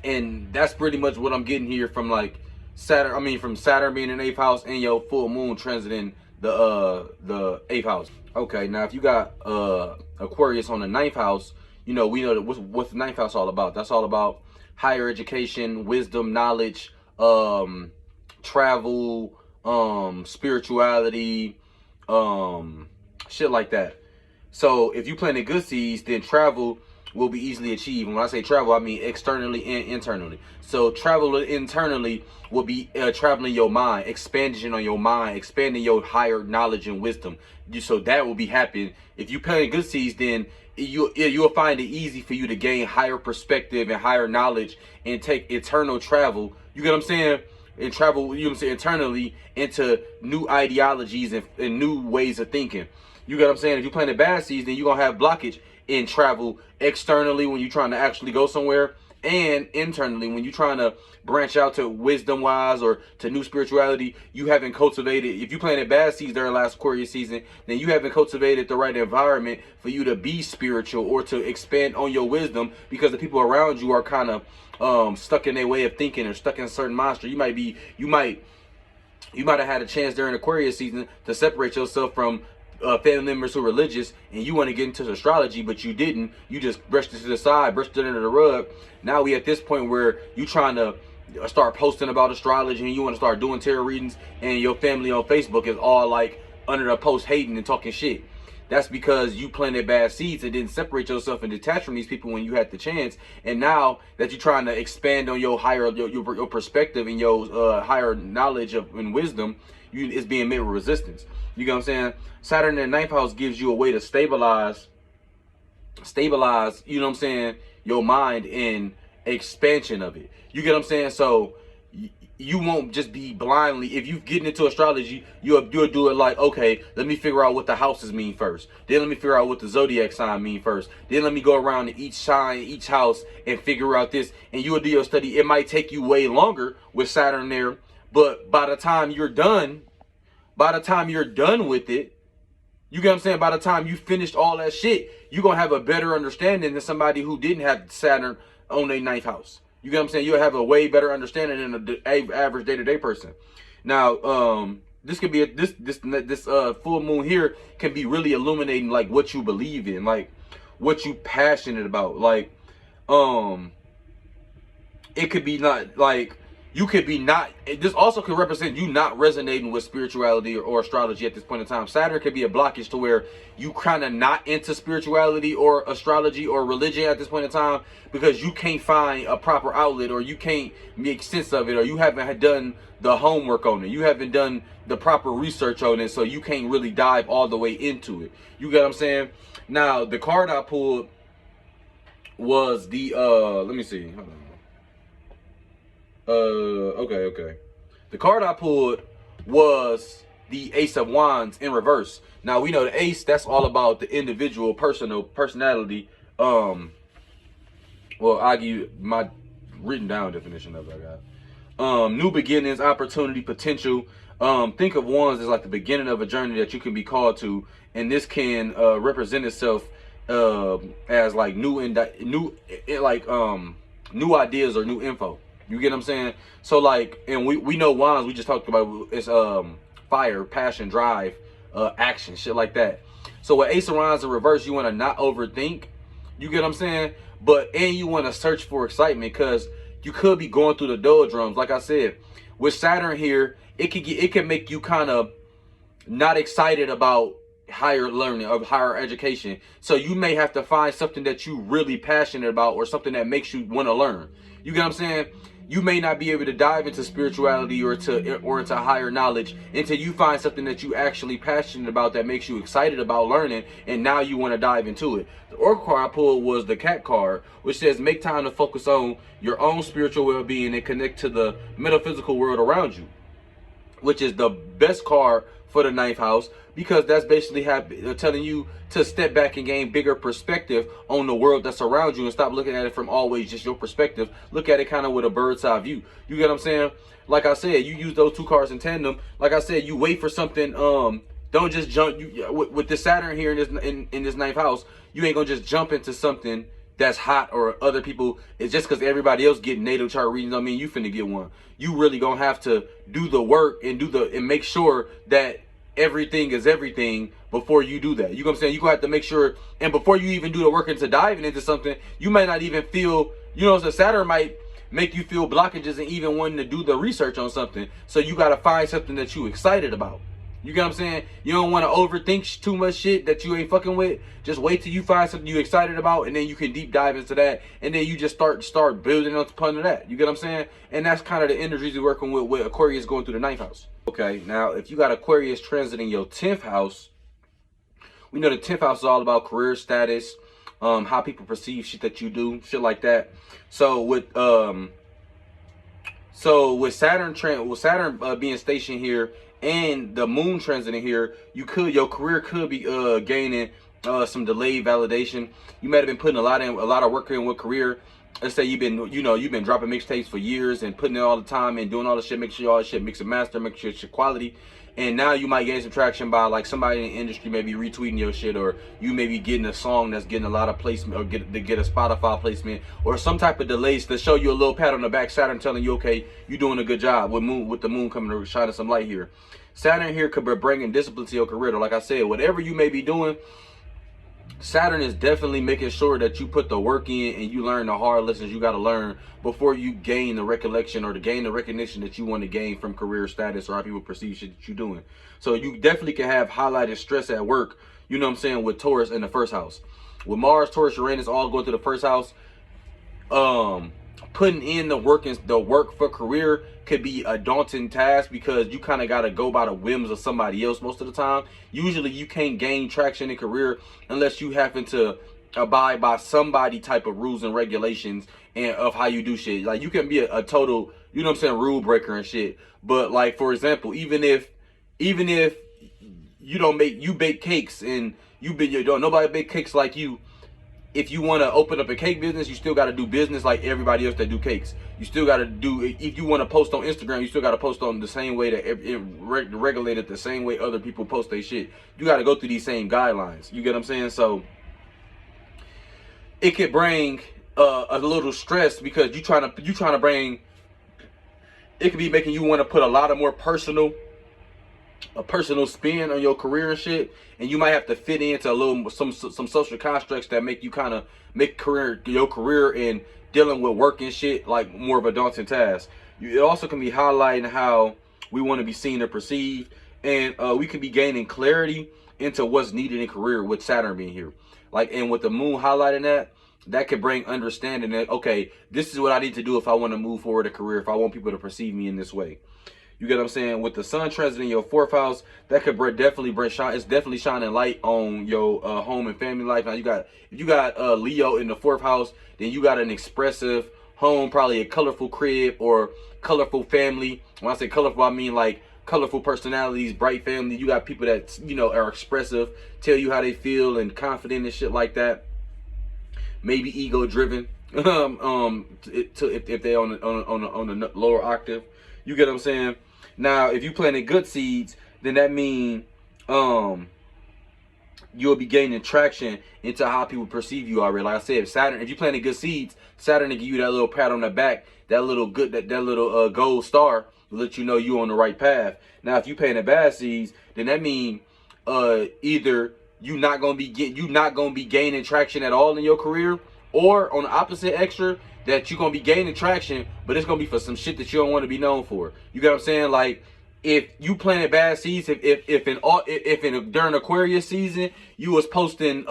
And that's pretty much what I'm getting here from like Saturn. I mean, from Saturn being in 8th house and your full moon transiting the 8th house. Okay, now if you got Aquarius on the 9th house, you know, we know that what's the 9th house all about. That's all about higher education, wisdom, knowledge, travel, spirituality, shit like that. So if you planted good seeds, then travel will be easily achieved. And when I say travel, I mean externally and internally. So travel internally will be traveling your mind, expansion on your mind, expanding your higher knowledge and wisdom. So that will be happening. If you plant good seeds, then you'll find it easy for you to gain higher perspective and higher knowledge and take eternal travel. You get what I'm saying? And travel, you know what I'm saying, internally into new ideologies and new ways of thinking. You get what I'm saying? If you planted bad seeds, then you're going to have blockage in travel externally when you're trying to actually go somewhere, and internally when you're trying to branch out to wisdom wise or to new spirituality. You haven't cultivated, if you planted bad seeds during last Aquarius season, then you haven't cultivated the right environment for you to be spiritual or to expand on your wisdom, because the people around you are kind of stuck in their way of thinking or stuck in a certain monster. You might have had a chance during Aquarius season to separate yourself from family members who are religious, and you want to get into astrology, but you didn't. You just brushed it to the side, brushed it under the rug. Now we at this point where you trying to start posting about astrology, and you want to start doing tarot readings, and your family on Facebook is all like under the post hating and talking shit. That's because you planted bad seeds and didn't separate yourself and detach from these people when you had the chance. And now that you're trying to expand on your higher your perspective and your higher knowledge and wisdom, it's being met with resistance. You get what I'm saying? Saturn in the 9th house gives you a way to stabilize, you know what I'm saying, your mind and expansion of it. You get what I'm saying? So you won't just be blindly, if you getting into astrology, you'll do it like, okay, let me figure out what the houses mean first. Then let me figure out what the zodiac sign mean first. Then let me go around to each sign, each house, and figure out this. And you will do your study. It might take you way longer with Saturn there, but by the time you're done with it, you get what I'm saying, by the time you finished all that shit, you're going to have a better understanding than somebody who didn't have Saturn on their 9th house. You get what I'm saying? You'll have a way better understanding than the average day-to-day person. Now, this could be this full moon here can be really illuminating like what you believe in, like what you passionate about. Like, it could be not like, you could be not, this also could represent you not resonating with spirituality or astrology at this point in time. Saturn could be a blockage to where you kind of not into spirituality or astrology or religion at this point in time, because you can't find a proper outlet, or you can't make sense of it, or you haven't done the homework on it. You haven't done the proper research on it, so you can't really dive all the way into it. You get what I'm saying? Now, the card I pulled was the, let me see, hold on. Okay. The card I pulled was the Ace of Wands in reverse. Now we know the Ace, that's all about the individual personality. Well, I'll give you my written down definition of it. I got new beginnings, opportunity, potential. Think of ones as like the beginning of a journey that you can be called to, and this can represent itself as like new ideas or new info. You get what I'm saying? So like, and we know wands we just talked about, it's fire, passion, drive, action, shit like that. So with Ace of Wands in reverse, you want to not overthink. You get what I'm saying? And you want to search for excitement, because you could be going through the doldrums. Like I said, with Saturn here, it can make you kind of not excited about higher learning or higher education. So you may have to find something that you really passionate about, or something that makes you want to learn. You get what I'm saying? You may not be able to dive into spirituality or into higher knowledge until you find something that you actually passionate about, that makes you excited about learning, and now you want to dive into it. The Oracle card I pulled was the Cat card, which says make time to focus on your own spiritual well-being and connect to the metaphysical world around you, which is the best card for the 9th house, because that's basically telling you to step back and gain bigger perspective on the world that's around you, and stop looking at it from always just your perspective. Look at it kind of with a bird's eye view. You get what I'm saying? Like I said, you use those two cards in tandem. Like I said, you wait for something. Don't just jump. With the Saturn here in this 9th house, you ain't gonna just jump into something that's hot, or other people. It's just because everybody else getting natal chart readings, I mean you finna get one. You really gonna have to do the work and make sure that everything is everything before you do that. You know what I'm saying? You gonna have to make sure, and before you even do the work into diving into something, you might not even feel, the Saturn might make you feel blockages and even wanting to do the research on something. So you gotta find something that you excited about. You get what I'm saying? You don't want to overthink too much shit that you ain't fucking with. Just wait till you find something you excited about, and then you can deep dive into that, and then you just start building upon that. You get what I'm saying? And that's kind of the energies you're working with Aquarius going through the 9th house. Okay, now if you got Aquarius transiting your 10th house, we know the 10th house is all about career status, how people perceive shit that you do, shit like that. So with Saturn being stationed here, and the moon transiting here, your career could be gaining some delayed validation. You might have been putting a lot of work in with career. Let's say you've been dropping mixtapes for years and putting in all the time and doing all the shit, make sure all the shit mix and master, make sure it's quality. And now you might gain some traction by like somebody in the industry maybe retweeting your shit, or you may be getting a song that's getting a lot of placement, or get a Spotify placement, or some type of delays to show you a little pat on the back. Saturn telling you, okay, you're doing a good job with the moon coming to shining some light here. Saturn here could be bringing discipline to your career. Like I said, whatever you may be doing, Saturn is definitely making sure that you put the work in and you learn the hard lessons you got to learn before you gain the recollection or to gain the recognition that you want to gain from career status or how people perceive shit that you're doing. So you definitely can have highlighted stress at work, you know what I'm saying, with Taurus in the 1st house. With Mars, Taurus, Uranus all going to the 1st house, putting in the work for career could be a daunting task, because you kind of got to go by the whims of somebody else most of the time. Usually you can't gain traction in career unless you happen to abide by somebody type of rules and regulations and of how you do shit. Like you can be a total, you know what I'm saying, rule breaker and shit. But like, for example, even if you bake cakes and nobody bake cakes like you, if you want to open up a cake business, you still got to do business like everybody else that do cakes. You still got to do, if you want to post on Instagram, you still got to post on the same way that it regulated, the same way other people post their shit. You got to go through these same guidelines. You get what I'm saying? So it could bring a little stress, because you trying to bring, it could be making you want to put a lot of more personal spin on your career and shit, and you might have to fit into some social constructs that make you kind of make your career and dealing with work and shit like more of a daunting task. It also can be highlighting how we want to be seen or perceived, and we can be gaining clarity into what's needed in career with Saturn being here. Like, and with the moon highlighting that could bring understanding that, okay, this is what I need to do if I want to move forward a career, if I want people to perceive me in this way. You get what I'm saying? With the sun transiting your 4th house, that could it's definitely shining light on your home and family life. Now if you got Leo in the 4th house, then you got an expressive home, probably a colorful crib or colorful family. When I say colorful, I mean like colorful personalities, bright family. You got people that, are expressive, tell you how they feel and confident and shit like that. Maybe ego driven. if they on the lower octave. You get what I'm saying? Now, if you planted good seeds, then that mean you'll be gaining traction into how people perceive you already. Like I said, Saturn, if you planted good seeds, Saturn will give you that little pat on the back, that little gold star to let you know you on the right path. Now, if you planted bad seeds, then that mean either you not gonna be gaining traction at all in your career, or on the opposite extra, that you're gonna be gaining traction, but it's gonna be for some shit that you don't want to be known for. You get what I'm saying? Like, if you planted bad seeds, during Aquarius season you was posting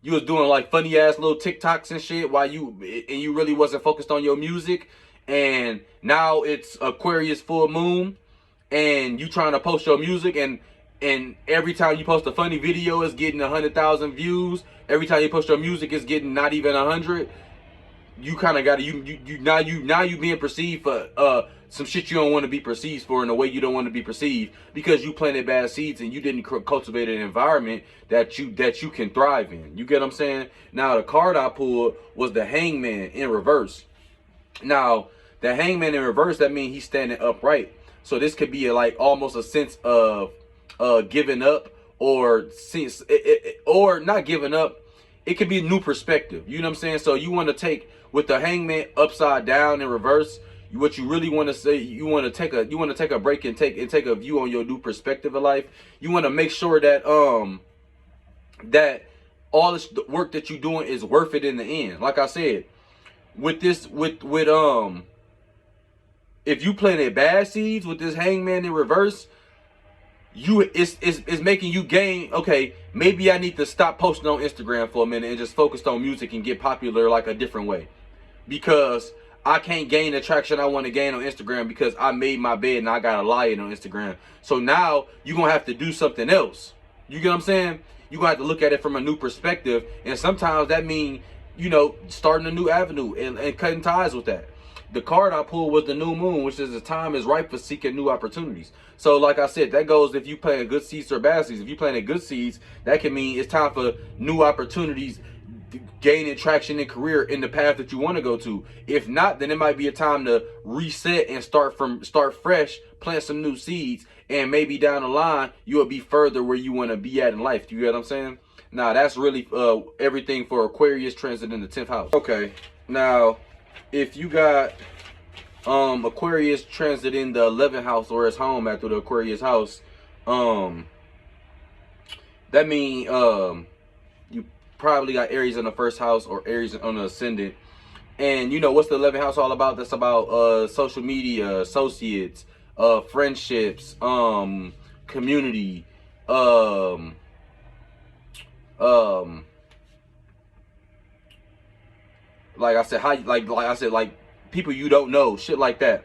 you was doing like funny ass little TikToks and shit while you really wasn't focused on your music, and now it's Aquarius full moon and you trying to post your music, and every time you post a funny video it's getting 100,000 views, every time you post your music it's getting not even 100. You kind of got to now you being perceived for some shit you don't want to be perceived for in a way you don't want to be perceived, because you planted bad seeds and you didn't cultivate an environment that you can thrive in. You get what I'm saying? Now, the card I pulled was the Hangman in reverse. Now, the Hangman in reverse, that means he's standing upright. So this could be like almost a sense of giving up, or not giving up. It could be a new perspective. You know what I'm saying? So you want to take, with the Hangman upside down in reverse, what you really want to say, you want to take a break and take a view on your new perspective of life. You want to make sure that that all this work that you're doing is worth it in the end. Like I said, with if you planted bad seeds with this Hangman in reverse, it's making you gain. Okay, maybe I need to stop posting on Instagram for a minute and just focus on music and get popular like a different way, because I can't gain the traction I want to gain on Instagram because I made my bed and I got a lion on Instagram. So now you're gonna have to do something else. You get what I'm saying? You're gonna have to look at it from a new perspective, and sometimes that means, you know, starting a new avenue and cutting ties with that. The card I pulled was the new moon, which is the time is ripe for seeking new opportunities. So like I said, that goes if you plant good seeds or bad seeds. If you planted good seeds, that can mean it's time for new opportunities, gaining traction in career in the path that you want to go to. If not, then it might be a time to reset and start fresh, plant some new seeds, and maybe down the line you'll be further where you want to be at in life. Do you get what I'm saying? Now, that's really everything for Aquarius transit in the 10th house. Okay, now if you got Aquarius transit in the 11th house, or its home after the Aquarius house, that means you probably got Aries in the 1st house or Aries on the ascendant. And you know what's the 11th house all about? That's about social media, associates, friendships, community, like I said, like people you don't know, shit like that.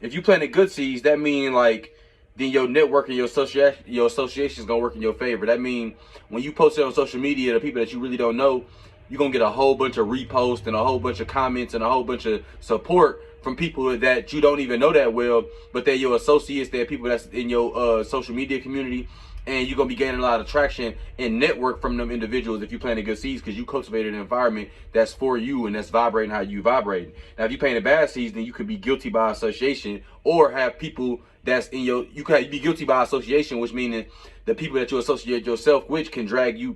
If you planted good seeds, that mean like then your network and your association is gonna work in your favor. That mean when you post it on social media, the people that you really don't know, you're gonna get a whole bunch of reposts and a whole bunch of comments and a whole bunch of support from people that you don't even know that well, but they're your associates, they're people that's in your social media community, and you're going to be gaining a lot of traction and network from them individuals if you planted good seeds, because you cultivated an environment that's for you and that's vibrating how you vibrate. Now, if you planted bad seeds, then you could be guilty by association, or have people that's in your, you could be guilty by association, which means the people that you associate yourself with can drag you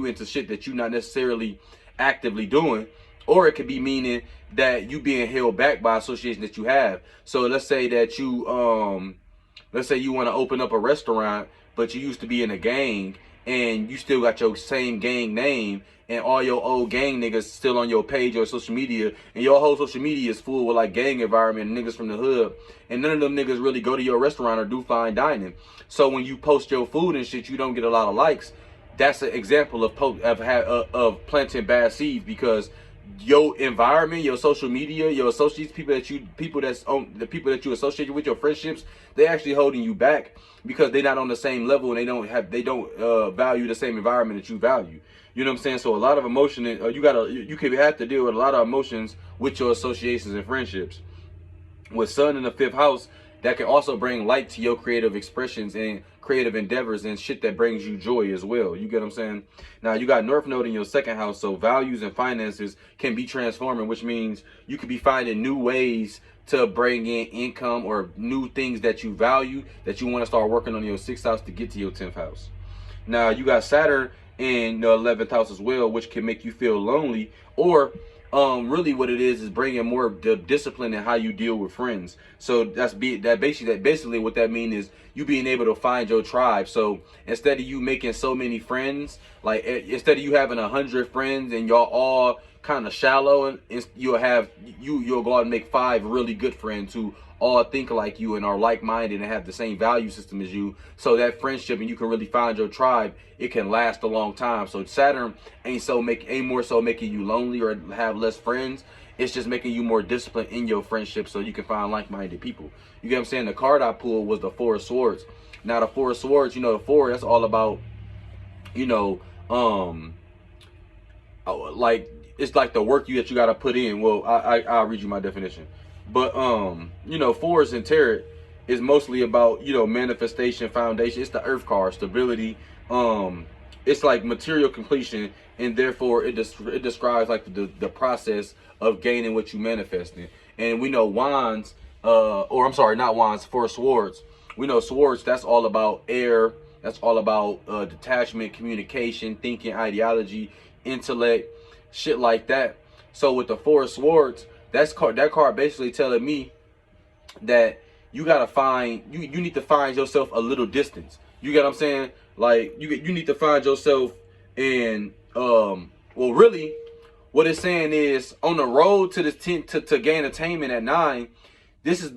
into shit that you're not necessarily actively doing. Or it could be meaning that you being held back by association that you have. So let's say that you let's say you want to open up a restaurant, but you used to be in a gang and you still got your same gang name, and all your old gang niggas still on your page or social media, and your whole social media is full with like gang environment and niggas from the hood, and none of them niggas really go to your restaurant or do fine dining. So when you post your food and shit, you don't get a lot of likes. That's an example of planting bad seeds, because your environment, your social media, your associates, the people that you associate with, your friendships, they actually holding you back because they're not on the same level, and they don't value the same environment that you value. You know what I'm saying? So a lot of emotion, you could have to deal with a lot of emotions with your associations and friendships. With Sun in the 5th house, that can also bring light to your creative expressions and creative endeavors and shit that brings you joy as well. You get what I'm saying? Now you got North Node in your second house, so values and finances can be transforming, which means you could be finding new ways to bring in income or new things that you value that you want to start working on in your sixth house to get to your 10th house. Now you got Saturn in the 11th house as well, which can make you feel lonely, or really what it is bringing more discipline in how you deal with friends. So basically what that means is you being able to find your tribe. So instead of you making so many friends, like instead of you having 100 friends and y'all all kind of shallow, and you'll go out and make 5 really good friends who all think like you and are like-minded and have the same value system as you. So that friendship, and you can really find your tribe, it can last a long time. So Saturn ain't more so making you lonely or have less friends. It's just making you more disciplined in your friendship so you can find like-minded people. You get what I'm saying? The card I pulled was the 4 of Swords. Now the 4 of Swords, the 4, that's all about, like, it's like the work that you got to put in. Well, I'll read you my definition. But 4s in tarot is mostly about manifestation, foundation. It's the Earth card, stability. It's like material completion, and therefore it describes like the process of gaining what you manifesting. And we know Wands, or I'm sorry, not Wands, 4 Swords. We know Swords, that's all about air. That's all about detachment, communication, thinking, ideology, intellect, shit like that. So with the 4 Swords, that card basically telling me that you gotta find, you need to find yourself a little distance. You get what I'm saying? Like you need to find yourself in well, really what it's saying is on the road to this to gain attainment at 9. This is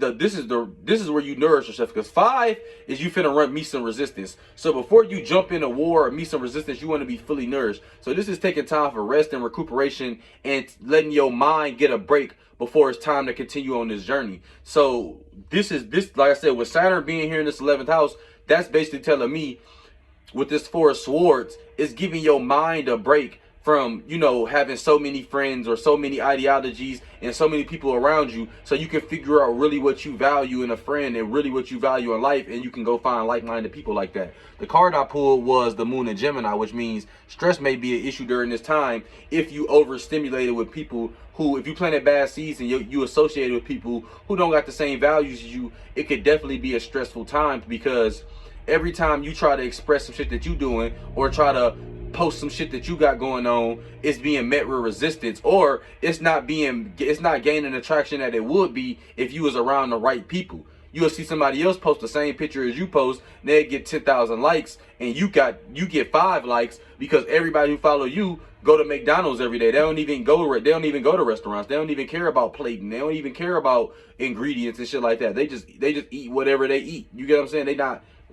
where you nourish yourself, because 5 is you finna meet some resistance. So before you jump in a war or meet some resistance, you want to be fully nourished. So this is taking time for rest and recuperation and letting your mind get a break before it's time to continue on this journey. So this like I said, with Saturn being here in this 11th house, that's basically telling me with this 4 of Swords, it's giving your mind a break from having so many friends or so many ideologies and so many people around you, so you can figure out really what you value in a friend and really what you value in life, and you can go find like-minded people like that. The card I pulled was the Moon in Gemini, which means stress may be an issue during this time if you overstimulated with people who, if you planted bad seeds and you associated with people who don't got the same values as you, it could definitely be a stressful time, because every time you try to express some shit that you doing or try to post some shit that you got going on, it's being met with resistance, or it's not gaining the traction that it would be if you was around the right people. You'll see somebody else post the same picture as you post, and they get 10,000 likes, and you get 5 likes because everybody who follow you go to McDonald's every day. They don't even go to restaurants. They don't even care about plating. They don't even care about ingredients and shit like that. They just eat whatever they eat. You get what I'm saying?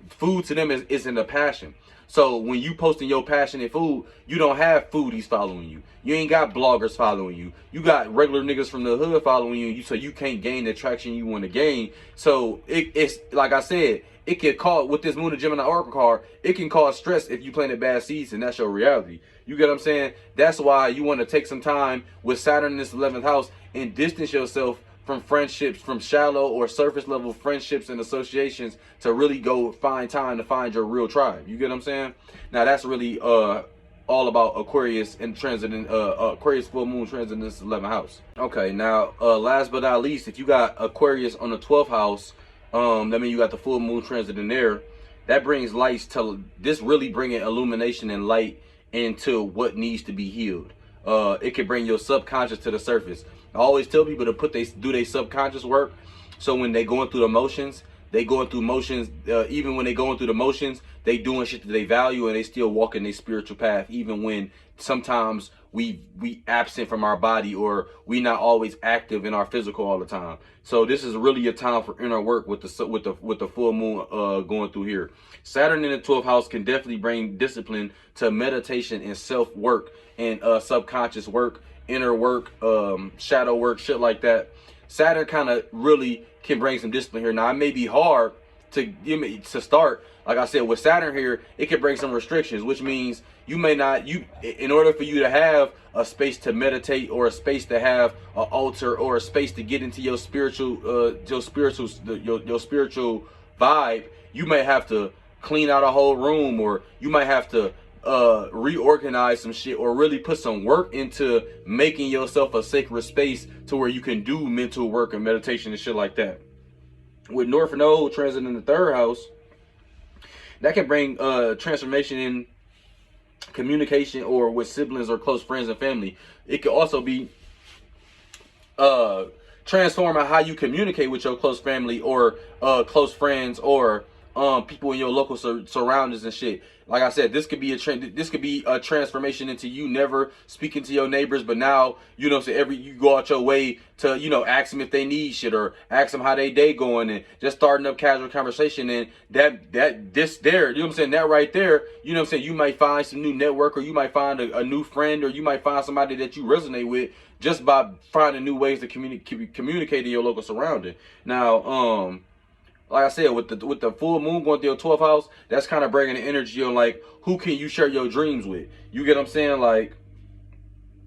Food to them isn't a passion. So when you posting your passionate food, you don't have foodies following you. You ain't got bloggers following you. You got regular niggas from the hood following you, so you can't gain the traction you want to gain. So it's like I said, it can cause, with this Moon and Gemini Oracle card, it can cause stress if you planted bad seeds, and that's your reality. You get what I'm saying? That's why you want to take some time with Saturn in this 11th house and distance yourself from friendships, from shallow or surface level friendships and associations, to really go find time to find your real tribe. You get what I'm saying? Now that's really all about Aquarius and transiting Aquarius full moon transiting this 11th house. Okay, now last but not least, if you got Aquarius on the 12th house, that means you got the full moon transit in there. That brings lights to this, really bringing illumination and light into what needs to be healed. It can bring your subconscious to the surface. I always tell people to do their subconscious work. So when they going through the motions, even when they going through the motions, they doing shit that they value, and they still walking their spiritual path, even when sometimes we absent from our body, or we not always active in our physical all the time. So this is really a time for inner work with the full moon going through here. Saturn in the 12th house can definitely bring discipline to meditation and self work and subconscious work, inner work, shadow work, shit like that. Saturn kind of really can bring some discipline here. Now it may be hard to start. Like I said, with Saturn here, it can bring some restrictions, which means you may not, in order for you to have a space to meditate, or a space to have an altar, or a space to get into your spiritual vibe, you may have to clean out a whole room, or you might have to reorganize some shit, or really put some work into making yourself a sacred space to where you can do mental work and meditation and shit like that. With North Node transit in the third house, that can bring transformation in communication, or with siblings or close friends and family. It could also be transforming how you communicate with your close family, or close friends, or people in your local surroundings and shit. Like I said, this could be a transformation into you never speaking to your neighbors, but now, you know, so you go out your way to, you know, ask them if they need shit, or ask them how they day going, and just starting up casual conversation. And this there, you know what I'm saying, that right there, you know what I'm saying, you might find some new network, or you might find a new friend, or you might find somebody that you resonate with just by finding new ways to communicate in your local surrounding. Now, like I said, with the full moon going through your 12th house, that's kind of bringing the energy on, like, who can you share your dreams with? You get what I'm saying? Like,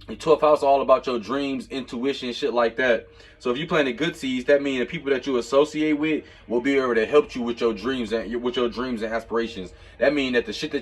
the 12th house is all about your dreams, intuition, shit like that. So if you planted good seeds, that means the people that you associate with will be able to help you with your dreams and aspirations. That means that the shit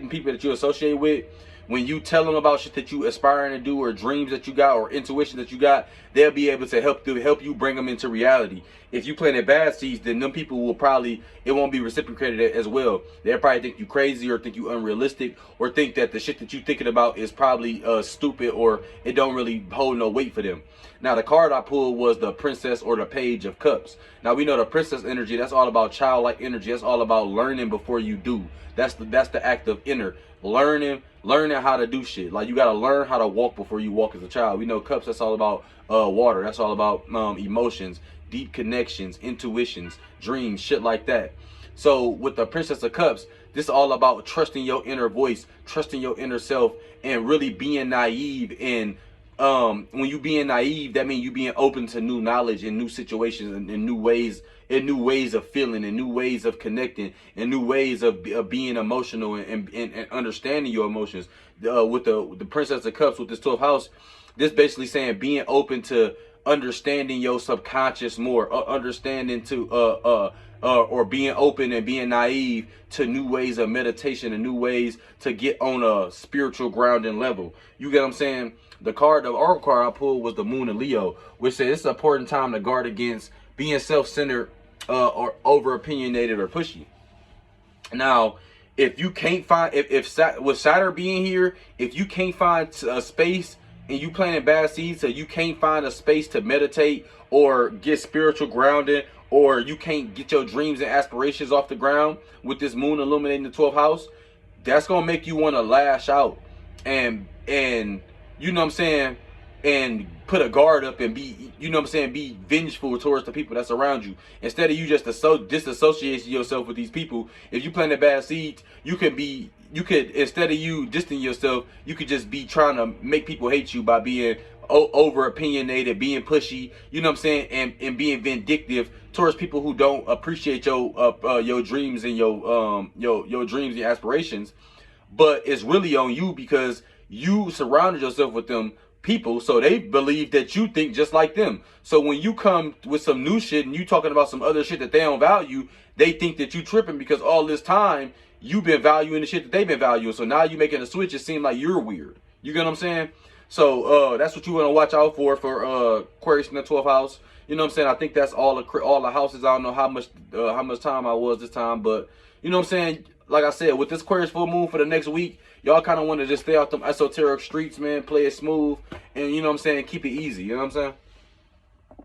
and people that you associate with, when you tell them about shit that you aspiring to do, or dreams that you got, or intuition that you got, they'll be able to help you bring them into reality. If you planted bad seeds, then them people will probably, it won't be reciprocated as well. They'll probably think you crazy, or think you unrealistic, or think that the shit that you thinking about is probably stupid, or it don't really hold no weight for them. Now, the card I pulled was the Princess, or the Page of Cups. Now, we know the Princess energy, that's all about childlike energy. That's all about learning before you do. That's the act of inner learning how to do shit. Like, you got to learn how to walk before you walk as a child. We know cups, that's all about water. That's all about emotions, deep connections, intuitions, dreams, shit like that. So with the Princess of Cups, this is all about trusting your inner voice, trusting your inner self, and really being naive. And when you being naive, that means you being open to new knowledge and new situations, and new ways of feeling, and new ways of connecting, and new ways of being emotional, and understanding your emotions. With the Princess of Cups, with this 12th house, this basically saying being open to understanding your subconscious more, understanding to or being open and being naive to new ways of meditation, and new ways to get on a spiritual grounding level. You get what I'm saying? The oracle card I pulled was the Moon in Leo, which says it's an important time to guard against being self-centered, or over opinionated, or pushy. Now, if you can't find, with Saturn being here, if you can't find a space, and you planting bad seeds, so you can't find a space to meditate, or get spiritual grounding, or you can't get your dreams and aspirations off the ground with this moon illuminating the 12th house, that's gonna make you want to lash out, and you know what I'm saying, and put a guard up, and be, you know what I'm saying, be vengeful towards the people that's around you, instead of you just disassociating yourself with these people. If you plant a bad seed, you could, instead of you distancing yourself, you could just be trying to make people hate you by being over opinionated, being pushy, you know what I'm saying, and being vindictive towards people who don't appreciate your dreams and your dreams and aspirations. But it's really on you, because you surrounded yourself with them people, so they believe that you think just like them. So when you come with some new shit, and you talking about some other shit that they don't value, they think that you tripping, because all this time you've been valuing the shit that they've been valuing. So now you making a switch, it seems like you're weird. You get what I'm saying? So that's what you want to watch out for Aquarius in the 12th house. You know what I'm saying? I think that's all the houses. I don't know how much time I was this time, but you know what I'm saying? Like I said, with this Aquarius full moon for the next week, y'all kind of want to just stay out them esoteric streets, man. Play it smooth, and you know what I'm saying, keep it easy. You know what I'm saying?